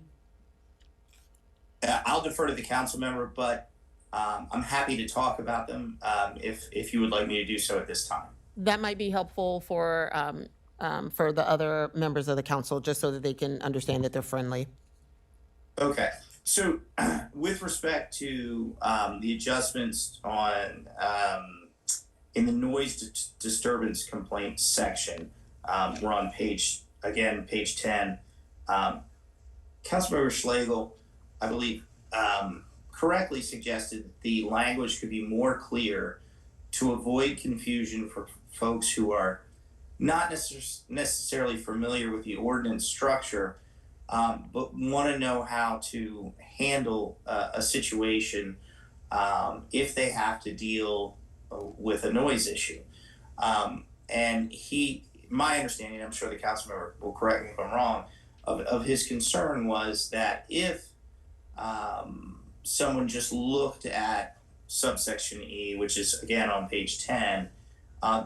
I'll defer to the council member, but I'm happy to talk about them if you would like me to do so at this time. That might be helpful for the other members of the council, just so that they can understand that they're friendly. Okay, so with respect to the adjustments on in the noise disturbance complaints section, we're on page 10. Councilmember Schlegel, I believe, correctly suggested that the language could be more clear to avoid confusion for folks who are not necessarily familiar with the ordinance structure, but want to know how to handle a situation if they have to deal with a noise issue. And my understanding, I'm sure the council member will correct me if I'm wrong, of his concern was that if someone just looked at subsection E, which is again on page 10,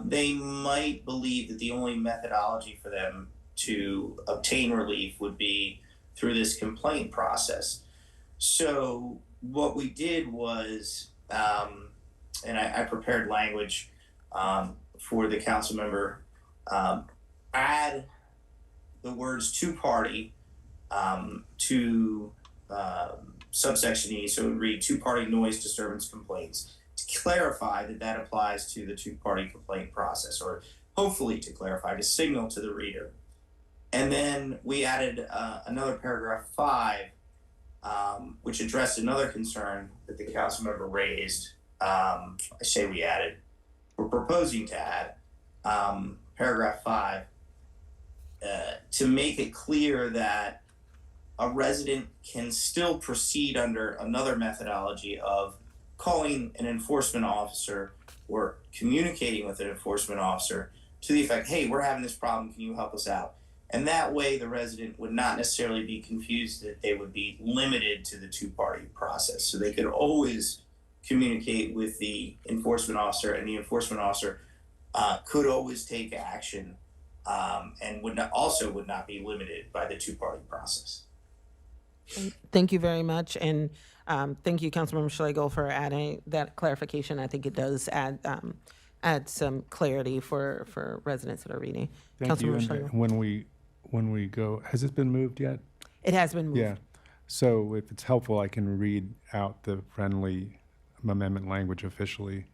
they might believe that the only methodology for them to obtain relief would be through this complaint process. So what we did was, and I prepared language for the council member, add the words two-party to subsection E, so it would read two-party noise disturbance complaints, to clarify that that applies to the two-party complaint process, or hopefully to clarify, to signal to the reader. And then we added another paragraph 5, which addressed another concern that the council member raised. I say we added, we're proposing to add paragraph 5 to make it clear that a resident can still proceed under another methodology of calling an enforcement officer or communicating with an enforcement officer to the effect, hey, we're having this problem, can you help us out? And that way the resident would not necessarily be confused that they would be limited to the two-party process. So they could always communicate with the enforcement officer, and the enforcement officer could always take action and would not be limited by the two-party process. Thank you very much, and thank you, Councilmember Schlegel, for adding that clarification. I think it does add some clarity for residents that are reading. Thank you. Councilmember And Schlegel. when we go, has this been moved yet? It has been moved. Yeah. So if it's helpful, I can read out the friendly amendment language officially.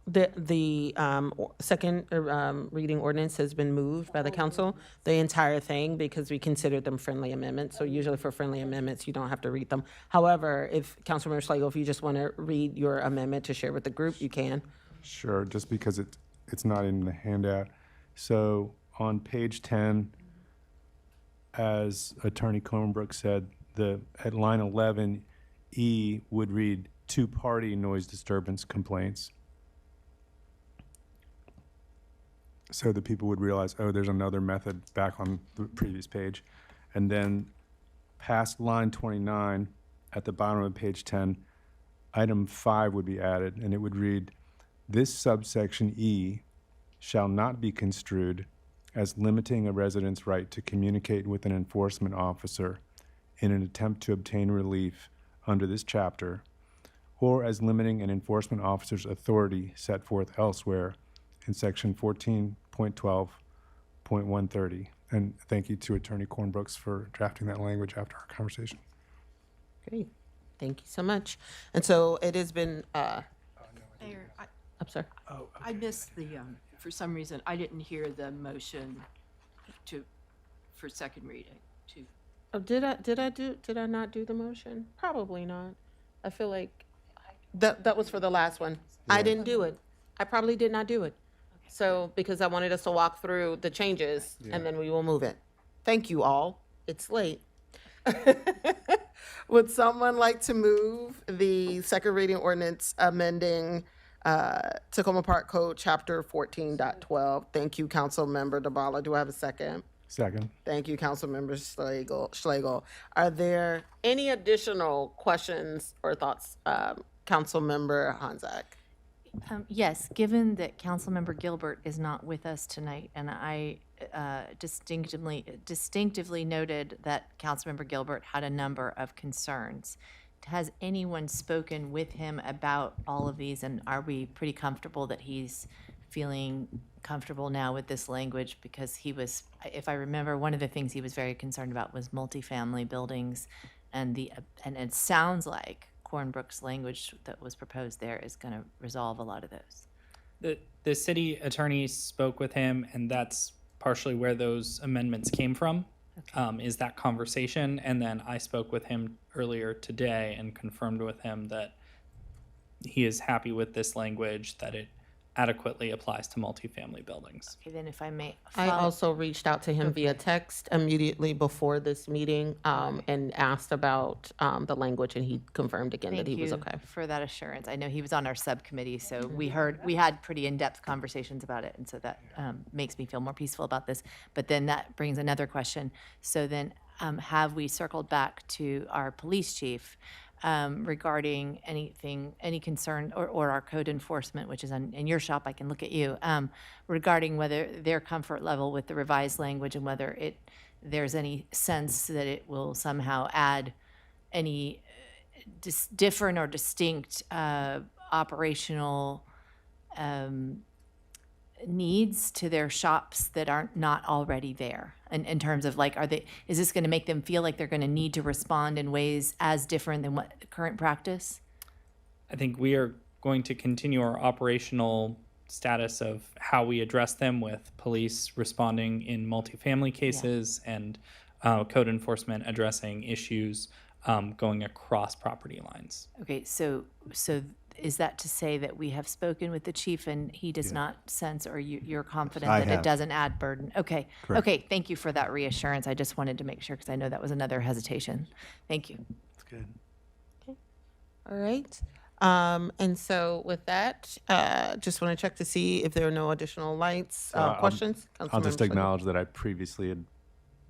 The second reading ordinance has been moved by the council, the entire thing, because we considered them friendly amendments. So usually for friendly amendments, you don't have to read them. However, if Councilmember Schlegel, if you just want to read your amendment to share with the group, you can. Sure, just because it's not in the handout. So on page 10, as Attorney Cornbrook said, at line 11, E would read two-party noise disturbance complaints. So that people would realize, oh, there's another method back on the previous page. And then past line 29, at the bottom of page 10, item 5 would be added, and it would read, this subsection E shall not be construed as limiting a resident's right to communicate with an enforcement officer in an attempt to obtain relief under this chapter, or as limiting an enforcement officer's authority set forth elsewhere in section 14.12.130. And thank you to Attorney Cornbrooks for drafting that language after our conversation. Great, thank you so much. And so it has been, Mayor, I'm sorry. I missed the, for some reason, I didn't hear the motion for second reading. Oh, did I not do the motion? Probably not. I feel like that was for the last one. I didn't do it. I probably did not do it. So, because I wanted us to walk through the changes and then we will move it. Thank you all. It's late. Would someone like to move the second reading ordinance amending Tacoma Park Code, Chapter 14.12? Thank you, Councilmember DeBala. Do I have a second? Second. Thank you, Councilmember Schlegel. Are there any additional questions or thoughts, Councilmember Honzak? Yes, given that Councilmember Gilbert is not with us tonight, and I distinctively noted that Councilmember Gilbert had a number of concerns. Has anyone spoken with him about all of these, and are we pretty comfortable that he's feeling comfortable now with this language? Because he was, if I remember, one of the things he was very concerned about was multifamily buildings, and it sounds like Cornbrook's language that was proposed there is going to resolve a lot of those. The city attorney spoke with him, and that's partially where those amendments came from, is that conversation. And then I spoke with him earlier today and confirmed with him that he is happy with this language, that it adequately applies to multifamily buildings. Okay, then if I may I also reached out to him via text immediately before this meeting and asked about the language, and he confirmed again that he was okay. For that assurance. I know he was on our subcommittee, so we had pretty in-depth conversations about it, and so that makes me feel more peaceful about this. But then that brings another question. So then have we circled back to our police chief regarding any concern, or our code enforcement, which is in your shop, I can look at you, regarding whether their comfort level with the revised language and whether there's any sense that it will somehow add any different or distinct operational needs to their shops that aren't not already there, in terms of like, is this going to make them feel like they're going to need to respond in ways as different than what current practice? I think we are going to continue our operational status of how we address them, with police responding in multifamily cases and code enforcement addressing issues going across property lines. Okay, so is that to say that we have spoken with the chief and he does not sense, or you're confident I that have. it doesn't add burden? Okay. Correct. Okay, thank you for that reassurance. I just wanted to make sure, because I know that was another hesitation. Thank you. That's good. Okay. All right. And so with that, just want to check to see if there are no additional lights, questions. I'll just Councilmember Schlegel. acknowledge that I previously had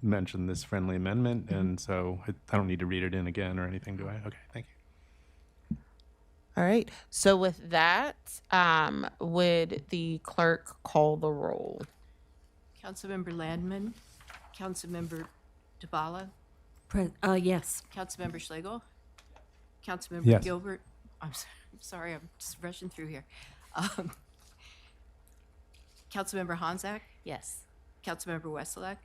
mentioned this friendly amendment, and so I don't need to read it in again or anything, do I? Okay, thank you. All right. So with that, would the clerk call the roll? Councilmember Landman, Councilmember DeBala, Yes. Councilmember Schlegel, Councilmember Yes. Gilbert. I'm sorry, I'm just rushing through here. Councilmember Honzak, Yes. Councilmember Wesselak,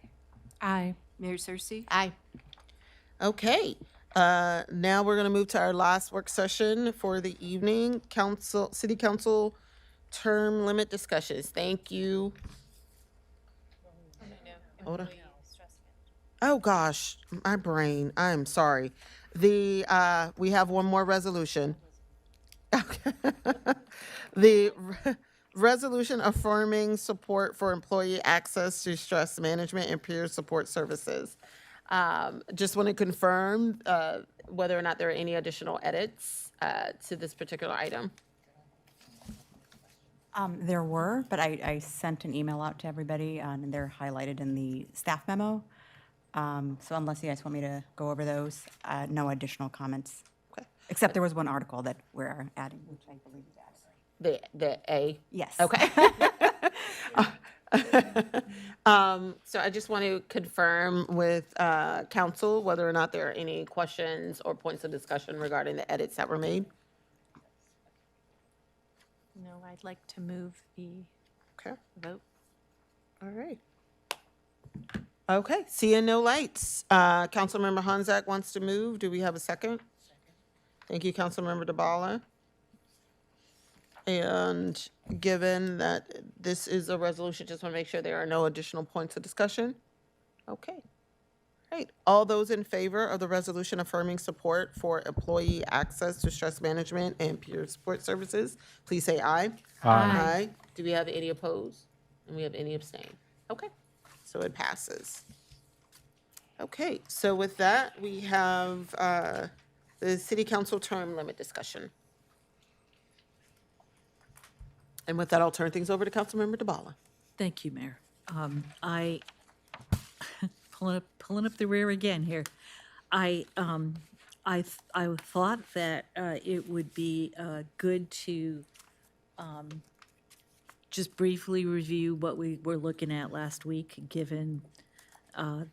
Aye. Mayor Cersei. Aye. Okay. Now we're going to move to our last work session for the evening. City Council term limit discussions. Thank you. Hold on. Oh gosh, my brain. I'm sorry. We have one more resolution. Okay. Resolution affirming support for employee access to stress management and peer support services. Just want to confirm whether or not there are any additional edits to this particular item. There were, but I sent an email out to everybody, and they're highlighted in the staff memo. So unless you guys want me to go over those, no additional comments. Okay. Except there was one article that we're adding, which I believe is added. The A? Yes. Okay. So I just want to confirm with council whether or not there are any questions or points of discussion regarding the edits that were made. No, I'd like to move the vote. All right. Okay, seeing no lights. Councilmember Honzak wants to move. Do we have a second? Thank you, Councilmember DeBala. And given that this is a resolution, just want to make sure there are no additional points of discussion. Okay. Right. All those in favor of the resolution affirming support for employee access to stress management and peer support services, please say aye. Aye. Do we have any opposed? And we have any abstain? Okay. So it passes. Okay, so with that, we have the city council term limit discussion. And with that, I'll turn things over to Councilmember DeBala. Thank you, Mayor. I, pulling up the rear again here. I thought that it would be good to just briefly review what we were looking at last week, given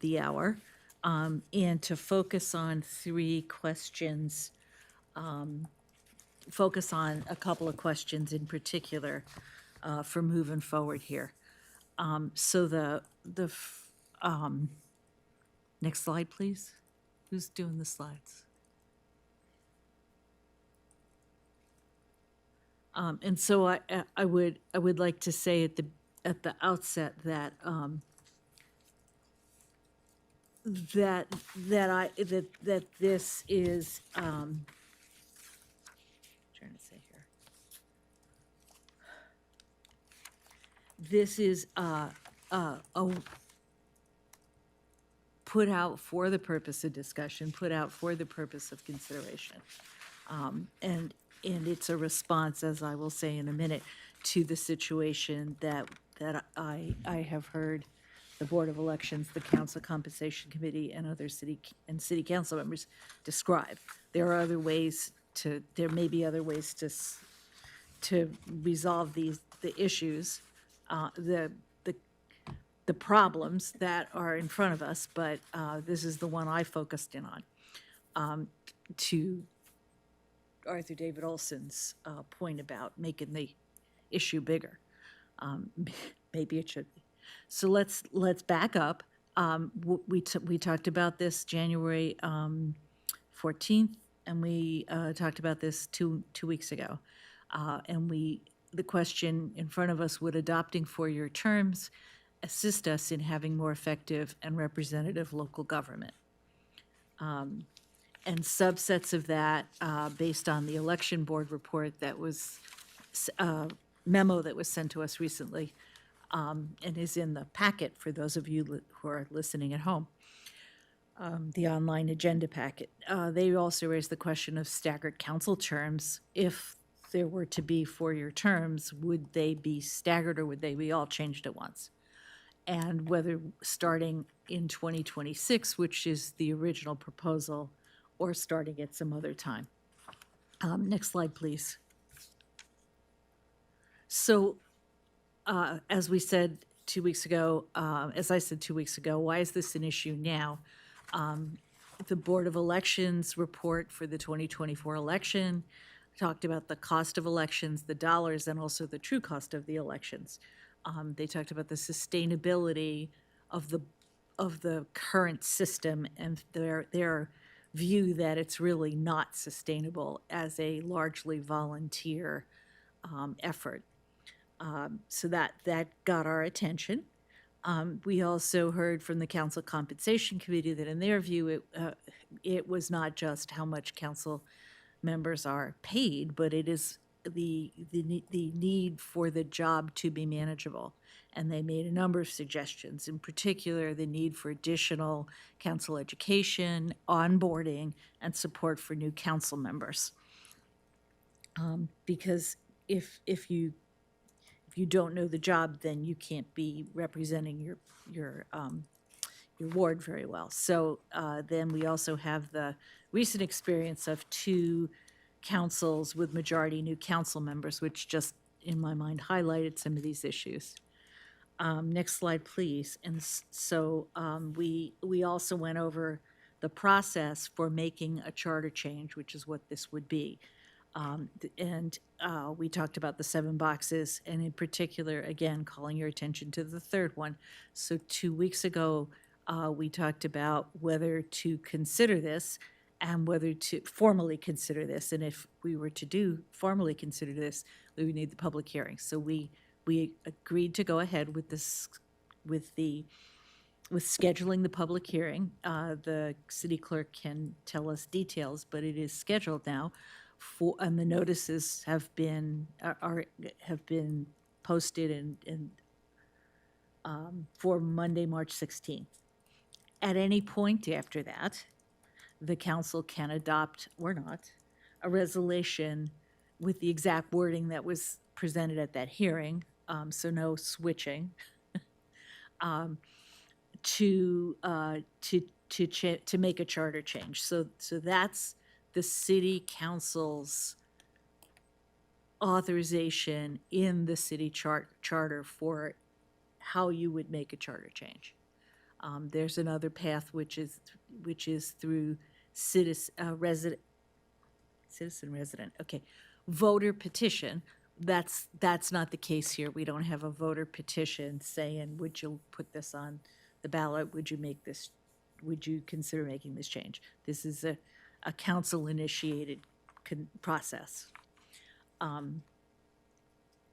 the hour, and to focus on three questions, focus on a couple of questions in particular for moving forward here. So next slide, please. Who's doing the slides? And so I would like to say at the outset that that this is trying to say here. This is a put out for the purpose of discussion, put out for the purpose of consideration. And it's a response, as I will say in a minute, to the situation that I have heard the Board of Elections, the Council Compensation Committee, and other city council members describe. There may be other ways to resolve the issues, the problems that are in front of us, but this is the one I focused in on, to Arthur David Olson's point about making the issue bigger. Maybe it should be. So let's back up. We talked about this January 14th, and we talked about this two weeks ago. And the question in front of us: would adopting 4-year terms assist us in having more effective and representative local government? And subsets of that, based on the election board report that was memo that was sent to us recently, and is in the packet for those of you who are listening at home, the online agenda packet. They also raised the question of staggered council terms. If there were to be 4-year terms, would they be staggered or would they be all changed at once? And whether starting in 2026, which is the original proposal, or starting at some other time. Next slide, please. So, as we said 2 weeks ago, as I said 2 weeks ago, why is this an issue now? The Board of Elections report for the 2024 election talked about the cost of elections, the dollars, and also the true cost of the elections. They talked about the sustainability of the current system and their view that it's really not sustainable as a largely volunteer effort. So that got our attention. We also heard from the Council Compensation Committee that in their view, it was not just how much council members are paid, but it is the need for the job to be manageable. And they made a number of suggestions, in particular, the need for additional council education, onboarding, and support for new council members. Because if you don't know the job, then you can't be representing your ward very well. So then we also have the recent experience of 2 councils with majority new council members, which just, in my mind, highlighted some of these issues. Next slide, please. And so we also went over the process for making a charter change, which is what this would be. And we talked about the 7 boxes, and in particular, again, calling your attention to the 3rd one. So 2 weeks ago, we talked about whether to consider this and whether to formally consider this. And if we were to formally consider this, we would need the public hearing. So we agreed to go ahead with this, with scheduling the public hearing. The city clerk can tell us details, but it is scheduled now. And the notices have been posted and for Monday, March 16th. At any point after that, the council can adopt or not a resolution with the exact wording that was presented at that hearing, so no switching, to make a charter change. So that's the city council's authorization in the city charter for how you would make a charter change. There's another path which is through resident, okay, voter petition. That's not the case here. We don't have a voter petition saying, would you put this on the ballot? Would you consider making this change? This is a council-initiated process.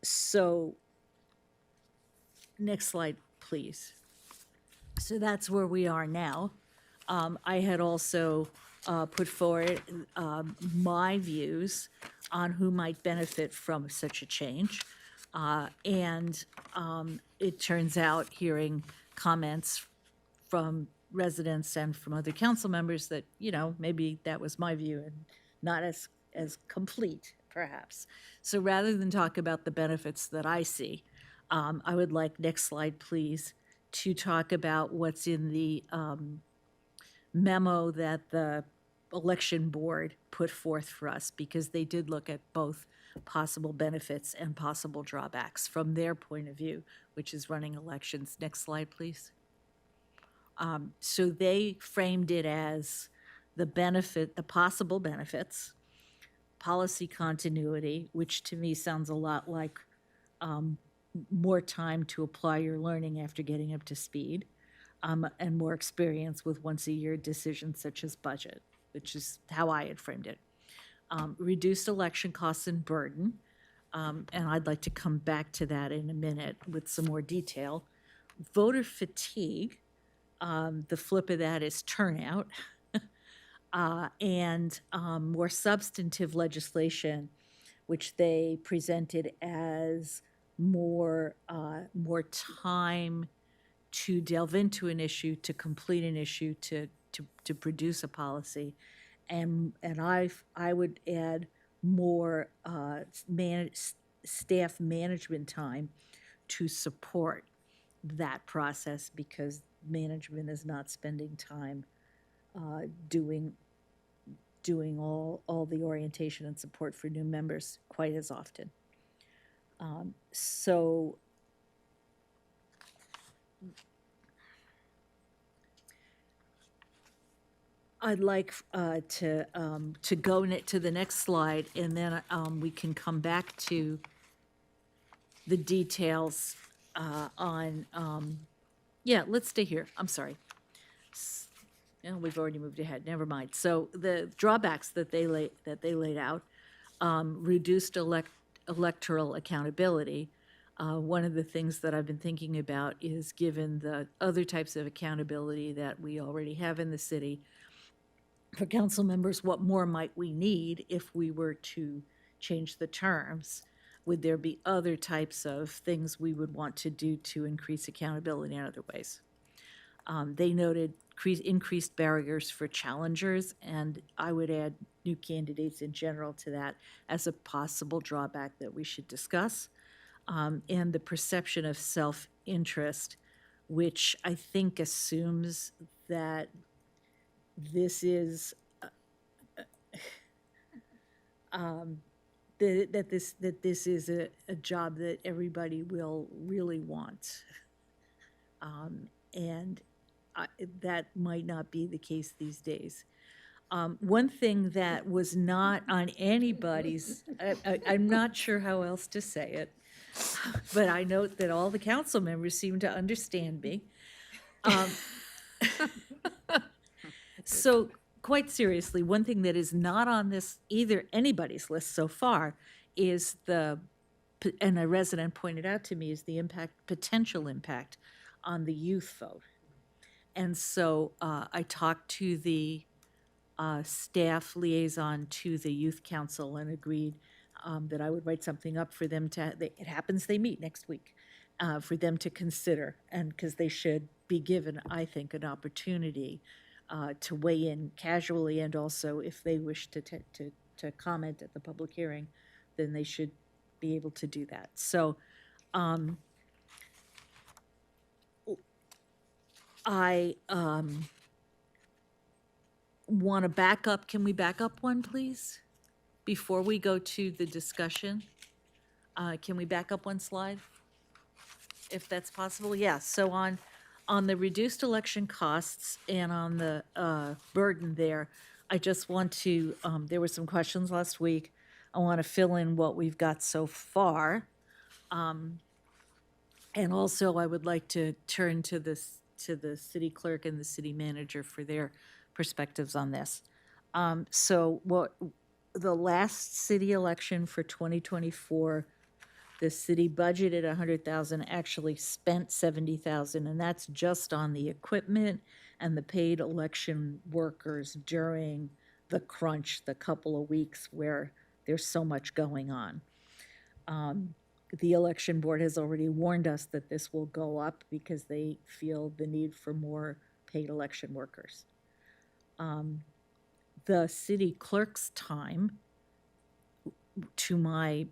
So, next slide, please. So that's where we are now. I had also put forward my views on who might benefit from such a change. And it turns out, hearing comments from residents and from other council members, that, you know, maybe that was my view and not as complete, perhaps. So rather than talk about the benefits that I see, I would like, next slide, please, to talk about what's in the memo that the election board put forth for us, because they did look at both possible benefits and possible drawbacks from their point of view, which is running elections. Next slide, please. So they framed it as the possible benefits, policy continuity, which to me sounds a lot like more time to apply your learning after getting up to speed, and more experience with once-a-year decisions such as budget, which is how I had framed it. Reduced election costs and burden, and I'd like to come back to that in a minute with some more detail. Voter fatigue, the flip of that is turnout, and more substantive legislation, which they presented as more time to delve into an issue, to complete an issue, to produce a policy, and I would add more staff management time to support that process, because management is not spending time doing all the orientation and support for new members quite as often. So I'd like to go to the next slide, and then we can come back to the details on, yeah, let's stay here. I'm sorry. We've already moved ahead. Never mind. So the drawbacks that they laid out, reduced electoral accountability. One of the things that I've been thinking about is, given the other types of accountability that we already have in the city for council members, what more might we need if we were to change the terms? Would there be other types of things we would want to do to increase accountability in other ways? They noted increased barriers for challengers, and I would add new candidates in general to that as a possible drawback that we should discuss. And the perception of self-interest, which I think assumes that this is that this is a job that everybody will really want, and that might not be the case these days. One thing that was not on anybody's, I'm not sure how else to say it, but I note that all the council members seem to understand me. So quite seriously, one thing that is not on this anybody's list so far is and a resident pointed out to me, is the potential impact on the youth vote. And so I talked to the staff liaison to the youth council and agreed that I would write something up for them it happens they meet next week, for them to consider, and because they should be given, I think, an opportunity to weigh in casually, and also if they wish to comment at the public hearing, then they should be able to do that. So I want to back up. Can we back up one, please? Before we go to the discussion? Can we back up one slide? If that's possible, yes. So on the reduced election costs and on the burden there, I just want to, there were some questions last week. I want to fill in what we've got so far. And also, I would like to turn to the city clerk and the city manager for their perspectives on this. So the last city election for 2024, the city budgeted 100,000, actually spent 70,000, and that's just on the equipment and the paid election workers during the crunch, the couple of weeks where there's so much going on. The election board has already warned us that this will go up because they feel the need for more paid election workers. The city clerk's time, to my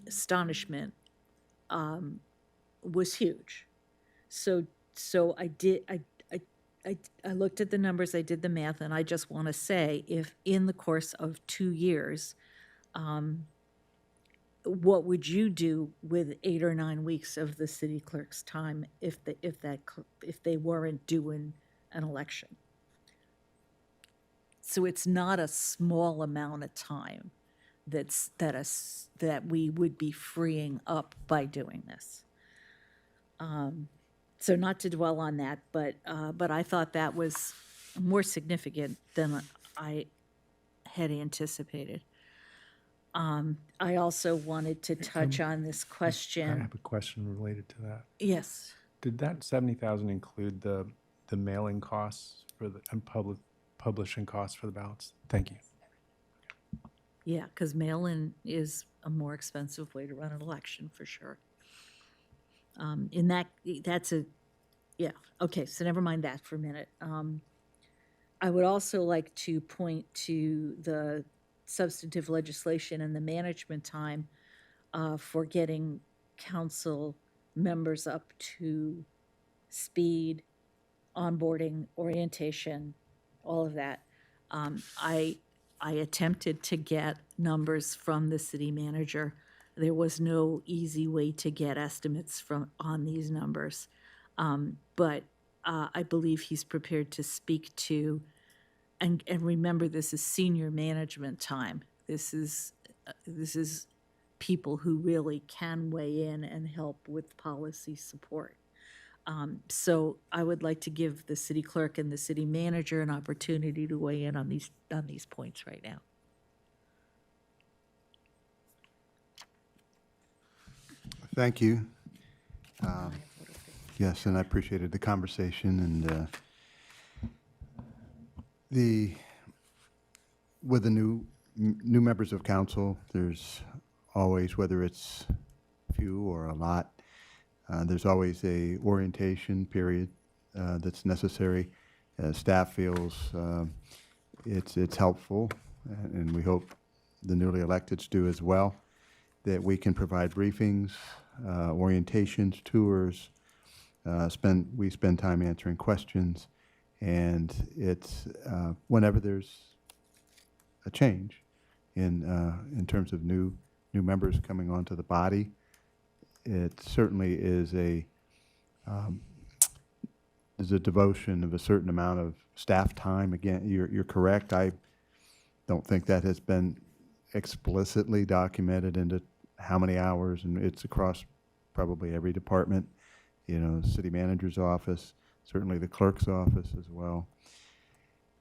astonishment, was huge. So I looked at the numbers, I did the math, and I just want to say, if in the course of 2 years, what would you do with 8 or 9 weeks of the city clerk's time if they weren't doing an election? So it's not a small amount of time that we would be freeing up by doing this. So not to dwell on that, but I thought that was more significant than I had anticipated. I also wanted to touch on this I question. have a question related to that. Yes. Did that 70,000 include the mailing costs for the and publishing costs for the ballots? Thank you. Yeah, because mail-in is a more expensive way to run an election, for sure. Yeah, okay, so never mind that for a minute. I would also like to point to the substantive legislation and the management time for getting council members up to speed, onboarding, orientation, all of that. I attempted to get numbers from the city manager. There was no easy way to get estimates on these numbers. But I believe he's prepared to speak to, and remember, this is senior management time. This is people who really can weigh in and help with policy support. So I would like to give the city clerk and the city manager an opportunity to weigh in on these points right now. Thank you. Yes, and I appreciated the conversation, and with the new members of council, there's always, whether it's few or a lot, there's always a orientation period that's necessary. Staff feels it's helpful, and we hope the newly electeds do as well, that we can provide briefings, orientations, tours. We spend time answering questions, and it's whenever there's a change in terms of new members coming onto the body, it certainly is a devotion of a certain amount of staff time. Again, you're correct. I don't think that has been explicitly documented into how many hours, and it's across probably every department, city manager's office, certainly the clerk's office as well,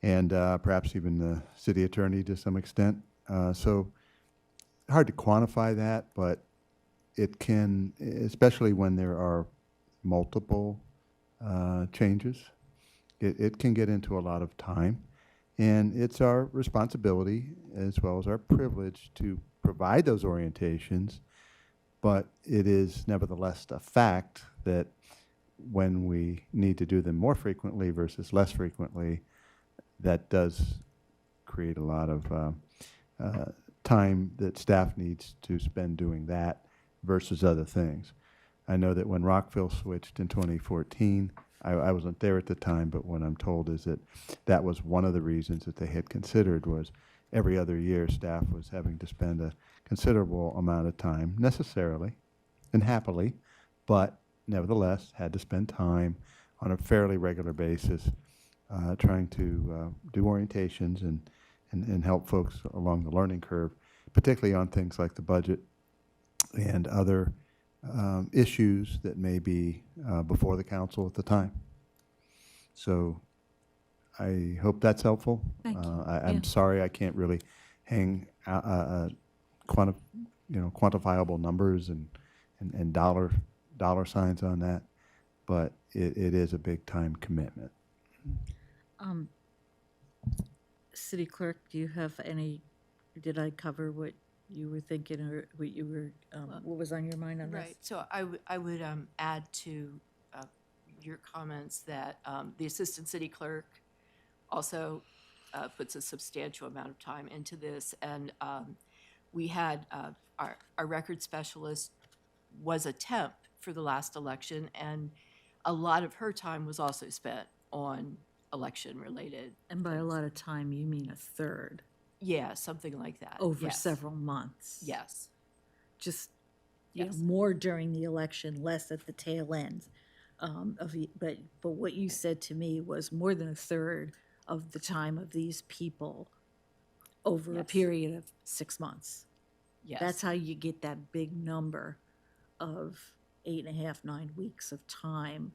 and perhaps even the city attorney to some extent. So hard to quantify that, but it can, especially when there are multiple changes, it can get into a lot of time. And it's our responsibility as well as our privilege to provide those orientations, but it is nevertheless a fact that when we need to do them more frequently versus less frequently, that does create a lot of time that staff needs to spend doing that versus other things. I know that when Rockville switched in 2014, I wasn't there at the time, but what I'm told is that that was one of the reasons that they had considered was every other year staff was having to spend a considerable amount of time, necessarily and happily, but nevertheless had to spend time on a fairly regular basis trying to do orientations and help folks along the learning curve, particularly on things like the budget and other issues that may be before the council at the time. So I hope that's helpful. Thank you. I'm sorry I can't really hang quantifiable numbers and dollar signs on that, but it is a big time commitment. City Clerk, do you have any, did I cover what you were thinking or what you were, what was on your mind on this? Right, so I would add to your comments that the Assistant City Clerk also puts a substantial amount of time into this, and we had our record specialist was a temp for the last election, and a lot of her time was also spent on election-related. And by a lot of time, you mean a third? Yeah, something like that. Over yes. several months? Yes. Just, you know, Yes. more during the election, less at the tail end. But what you said to me was more than a third of the time of these people over a Yes. period of 6 months. Yes. That's how you get that big number of 8.5, 9 weeks of time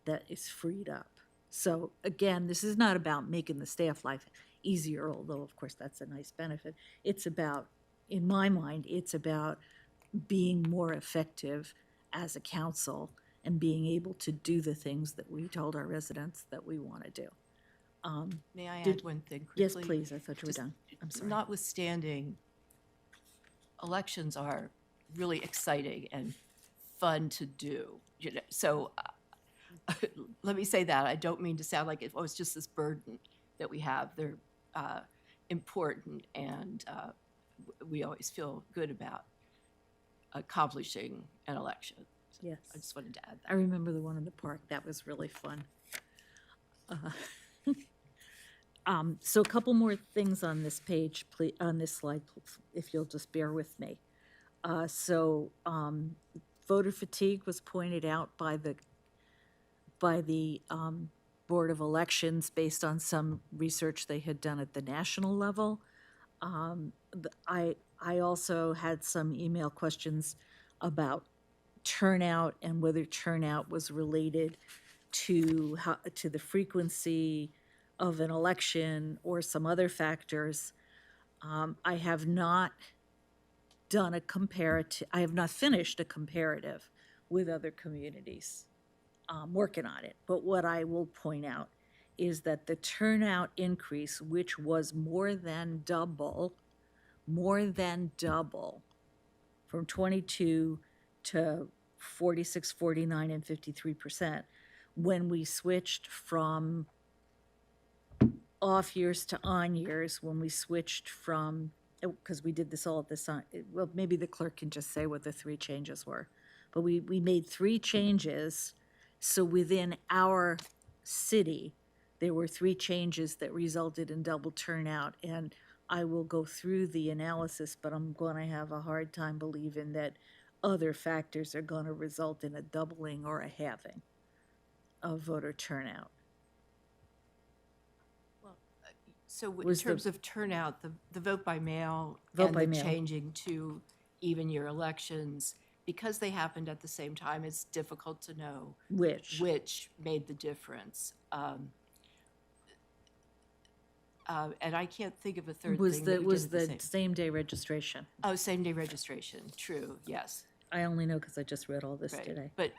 that is freed up. So again, this is not about making the staff life easier, although of course that's a nice benefit. It's about, in my mind, it's about being more effective as a council and being able to do the things that we told our residents that we want to do. May I did- add one thing Yes, quickly? please, I thought you were Just done. I'm sorry. Notwithstanding, elections are really exciting and fun to do. You know, so let me say that. I don't mean to sound like it's just this burden that we have. They're important, and we always feel good about accomplishing an election. So Yes. I just wanted to add that. I remember the one in the park. That was really fun. So a couple more things on this page, please, on this slide, if you'll just bear with me. Voter fatigue was pointed out by the Board of Elections based on some research they had done at the national level. I also had some email questions about turnout and whether turnout was related to the frequency of an election or some other factors. I have not done a comparative, I have not finished a comparative with other communities. Working on it. But what I will point out is that the turnout increase, which was more than double from 22 to 46, 49, and 53%, when we switched from off years to on years, when we switched from, because we did this all at the same, well, maybe the clerk can just say what the 3 changes were. But we made 3 changes. So within our city, there were 3 changes that resulted in double turnout. And I will go through the analysis, but I'm going to have a hard time believing that other factors are going to result in a doubling or a halving of voter turnout. So in Was the- terms of turnout, the vote by mail Vote and by the mail. changing to even year elections, because they happened at the same time, it's difficult to know Which made the difference. And I can't think of a third was thing that we was did at the the same. same day registration. Oh, same day registration, true, yes. I only know because I just read all this Right. today. But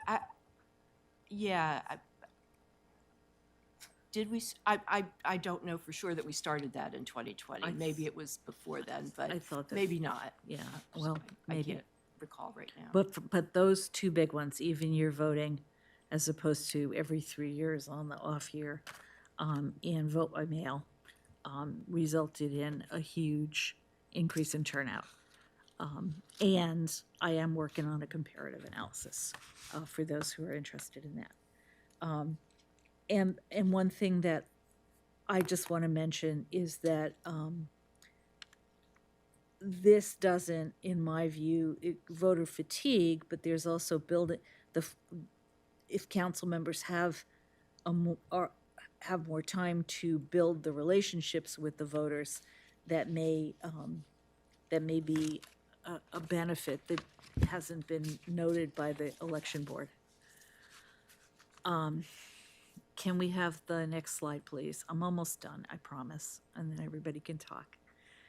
did we, I don't know for sure that we started that in 2020. Maybe it was before then, but I thought that- maybe not. Yeah, well, I maybe. can't recall right now. But those 2 big ones, even year voting as opposed to every 3 years on the off year, and vote by mail, resulted in a huge increase in turnout. And I am working on a comparative analysis for those who are interested in that. And one thing that I just want to mention is that this doesn't, in my view, voter fatigue, but there's also if council members have more time to build the relationships with the voters, that may be a benefit that hasn't been noted by the election board. Can we have the next slide, please? I'm almost done, I promise, and then everybody can talk.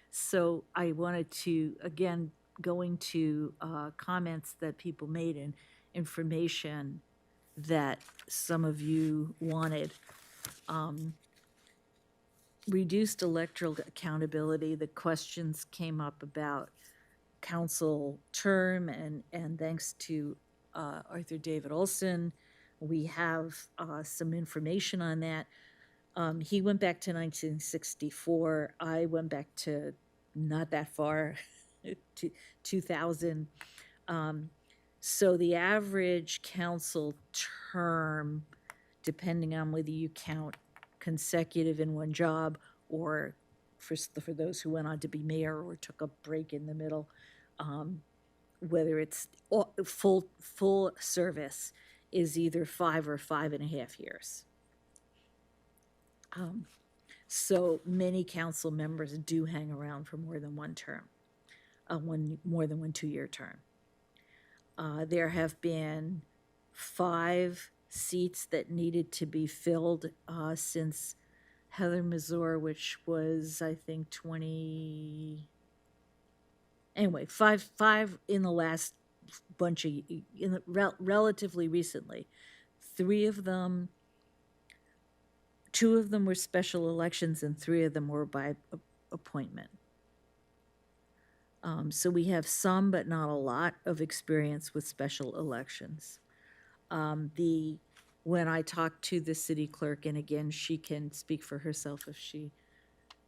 So I wanted to, again, going to comments that people made and information that some of you wanted. Reduced electoral accountability, the questions came up about council term, and thanks to Arthur David Olson, we have some information on that. He went back to 1964. I went back to not that far, to 2000. So the average council term, depending on whether you count consecutive in one job or for those who went on to be mayor or took a break in the middle, whether it's full service, is either 5 or 5.5 years. So many council members do hang around for more than one term, more than one 2-year term. There have been 5 seats that needed to be filled since Heather Mazur, which was, I think, 20. Anyway, five in the last bunch of relatively recently. 2 of them were special elections, and 3 of them were by appointment. So we have some, but not a lot, of experience with special elections. When I talked to the city clerk, and again, she can speak for herself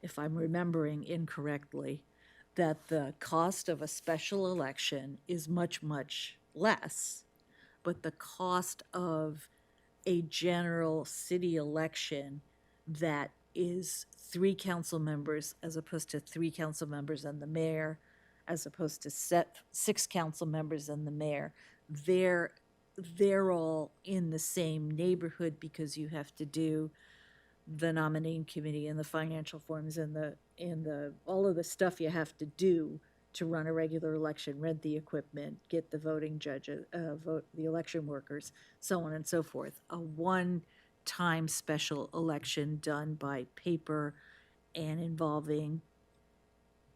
if I'm remembering incorrectly, that the cost of a special election is much, much less, but the cost of a general city election that is 3 council members as opposed to 3 council members and the mayor, as opposed to 6 council members and the mayor, they're all in the same neighborhood because you have to do the nominating committee and the financial forms and the all of the stuff you have to do to run a regular election, rent the equipment, get the voting judges, vote the election workers, so on and so forth. A one-time special election done by paper and involving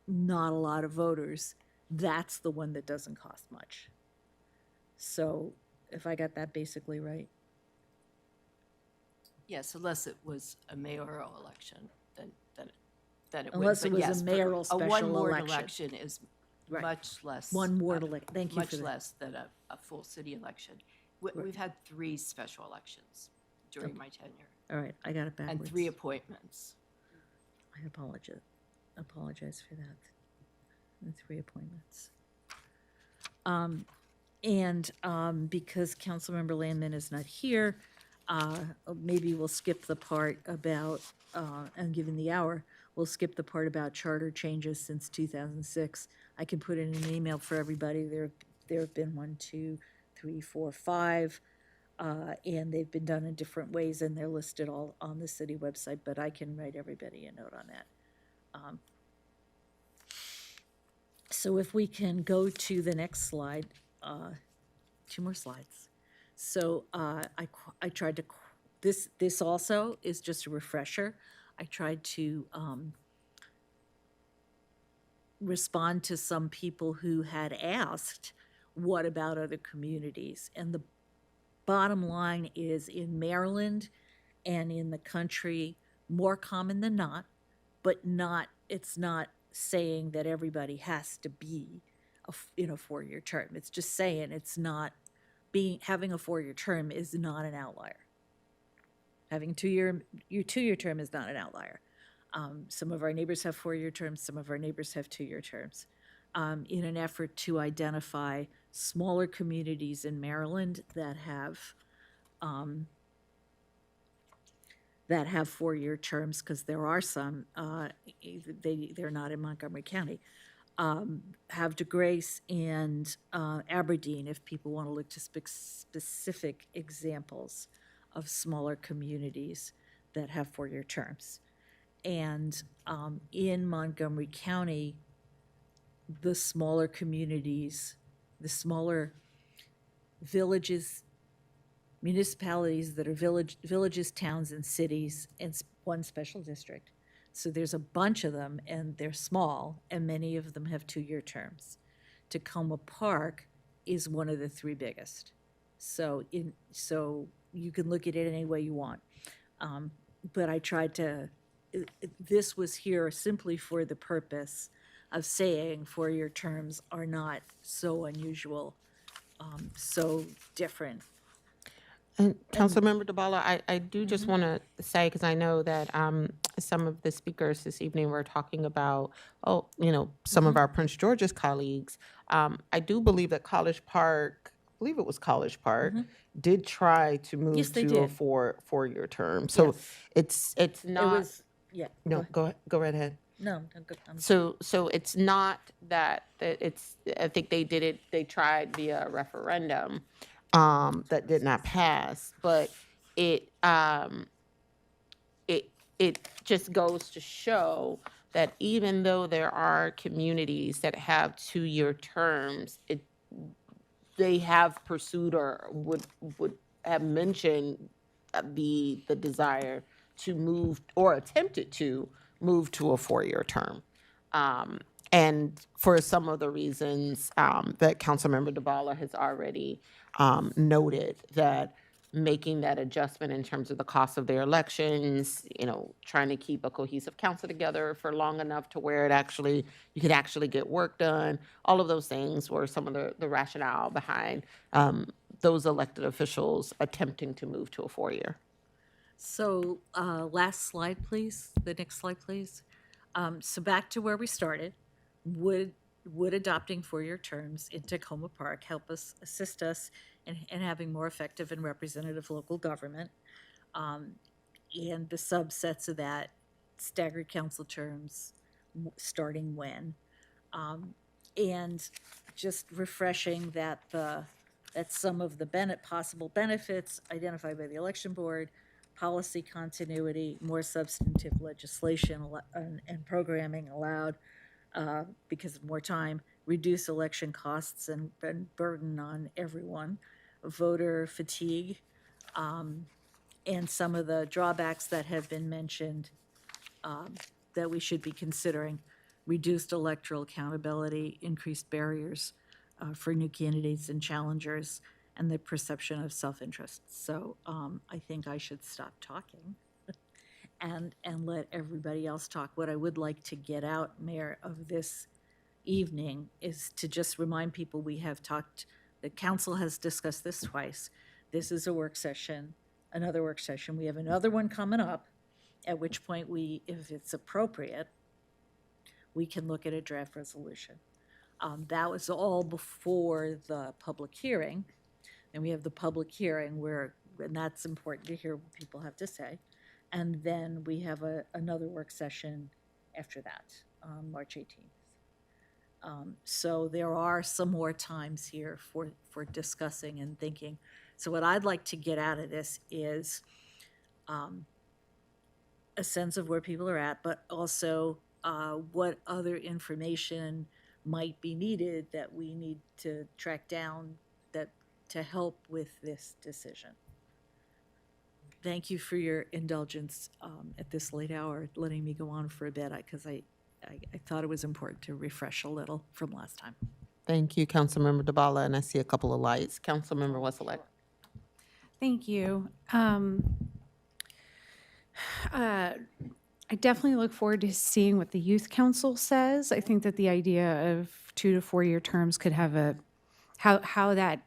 not a lot of voters, that's the one that doesn't cost much. So if I got that basically right. Yes, unless it was a mayoral election, then it would. Unless it But was a yes, mayoral a special one-ward election. is Right. much less. One ward elect, thank you for Much that. less than a full city election. We've had 3 special elections during my tenure. All right, I got it backwards. And 3 appointments. I apologize for that. And 3 appointments. Because Councilmember Landman is not here, maybe we'll skip the part about, and given the hour, we'll skip the part about charter changes since 2006. I can put in an email for everybody. There have been 1, 2, 3, 4, 5, and they've been done in different ways, and they're listed all on the city website, but I can write everybody a note on that. So if we can go to the next slide, 2 more slides. So I tried to, this also is just a refresher. I tried to respond to some people who had asked, what about other communities? And the bottom line is, in Maryland and in the country, more common than not, but it's not saying that everybody has to be in a 4-year term. It's just saying it's not having a 4-year term is not an outlier. Having your 2-year term is not an outlier. Some of our neighbors have 4-year terms, some of our neighbors have 2-year terms. In an effort to identify smaller communities in Maryland that have 4-year terms, because there are some, they're not in Montgomery County. Have DeGrace and Aberdeen, if people want to look to specific examples of smaller communities that have 4-year terms. And in Montgomery County, the smaller communities, the smaller villages, municipalities that are villages, towns, and cities, and one special district. So there's a bunch of them, and they're small, and many of them have 2-year terms. Tacoma Park is one of the 3 biggest. So you can look at it any way you want. But I tried to, this was here simply for the purpose of saying 4-year terms are not so unusual, so different. And Councilmember DeBala, I do just want to say, because I know that some of the speakers this evening were talking about, some of our Prince George's colleagues. I do believe that College Park, I believe it was College Park, did try to move Yes, they to a did. 4-year term. So it's not. Yeah. No, go right ahead. No, I'm good. So it's not that it's. I think they did it. They tried via a referendum, that did not pass. But it just goes to show that even though there are communities that have 2-year terms, they have pursued or would have mentioned the desire to move or attempted to move to a 4-year term. And for some of the reasons that Councilmember DeBala has already noted, that making that adjustment in terms of the cost of their elections, trying to keep a cohesive council together for long enough to where you could actually get work done. All of those things were some of the rationale behind those elected officials attempting to move to a 4-year. So last slide, please. The next slide, please. So back to where we started. Would adopting 4-year terms in Tacoma Park help us, assist us in having more effective and representative local government? And the subsets of that, staggered council terms, starting when? And just refreshing that some of the possible benefits identified by the election board, policy continuity, more substantive legislation and programming allowed because of more time, reduce election costs and burden on everyone, voter fatigue, and some of the drawbacks that have been mentioned that we should be considering, reduced electoral accountability, increased barriers for new candidates and challengers, and the perception of self-interest. So I think I should stop talking and let everybody else talk. What I would like to get out, Mayor, of this evening is to just remind people we have talked, the council has discussed this twice. This is a work session, another work session. We have another one coming up, at which point we, if it's appropriate, we can look at a draft resolution. That was all before the public hearing. And we have the public hearing and that's important to hear what people have to say. And then we have another work session after that, March 18th. So there are some more times here for discussing and thinking. So what I'd like to get out of this is a sense of where people are at, but also what other information might be needed that we need to track down to help with this decision. Thank you for your indulgence at this late hour, letting me go on for a bit, because I thought it was important to refresh a little from last time. Thank you, Councilmember DeBala, and I see a couple of lights. Councilmember Wesselette. Thank you. I definitely look forward to seeing what the Youth Council says. I think that the idea of 2 to 4 year terms could have how that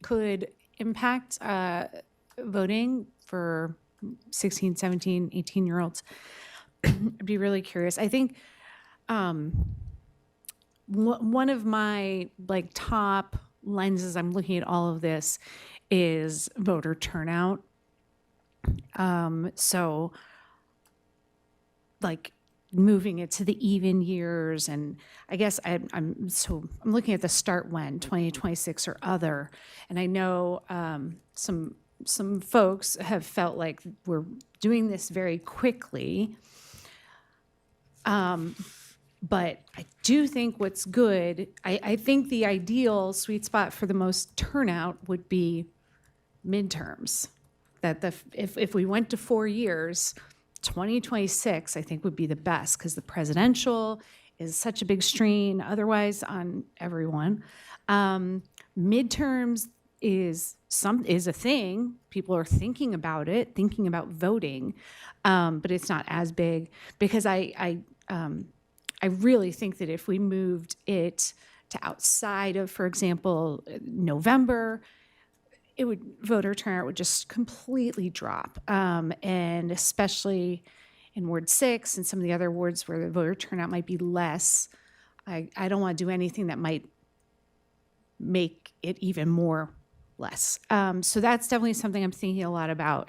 could impact voting for 16, 17, 18-year-olds. I'd be really curious. I think one of my top lenses, I'm looking at all of this, is voter turnout. So moving it to the even years, and I guess I'm looking at the start when 2026 or other, and I know some folks have felt like we're doing this very quickly. But I do think what's good, I think the ideal sweet spot for the most turnout would be midterms. That if we went to 4 years, 2026 I think would be the best, because the presidential is such a big strain otherwise on everyone. Midterms is a thing. People are thinking about it, thinking about voting, but it's not as big, because I really think that if we moved it to outside of, for example, November, voter turnout would just completely drop. And especially in Ward 6 and some of the other wards where the voter turnout might be less, I don't want to do anything that might make it even more less. So that's definitely something I'm thinking a lot about.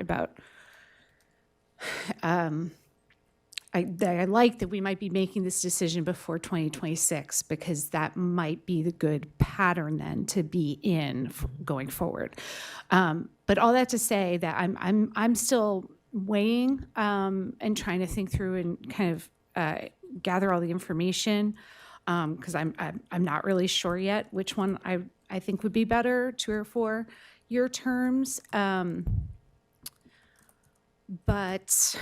I like that we might be making this decision before 2026, because that might be the good pattern then to be in going forward. But all that to say that I'm still weighing and trying to think through and kind of gather all the information, because I'm not really sure yet which one I think would be better, 2 or 4 year terms. But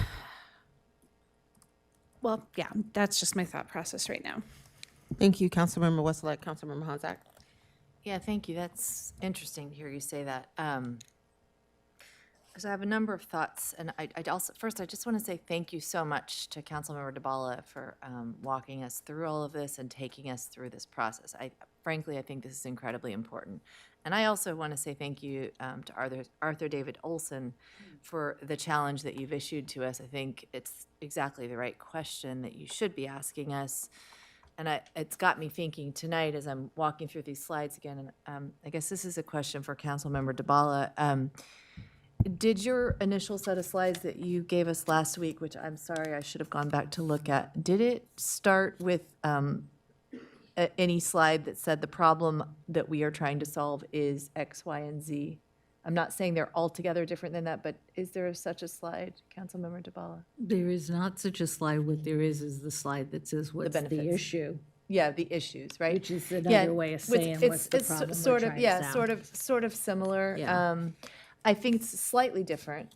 well, yeah, that's just my thought process right now. Thank you, Councilmember Wesselette. Councilmember Honzak. Yeah, thank you. That's interesting to hear you say that. Because I have a number of thoughts, and I'd also, first, I just want to say thank you so much to Councilmember DeBala for walking us through all of this and taking us through this process. Frankly, I think this is incredibly important. And I also want to say thank you to Arthur David Olson for the challenge that you've issued to us. I think it's exactly the right question that you should be asking us. And it's got me thinking tonight as I'm walking through these slides again, and I guess this is a question for Councilmember DeBala. Did your initial set of slides that you gave us last week, which I'm sorry I should have gone back to look at, did it start with any slide that said the problem that we are trying to solve is X, Y, and Z? I'm not saying they're altogether different than that, but is there such a slide, Councilmember DeBala? There is not such a slide. What there is the slide that says what's the benefits. issue. Yeah, the issues, right? Which is another way of saying what's the problem we're sort of, trying to yeah, solve. sort of similar. Yeah. I think it's slightly different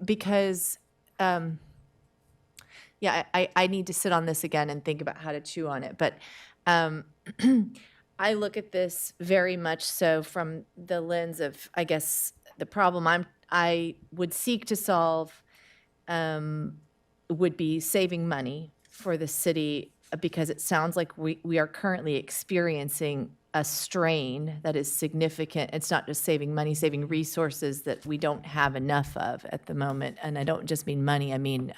because, yeah, I need to sit on this again and think about how to chew on it. But I look at this very much so from the lens of, I guess, the problem I would seek to solve would be saving money for the city, because it sounds like we are currently experiencing a strain that is significant. It's not just saving money, saving resources that we don't have enough of at the moment. And I don't just mean money, I mean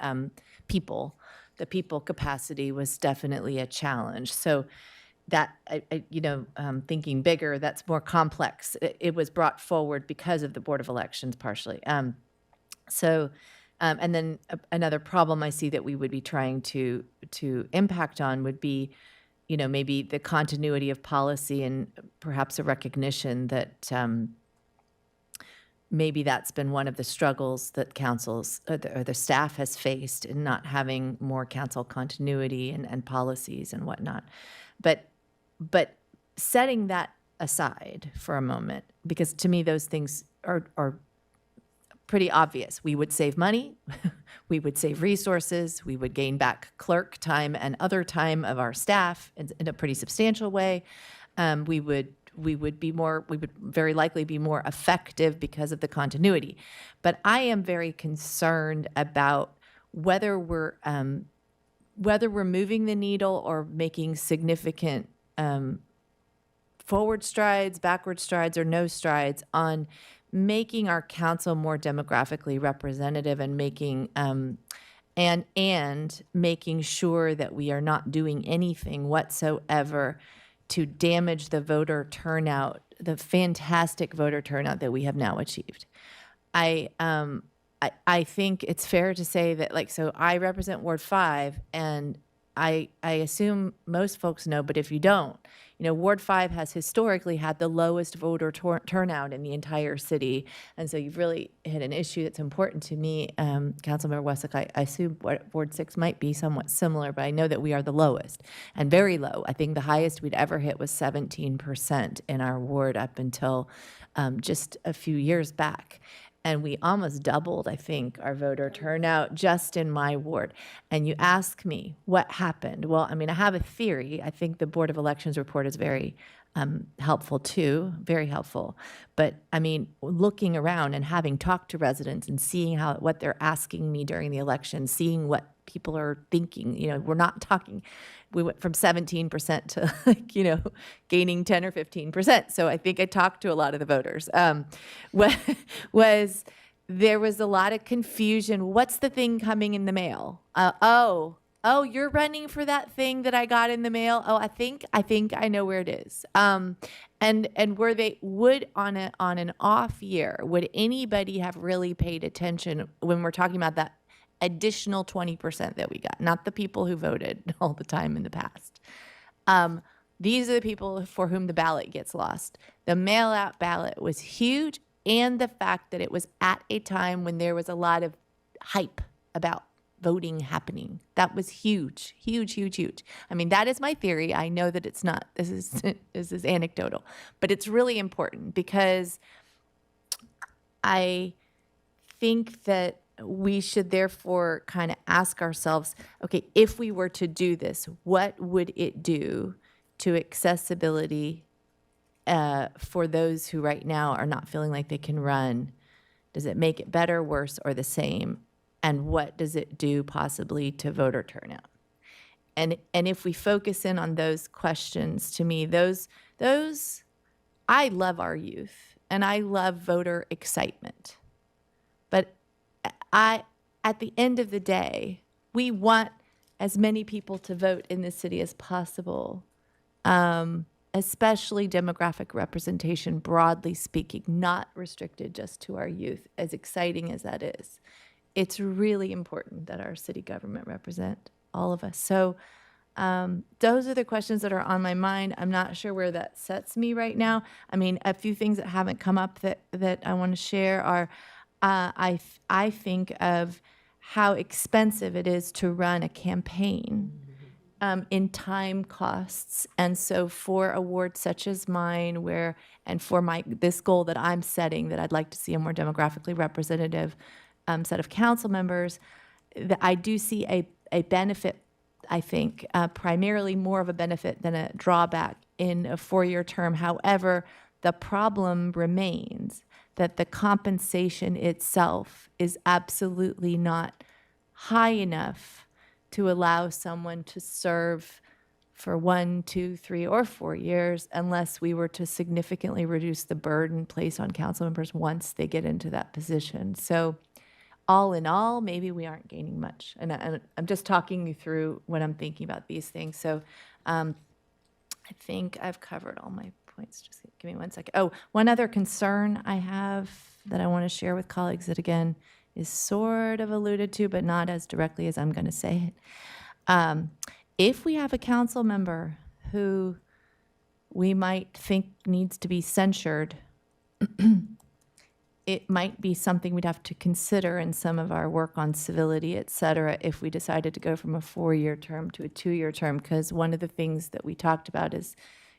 people. The people capacity was definitely a challenge. So that, thinking bigger, that's more complex. It was brought forward because of the Board of Elections partially. And then another problem I see that we would be trying to impact on would be, maybe the continuity of policy and perhaps a recognition that maybe that's been one of the struggles that councils or the staff has faced in not having more council continuity and policies and whatnot. But setting that aside for a moment, because to me those things are pretty obvious. We would save money, we would save resources, we would gain back clerk time and other time of our staff in a pretty substantial way. We would very likely be more effective because of the continuity. But I am very concerned about whether we're moving the needle or making significant forward strides, backward strides, or no strides on making our council more demographically representative and making and making sure that we are not doing anything whatsoever to damage the voter turnout, the fantastic voter turnout that we have now achieved. I think it's fair to say that, like, so I represent Ward 5, and I assume most folks know, but if you don't, you know, Ward 5 has historically had the lowest voter turnout in the entire city. And so you've really hit an issue that's important to me. Councilmember Wessock, I assume Ward 6 might be somewhat similar, but I know that we are the lowest and very low. I think the highest we'd ever hit was 17% in our ward up until just a few years back. And we almost doubled, I think, our voter turnout just in my ward. And you ask me what happened. Well, I mean, I have a theory. I think the Board of Elections report is very helpful too, very helpful. But I mean, looking around and having talked to residents and seeing what they're asking me during the election, seeing what people are thinking, you know, we're not talking, we went from 17% to, like, you know, gaining 10 or 15%. So I think I talked to a lot of the voters. There was a lot of confusion. What's the thing coming in the mail? Oh, you're running for that thing that I got in the mail. Oh, I think I know where it is. And would on an off year, would anybody have really paid attention when we're talking about that additional 20% that we got? Not the people who voted all the time in the past. These are the people for whom the ballot gets lost. The mail-out ballot was huge, and the fact that it was at a time when there was a lot of hype about voting happening. That was huge, huge, huge, huge. I mean, that is my theory. I know that it's not. This is anecdotal, but it's really important because I think that we should therefore kind of ask ourselves, okay, if we were to do this, what would it do to accessibility for those who right now are not feeling like they can run? Does it make it better, worse, or the same? And what does it do possibly to voter turnout? And if we focus in on those questions, to me, those I love our youth and I love voter excitement. But at the end of the day, we want as many people to vote in this city as possible, especially demographic representation, broadly speaking, not restricted just to our youth, as exciting as that is. It's really important that our city government represent all of us. So those are the questions that are on my mind. I'm not sure where that sets me right now. I mean, a few things that haven't come up that I want to share are I think of how expensive it is to run a campaign in time costs. And so for a ward such as mine, and for this goal that I'm setting, that I'd like to see a more demographically representative set of council members, that I do see a benefit, I think, primarily more of a benefit than a drawback in a 4-year term. However, the problem remains that the compensation itself is absolutely not high enough to allow someone to serve for 1, 2, 3, or 4 years unless we were to significantly reduce the burden placed on council members once they get into that position. So all in all, maybe we aren't gaining much. And I'm just talking you through when I'm thinking about these things. So I think I've covered all my points. Just give me 1 second. Oh, one other concern I have that I want to share with colleagues that, again, is sort of alluded to, but not as directly as I'm going to say it. If we have a council member who we might think needs to be censured, it might be something we'd have to consider in some of our work on civility, et cetera, if we decided to go from a 4-year term to a 2-year term. Because one of the things that we talked about is,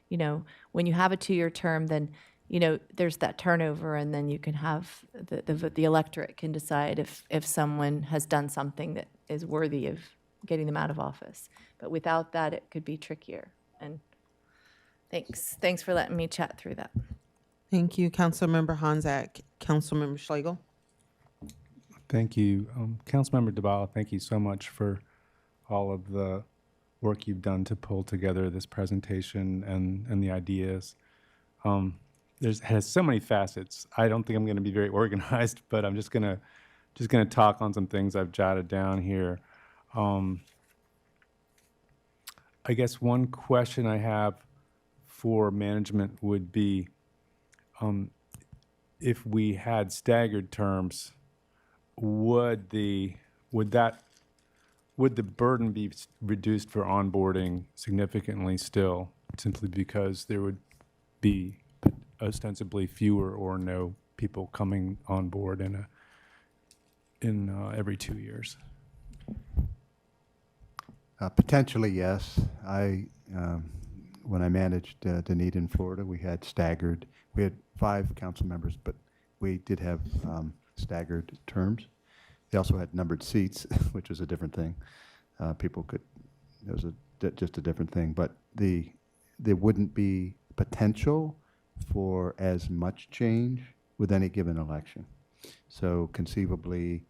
you know, when you have a 2-year term, then, you know, there's that turnover, and then you can have the electorate can decide if someone has done something that is worthy of getting them out of office. But without that, it could be trickier. And thanks for letting me chat through that. Thank you, Councilmember Honzak. Councilmember Schlegel. Thank you. Councilmember DeBala, thank you so much for all of the work you've done to pull together this presentation and the ideas. has so many facets. I don't think I'm going to be very organized, but I'm just gonna talk on some things I've jotted down here. I guess one question I have for management would be, if we had staggered terms, would the burden be reduced for onboarding significantly still, simply because there would be ostensibly fewer or no people coming on board in every 2 years? Potentially, yes. When I managed Dunedin, Florida, we had 5 council members, but we did have staggered terms. They also had numbered seats, which was a different thing. It was just a different thing, but there wouldn't be potential for as much change with any given election. So conceivably,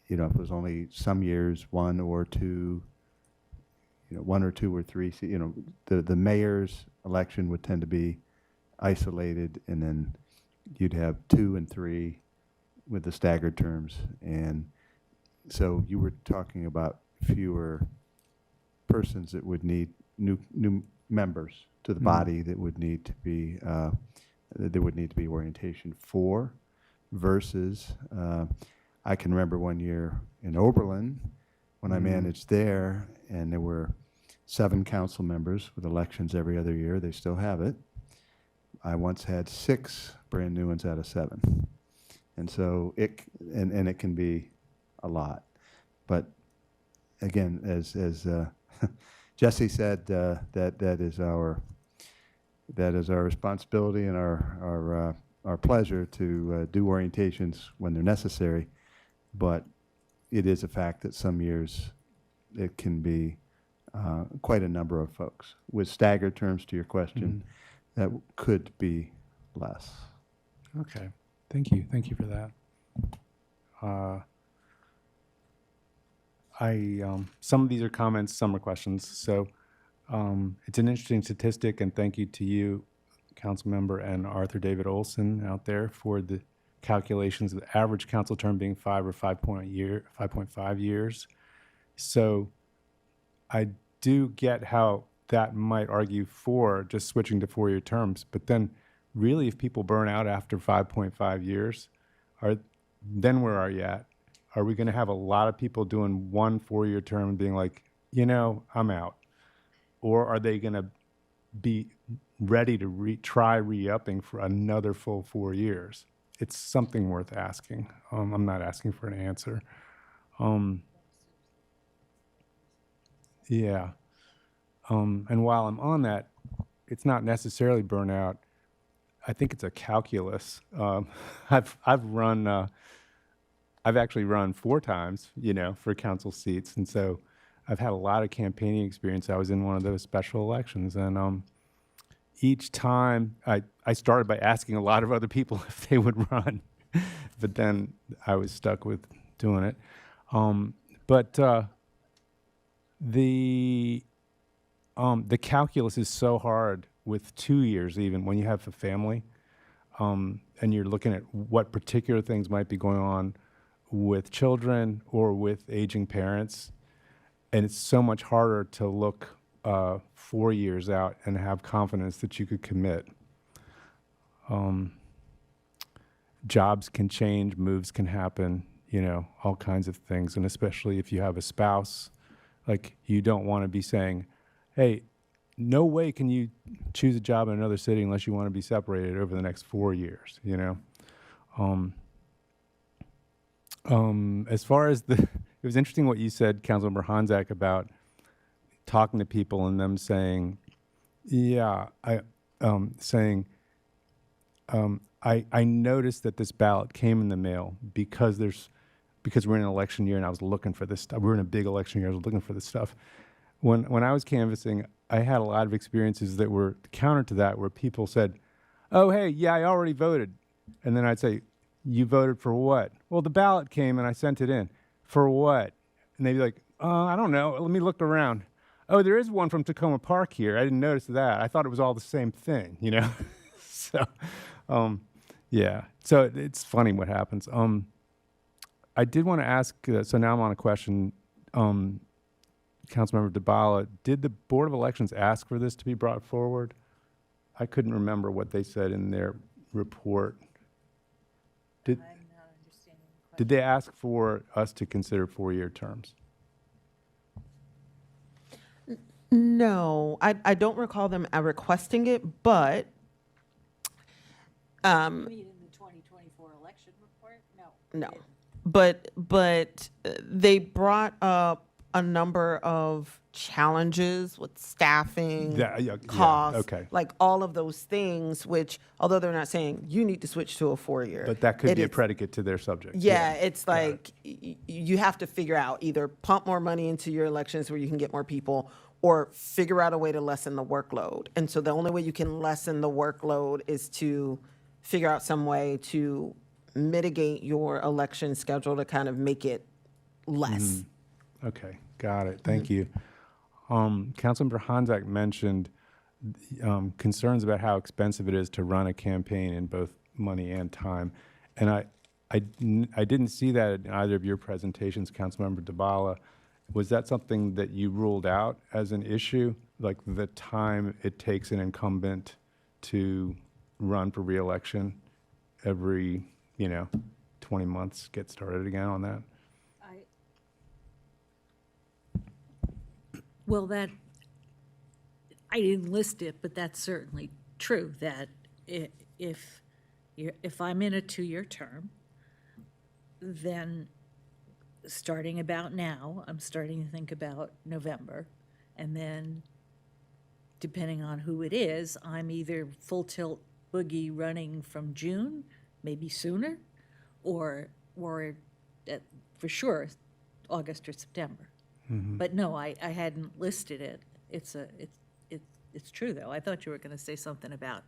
if it was only some years, 1 or 2, 1 or 2 or 3, the mayor's election would tend to be isolated, and then you'd have 2 and 3 with the staggered terms. And so you were talking about fewer persons that would need new members to the body that would need to be orientation for, versus I can remember one year in Oberlin when I managed there, and there were 7 council members with elections every other year. They still have it. I once had 6 brand new ones out of 7. And so it can be a lot. But again, as Jesse said, that is our responsibility and our pleasure to do orientations when they're necessary. But it is a fact that some years it can be quite a number of folks. With staggered terms, to your question, that could be less. Okay, thank you for that. Some of these are comments, some are questions. So it's an interesting statistic, and thank you to you, Councilmember, and Arthur David Olson out there for the calculations of the average council term being 5 or 5.5 years. So I do get how that might argue for just switching to 4-year terms, but then really if people burn out after 5.5 years, then where are you at? Are we going to have a lot of people doing 1 4-year term and being like, I'm out? Or are they going to be ready to try re-upping for another full 4 years? It's something worth asking. I'm not asking for an answer. Yeah. And while I'm on that, it's not necessarily burnout. I think it's a calculus. I've actually run 4 times, for council seats, and so I've had a lot of campaigning experience. I was in one of those special elections, and each time I started by asking a lot of other people if they would run, but then I was stuck with doing it. But the calculus is so hard with 2 years, even when you have a family, and you're looking at what particular things might be going on with children or with aging parents. And it's so much harder to look 4 years out and have confidence that you could commit. Jobs can change, moves can happen, all kinds of things. And especially if you have a spouse, like you don't want to be saying, hey, no way can you choose a job in another city unless you want to be separated over the next 4 years, As far as it was interesting what you said, Councilmember Honzak, about talking to people and them saying, I noticed that this ballot came in the mail because we're in an election year and I was looking for this stuff. We're in a big election year, I was looking for this stuff. When I was canvassing, I had a lot of experiences that were counter to that, where people said, oh, hey, yeah, I already voted. And then I'd say, you voted for what? Well, the ballot came and I sent it in. For what? And they'd be like, I don't know. Let me look around. oh, there is one from Tacoma Park here. I didn't notice that. I thought it was all the same thing, you know? So, yeah. So it's funny what happens. I did want to ask, so now I'm on a question, Councilmember DeBala, did the Board of Elections ask for this to be brought forward? I couldn't remember what they said in their report. Did they ask for us to consider 4-year terms? No, I don't recall them requesting it, but In the 2024 election report? No. no. But they brought up a number of challenges with staffing, costs, okay. like all of those things, which, although they're not saying you need to switch to a 4-year. But that could it be a is- predicate to their subject. Yeah, it's like you have to figure out either pump more money into your elections where you can get more people, or figure out a way to lessen the workload. And so the only way you can lessen the workload is to figure out some way to mitigate your election schedule to kind of make it less. Okay, got it. Thank you. Councilmember Honzak mentioned concerns about how expensive it is to run a campaign in both money and time. And I didn't see that in either of your presentations, Councilmember DeBala. Was that something that you ruled out as an issue, like the time it takes an incumbent to run for reelection every, 20 months, get started again on that? Well, that, I didn't list it, but that's certainly true, that if I'm in a 2-year term, then starting about now, I'm starting to think about November, and then depending on who it is, I'm either full tilt boogie running from June, maybe sooner, or for sure, August or September. But no, I hadn't listed it. It's true, though. I thought you were going to say something about,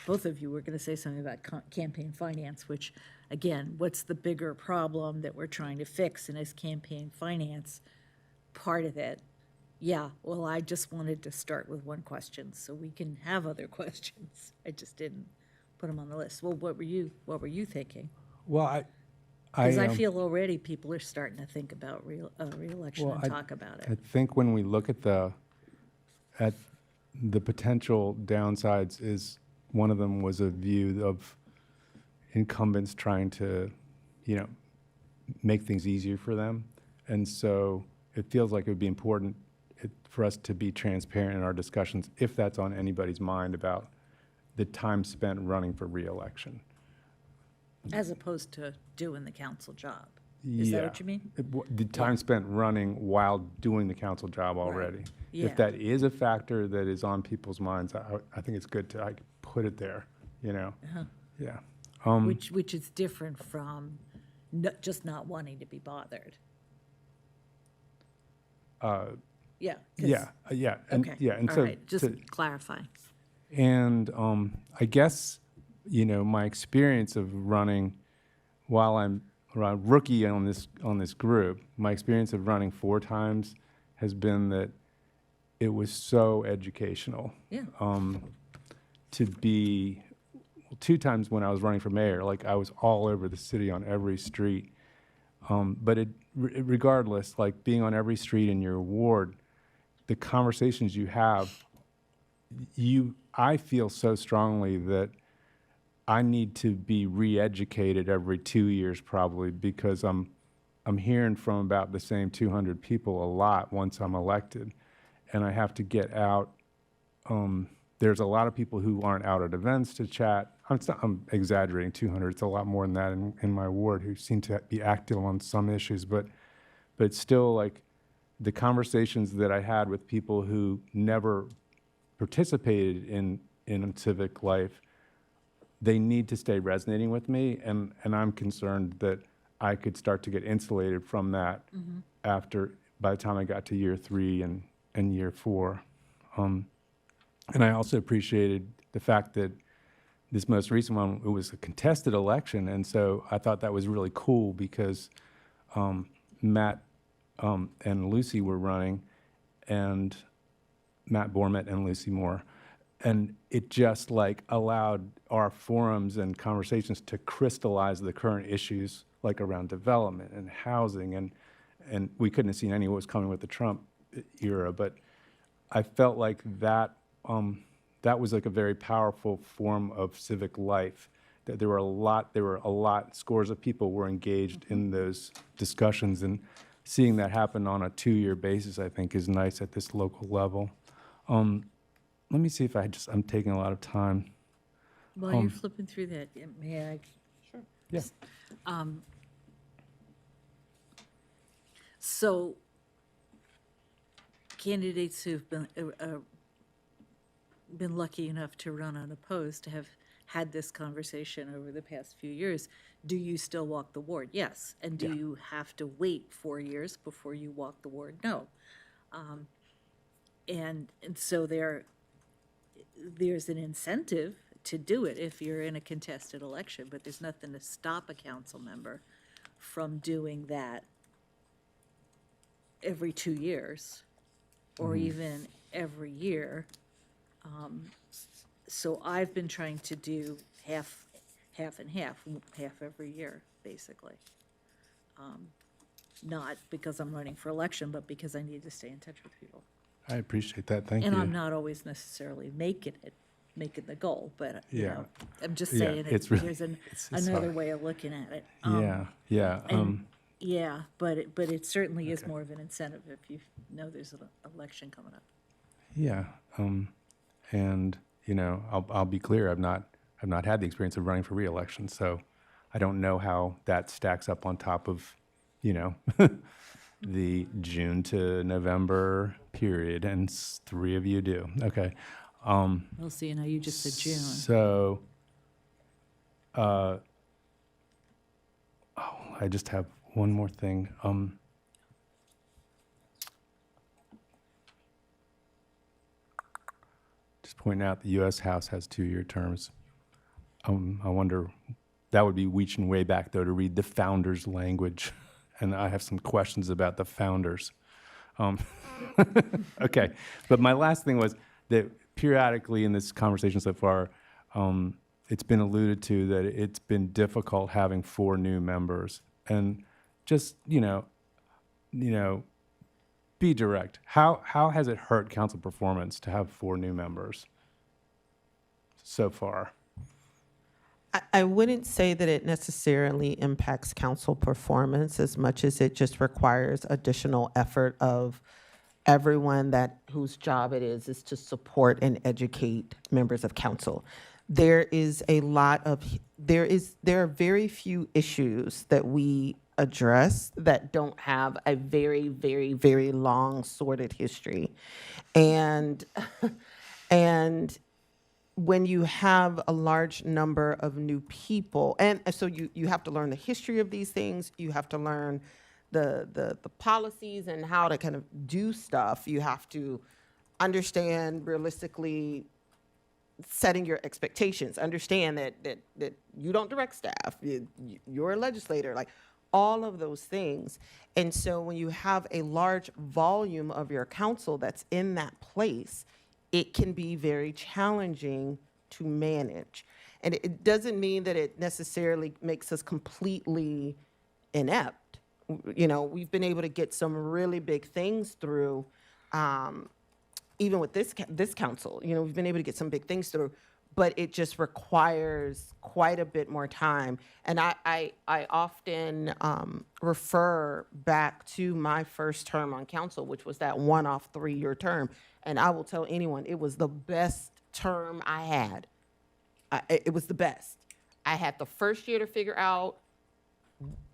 both of you were going to say something about campaign finance, which, again, what's the bigger problem that we're trying to fix, and is campaign finance part of it? Yeah, well, I just wanted to start with one question, so we can have other questions. I just didn't put them on the list. Well, what were you thinking? Well, Because I feel already people are starting to think about reelection Well, and talk about it. I think when we look at the potential downsides, is one of them was a view of incumbents trying to, make things easier for them. And so it feels like it would be important for us to be transparent in our discussions, if that's on anybody's mind, about the time spent running for reelection. As opposed to doing the council job. Is that what you mean? The time spent running while doing the council job already. Yeah. If that is a factor that is on people's minds, I think it's good to put it there, Uh-huh. Yeah. Which is different from just not wanting to be bothered. Yeah. 'cause- Yeah. And, Okay. yeah. And All so right, just clarifying. And I guess, my experience of running while I'm a rookie on this group, my experience of running 4 times has been that it was so educational. Yeah. To be 2 times when I was running for mayor, like I was all over the city on every street. But regardless, like being on every street in your ward, the conversations you have, I feel so strongly that I need to be re-educated every 2 years probably, because I'm hearing from about the same 200 people a lot once I'm elected, and I have to get out. There's a lot of people who aren't out at events to chat. I'm exaggerating, 200. It's a lot more than that in my ward, who seem to be active on some issues, but still, like the conversations that I had with people who never participated in civic life, they need to stay resonating with me, and I'm concerned that I could start to get insulated from that by the time I got to year 3 and year 4. And I also appreciated the fact that this most recent one, it was a contested election, and so I thought that was really cool because Matt and Lucy were running, and Matt Bormet and Lucy Moore. And it just like allowed our forums and conversations to crystallize the current issues like around development and housing. And we couldn't have seen any of what was coming with the Trump era, but I felt like that, that was like a very powerful form of civic life. That there were a lot, scores of people were engaged in those discussions, and seeing that happen on a 2-year basis, I think, is nice at this local level. Let me see if I'm taking a lot of time. While you're flipping through that, may I? Sure. Yeah. So candidates who've been lucky enough to run unopposed have had this conversation over the past few years. Do you still walk the ward? Yes. And do you have to wait 4 years before you walk the ward? No. And so there's an incentive to do it if you're in a contested election, but there's nothing to stop a council member from doing that every 2 years or even every year. So I've been trying to do half and half every year, basically. Not because I'm running for election, but because I need to stay in touch with people. I appreciate that. Thank you. And I'm not always necessarily making the goal, but you Yeah. know, I'm just Yeah, saying it's really- there's it's another hard. way of looking at it. Yeah. Yeah, but it certainly is more of an incentive if you know there's an election coming up. Yeah. And you know, I'll be clear. I've not had the experience of running for re-election, so I don't know how that stacks up on top of, you know, the June to November period, and 3 of you do. Okay. We'll see. You know, you just said June. So, I just have one more thing. Just pointing out the U.S. House has 2-year terms. I wonder, that would be reaching way back, though, to read the founders' language. And I have some questions about the founders. Okay, but my last thing was that periodically in this conversation so far, it's been alluded to that it's been difficult having 4 new members. And just, you know, be direct. How has it hurt council performance to have 4 new members so far? I wouldn't say that it necessarily impacts council performance as much as it just requires additional effort of everyone whose job it is to support and educate members of council. There are very few issues that we address that don't have a very, very, very long sordid history. And when you have a large number of new people, and so you have to learn the history of these things, you have to learn the policies and how to kind of do stuff. You have to understand realistically setting your expectations, understand that you don't direct staff, you're a legislator, like all of those things. And so when you have a large volume of your council that's in that place, it can be very challenging to manage. And it doesn't mean that it necessarily makes us completely inept. You know, we've been able to get some really big things through, even with this council. You know, we've been able to get some big things through, but it just requires quite a bit more time. And I often refer back to my first term on council, which was that one-off 3-year term. And I will tell anyone, it was the best term I had. It was the best. I had the first year to figure out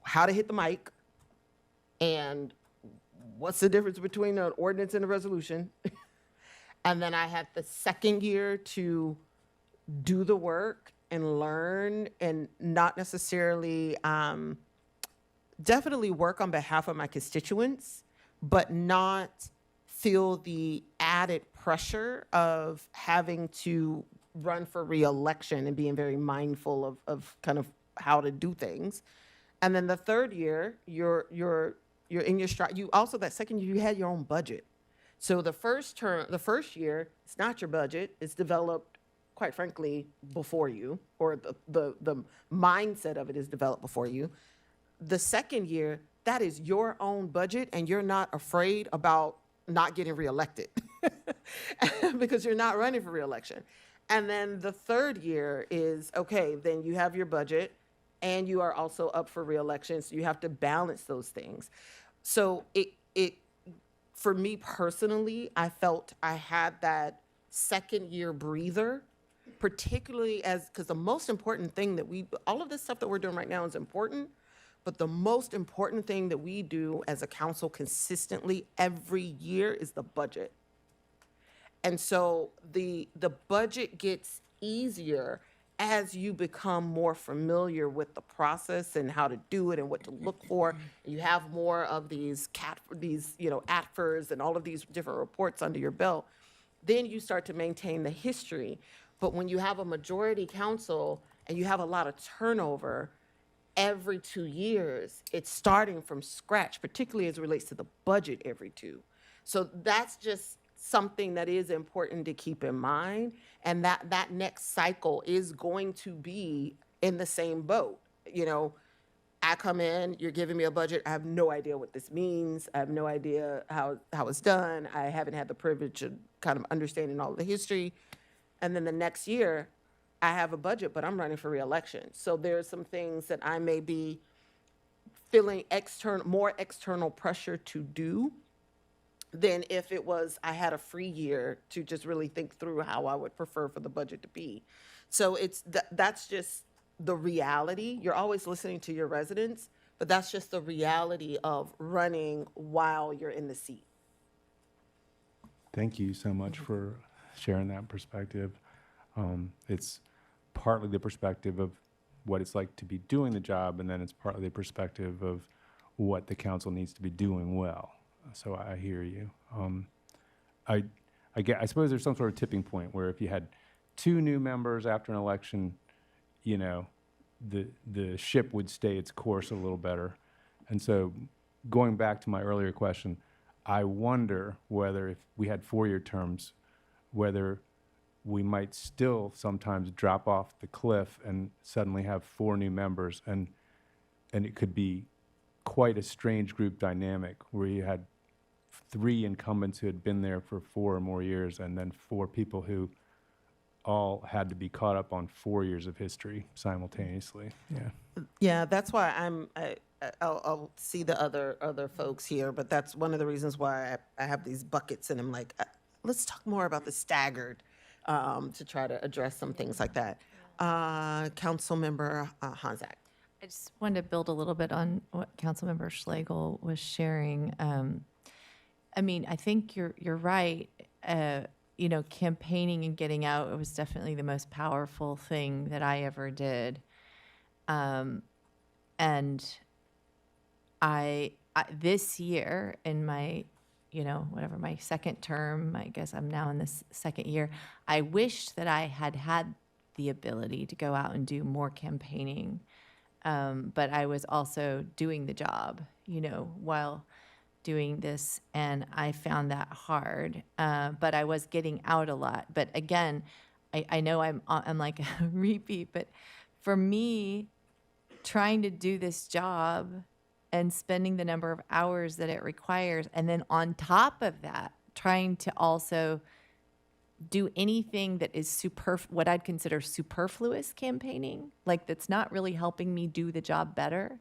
how to hit the mic and what's the difference between an ordinance and a resolution. And then I had the second year to do the work and learn and not necessarily, definitely work on behalf of my constituents, but not feel the added pressure of having to run for re-election and being very mindful of kind of how to do things. And then the third year, you're You're in your stride. You also, that second year, you had your own budget. So the first year, it's not your budget. It's developed, quite frankly, before you, or the mindset of it is developed before you. The second year, that is your own budget, and you're not afraid about not getting reelected because you're not running for reelection. And then the third year is, okay, then you have your budget and you are also up for reelection. So you have to balance those things. So for me personally, I felt I had that second year breather, particularly because the most important thing all of this stuff that we're doing right now is important, but the most important thing that we do as a council consistently every year is the budget. And so the budget gets easier as you become more familiar with the process and how to do it and what to look for. You have more of these ATFRs and all of these different reports under your belt. Then you start to maintain the history. But when you have a majority council and you have a lot of turnover every 2 years, it's starting from scratch, particularly as it relates to the budget every two. So that's just something that is important to keep in mind, and that next cycle is going to be in the same boat. I come in, you're giving me a budget, I have no idea what this means, I have no idea how it's done, I haven't had the privilege of kind of understanding all of the history, and then the next year, I have a budget, but I'm running for reelection. So there's some things that I may be feeling more external pressure to do than if it was I had a free year to just really think through how I would prefer for the budget to be. So that's just the reality. You're always listening to your residents, but that's just the reality of running while you're in the seat. Thank you so much for sharing that perspective. It's partly the perspective of what it's like to be doing the job, and then it's partly the perspective of what the council needs to be doing well. So I hear you. I suppose there's some sort of tipping point where if you had 2 new members after an election, the ship would stay its course a little better. And so going back to my earlier question, I wonder whether if we had 4-year terms, whether we might still sometimes drop off the cliff and suddenly have 4 new members, and it could be quite a strange group dynamic where you had 3 incumbents who had been there for 4 or more years, and then 4 people who all had to be caught up on 4 years of history simultaneously. Yeah, that's why I'll see the other folks here, but that's one of the reasons why I have these buckets, and I'm like, let's talk more about the staggered to try to address some things like that. Councilmember Honzak. I just wanted to build a little bit on what Councilmember Schlegel was sharing. I think you're right. Campaigning and getting out, it was definitely the most powerful thing that I ever did. And I this year in my, my second term, I guess I'm now in this second year, I wished that I had the ability to go out and do more campaigning. But I was also doing the job, while doing this, and I found that hard. But I was getting out a lot. But again, I know I'm like a repeat, but for me, trying to do this job and spending the number of hours that it requires, and then on top of that, trying to also do anything that is what I'd consider superfluous campaigning, like that's not really helping me do the job better,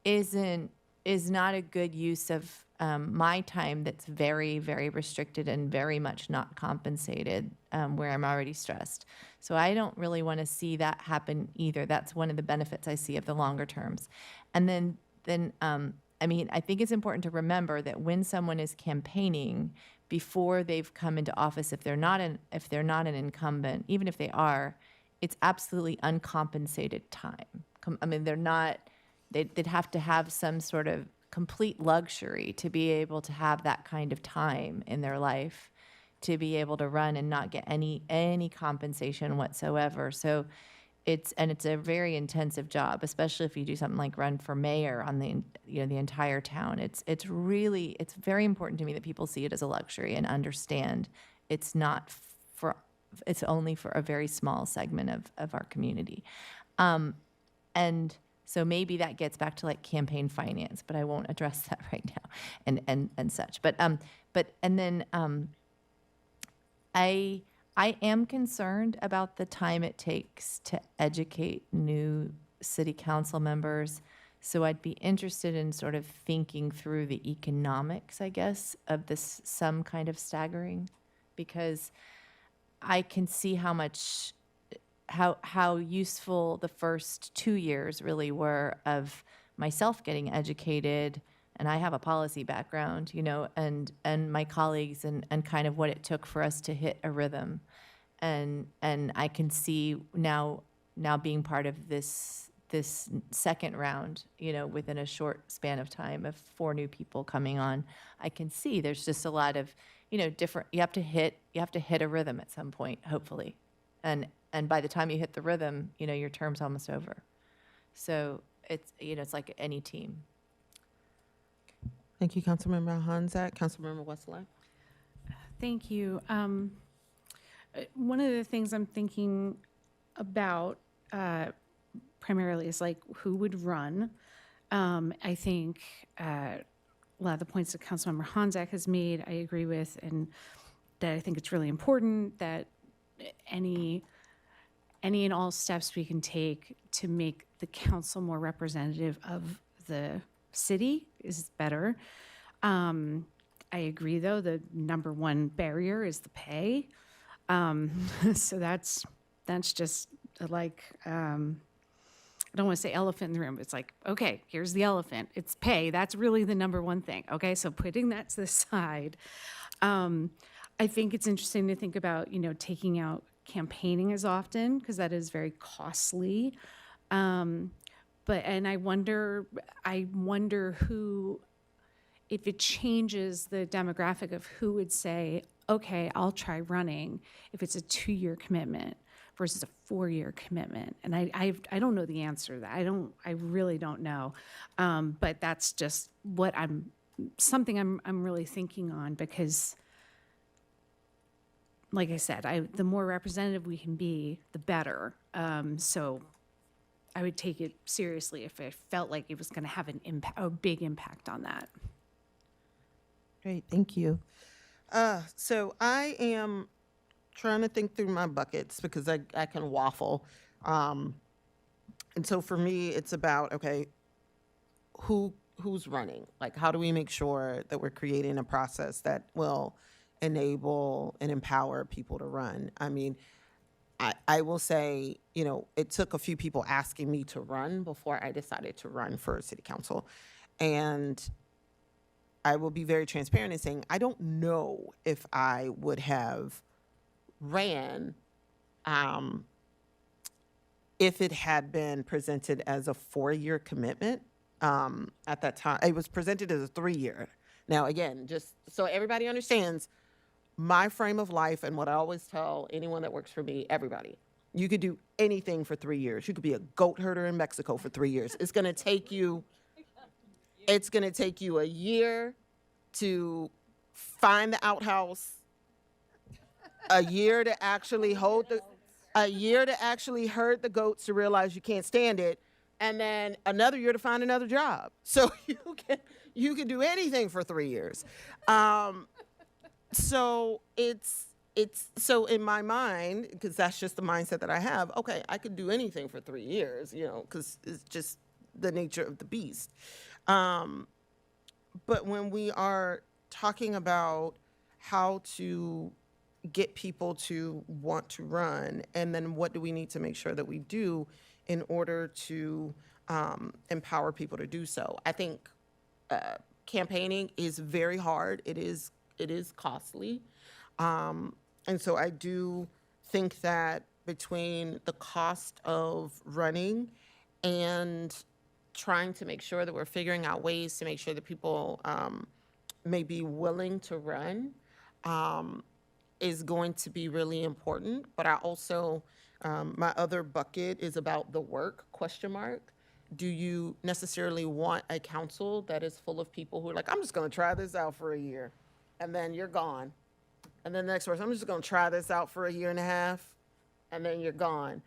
is not a good use of my time. That's very, very restricted and very much not compensated, where I'm already stressed. So I don't really want to see that happen either. That's one of the benefits I see of the longer terms. And then I think it's important to remember that when someone is campaigning before they've come into office, if they're not an incumbent, even if they are, it's absolutely uncompensated time. They'd have to have some sort of complete luxury to be able to have that kind of time in their life, to be able to run and not get any compensation whatsoever. So it's a very intensive job, especially if you do something like run for mayor on the the entire town. It's very important to me that people see it as a luxury and understand it's not it's only for a very small segment of our community. And so maybe that gets back to like campaign finance, but I won't address that right now and such. But I am concerned about the time it takes to educate new city council members. So I'd be interested in sort of thinking through the economics, I guess, of this some kind of staggering, because I can see how useful the first 2 years really were of myself getting educated, and I have a policy background, and my colleagues and kind of what it took for us to hit a rhythm. And I can see now being part of this second round, within a short span of time of 4 new people coming on, I can see there's just a lot of, different, you have to hit a rhythm at some point, hopefully. And by the time you hit the rhythm, your term's almost over. So it's, it's like any team. Thank you, Councilmember Honzak. Councilmember Westlife. Thank you. One of the things I'm thinking about primarily is like who would run. I think a lot of the points that Councilmember Honzak has made, I agree with, and that I think it's really important that any and all steps we can take to make the council more representative of the city is better. I agree, though, the number one barrier is the pay. So that's just like, I don't want to say elephant in the room, but it's like, okay, here's the elephant. It's pay. That's really the number one thing. Okay, so putting that to the side, I think it's interesting to think about, taking out campaigning as often, because that is very costly. And I wonder who, if it changes the demographic of who would say, okay, I'll try running if it's a 2-year commitment versus a 4-year commitment. And I don't know the answer to that. I really don't know. But that's just something I'm really thinking on, because like I said, the more representative we can be, the better. So I would take it seriously if I felt like it was going to have a big impact on that. Great, thank you. So I am trying to think through my buckets because I can waffle. And so for me, it's about, okay, who's running? Like, how do we make sure that we're creating a process that will enable and empower people to run? I mean, I will say, it took a few people asking me to run before I decided to run for city council. And I will be very transparent in saying I don't know if I would have ran if it had been presented as a 4-year commitment. At that time, it was presented as a 3-year. Now, again, just so everybody understands, my frame of life and what I always tell anyone that works for me, everybody, you could do anything for 3 years. You could be a goat herder in Mexico for 3 years. It's going to take you a year to find the outhouse, a year to actually herd the goats to realize you can't stand it, and then another year to find another job. So you can do anything for 3 years. So it's so in my mind, because that's just the mindset that I have, okay, I could do anything for 3 years, because it's just the nature of the beast. But when we are talking about how to get people to want to run, and then what do we need to make sure that we do in order to empower people to do so? I think campaigning is very hard. It is costly. And so I do think that between the cost of running and trying to make sure that we're figuring out ways to make sure that people may be willing to run is going to be really important. But I also My other bucket is about the work, question mark. Do you necessarily want a council that is full of people who are like, I'm just gonna try this out for a year, and then you're gone? And then the next person, I'm just gonna try this out for a year and a half, and then you're gone.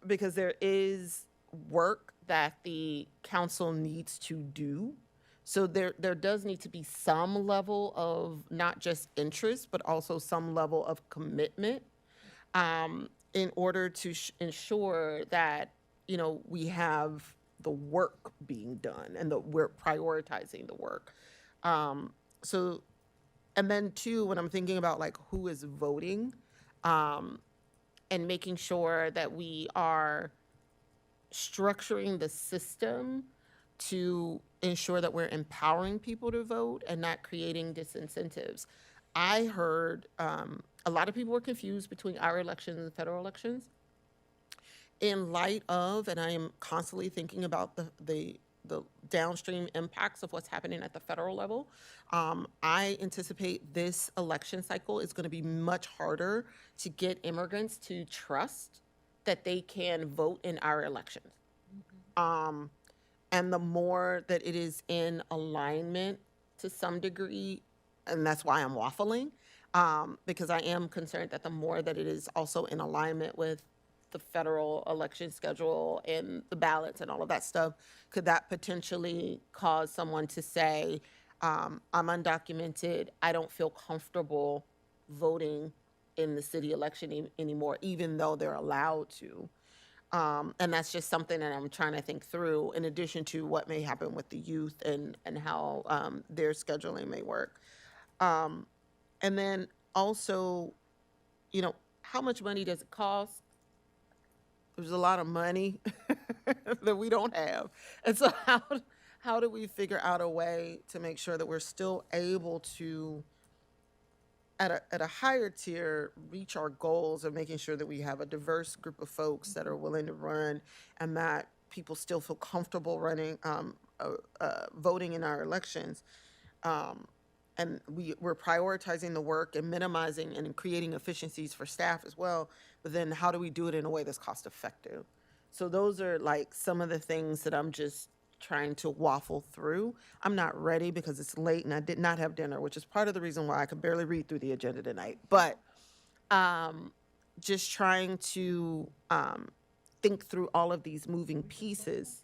Because there is work that the council needs to do. So there does need to be some level of not just interest, but also some level of commitment in order to ensure that, you know, we have the work being done and that we're prioritizing the work. So, and then two, when I'm thinking about like who is voting, and making sure that we are structuring the system to ensure that we're empowering people to vote and not creating disincentives. I heard a lot of people were confused between our elections and federal elections. In light of, and I am constantly thinking about the downstream impacts of what's happening at the federal level, I anticipate this election cycle is going to be much harder to get immigrants to trust that they can vote in our elections. And the more that it is in alignment to some degree, and that's why I'm waffling, because I am concerned that the more that it is also in alignment with the federal election schedule and the ballots and all of that stuff, could that potentially cause someone to say, I'm undocumented, I don't feel comfortable voting in the city election anymore, even though they're allowed to. And that's just something that I'm trying to think through, in addition to what may happen with the youth and how their scheduling may work. And then also, you know, how much money does it cost? There's a lot of money that we don't have. And so how do we figure out a way to make sure that we're still able to, at a higher tier, reach our goals of making sure that we have a diverse group of folks that are willing to run, and that people still feel comfortable running, voting in our elections. And we're prioritizing the work and minimizing and creating efficiencies for staff as well. But then how do we do it in a way that's cost effective? So those are like some of the things that I'm just trying to waffle through. I'm not ready because it's late and I did not have dinner, which is part of the reason why I could barely read through the agenda tonight. But just trying to think through all of these moving pieces.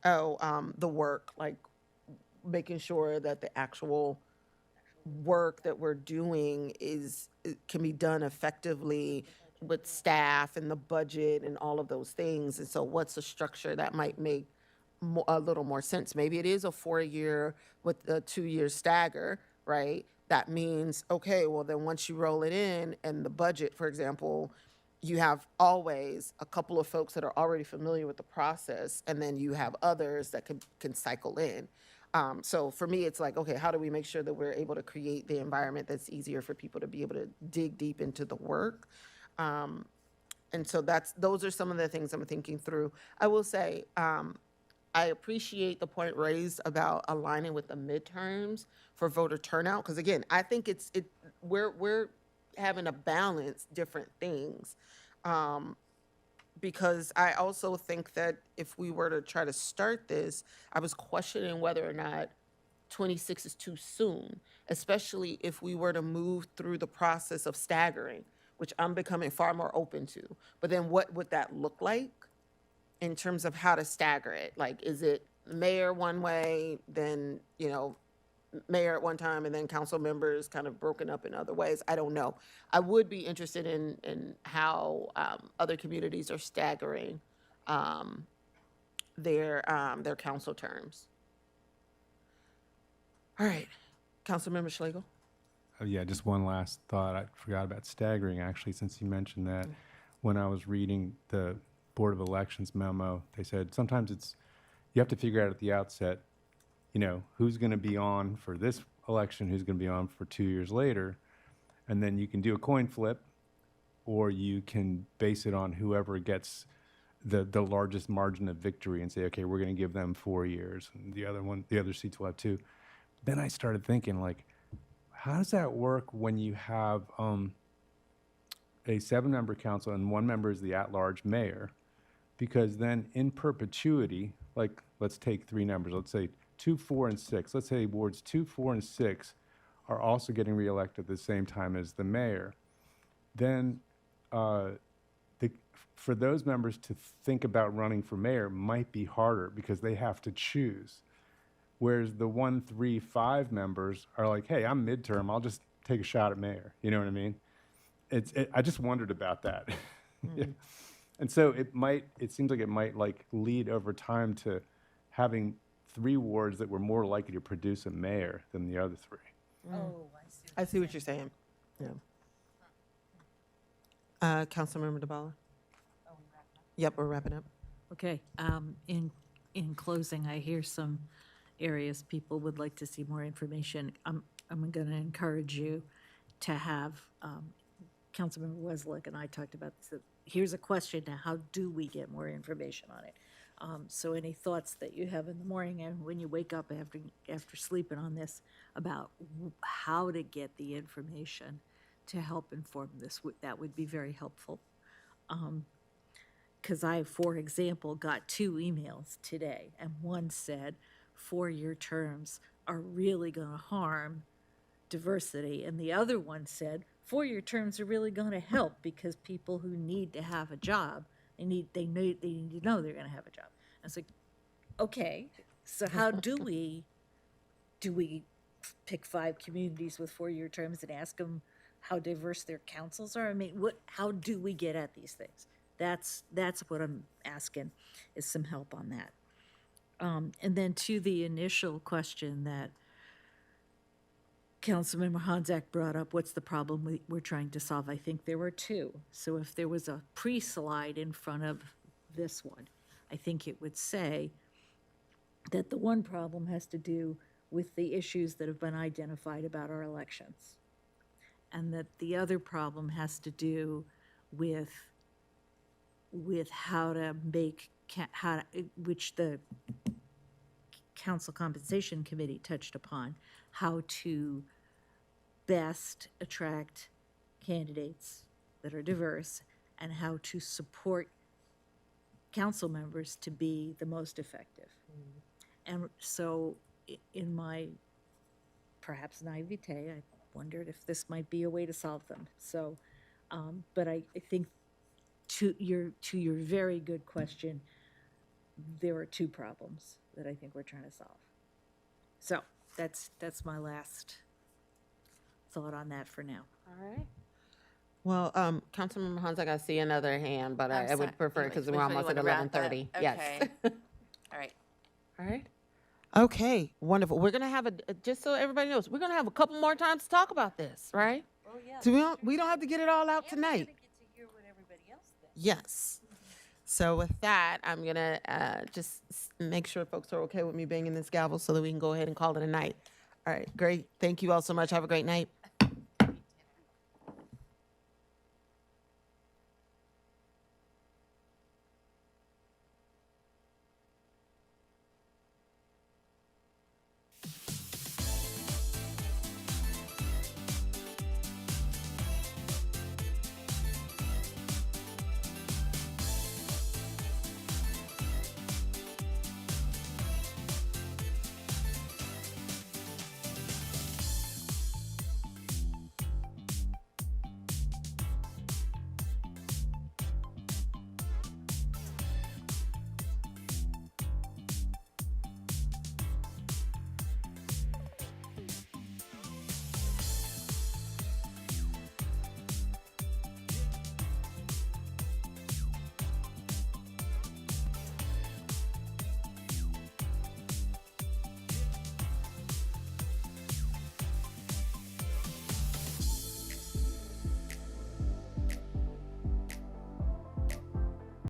The work, like making sure that the actual work that we're doing can be done effectively with staff and the budget and all of those things. And so what's a structure that might make a little more sense? Maybe it is a 4-year with a 2-year stagger, right? That means, okay, well then once you roll it in and the budget, for example, you have always a couple of folks that are already familiar with the process, and then you have others that can cycle in. So for me, it's like, okay, how do we make sure that we're able to create the environment that's easier for people to be able to dig deep into the work? And so those are some of the things I'm thinking through. I will say, I appreciate the point raised about aligning with the midterms for voter turnout, because again, I think we're having to balance different things. Because I also think that if we were to try to start this, I was questioning whether or not 26 is too soon, especially if we were to move through the process of staggering, which I'm becoming far more open to. But then what would that look like in terms of how to stagger it? Like, is it mayor one way, then, you know, mayor at one time and then council members kind of broken up in other ways? I don't know. I would be interested in how other communities are staggering their council terms. All right, Councilmember Schlegel. Oh, yeah, just one last thought. I forgot about staggering, actually, since you mentioned that. When I was reading the Board of Elections memo, they said sometimes you have to figure out at the outset, you know, who's going to be on for this election, who's going to be on for 2 years later, and then you can do a coin flip, or you can base it on whoever gets the largest margin of victory and say, okay, we're going to give them 4 years, and the other seats will have 2. Then I started thinking, like, how does that work when you have a 7-member council and 1 member is the at-large mayor, because then in perpetuity, like, let's take 3 numbers, let's say 2, 4, and 6. Let's say wards 2, 4, and 6 are also getting reelected at the same time as the mayor. Then for those members to think about running for mayor might be harder because they have to choose. Whereas the 1, 3, 5 members are like, hey, I'm midterm, I'll just take a shot at mayor. You know what I mean? I just wondered about that. Yeah. And so it seems like it might like lead over time to having 3 wards that were more likely to produce a mayor than the other 3. Oh, I see what you're saying. Yeah. Councilmember DeBala? Yep, we're wrapping up. Okay, in closing, I hear some areas people would like to see more information. I'm going to encourage you to have, Councilmember Weslick and I talked about this, that here's a question now, how do we get more information on it? So any thoughts that you have in the morning and when you wake up after sleeping on this about how to get the information to help inform this, that would be very helpful. Because I, for example, got 2 emails today, and one said 4-year terms are really going to harm diversity, and the other one said 4-year terms are really going to help because people who need to have a job, they need to know they're going to have a job. I was like, okay, so how do we pick 5 communities with 4-year terms and ask them how diverse their councils are? I mean, how do we get at these things? That's what I'm asking, is some help on that. And then to the initial question that Councilmember Honzak brought up, what's the problem we're trying to solve? I think there were 2. So if there was a pre-slide in front of this one, I think it would say that the one problem has to do with the issues that have been identified about our elections, and that the other problem has to do with how to make, which the Council Compensation Committee touched upon, how to best attract candidates that are diverse and how to support council members to be the most effective. And so in my perhaps naivete, I wondered if this might be a way to solve them. So, but I think to your very good question, there are 2 problems that I think we're trying to solve. So that's my last thought on that for now. All right. Well, Councilmember Honzak, I see another hand, but I would prefer, because we're almost at 11:30. Yes. All right. All right. Okay, wonderful. We're gonna have just so everybody knows, we're gonna have a couple more times to talk about this, right? Oh, yeah. So we don't have to get it all out tonight. Yes. So with that, I'm gonna just make sure folks are okay with me banging this gavel so that we can go ahead and call it a night. All right, great. Thank you all so much. Have a great night.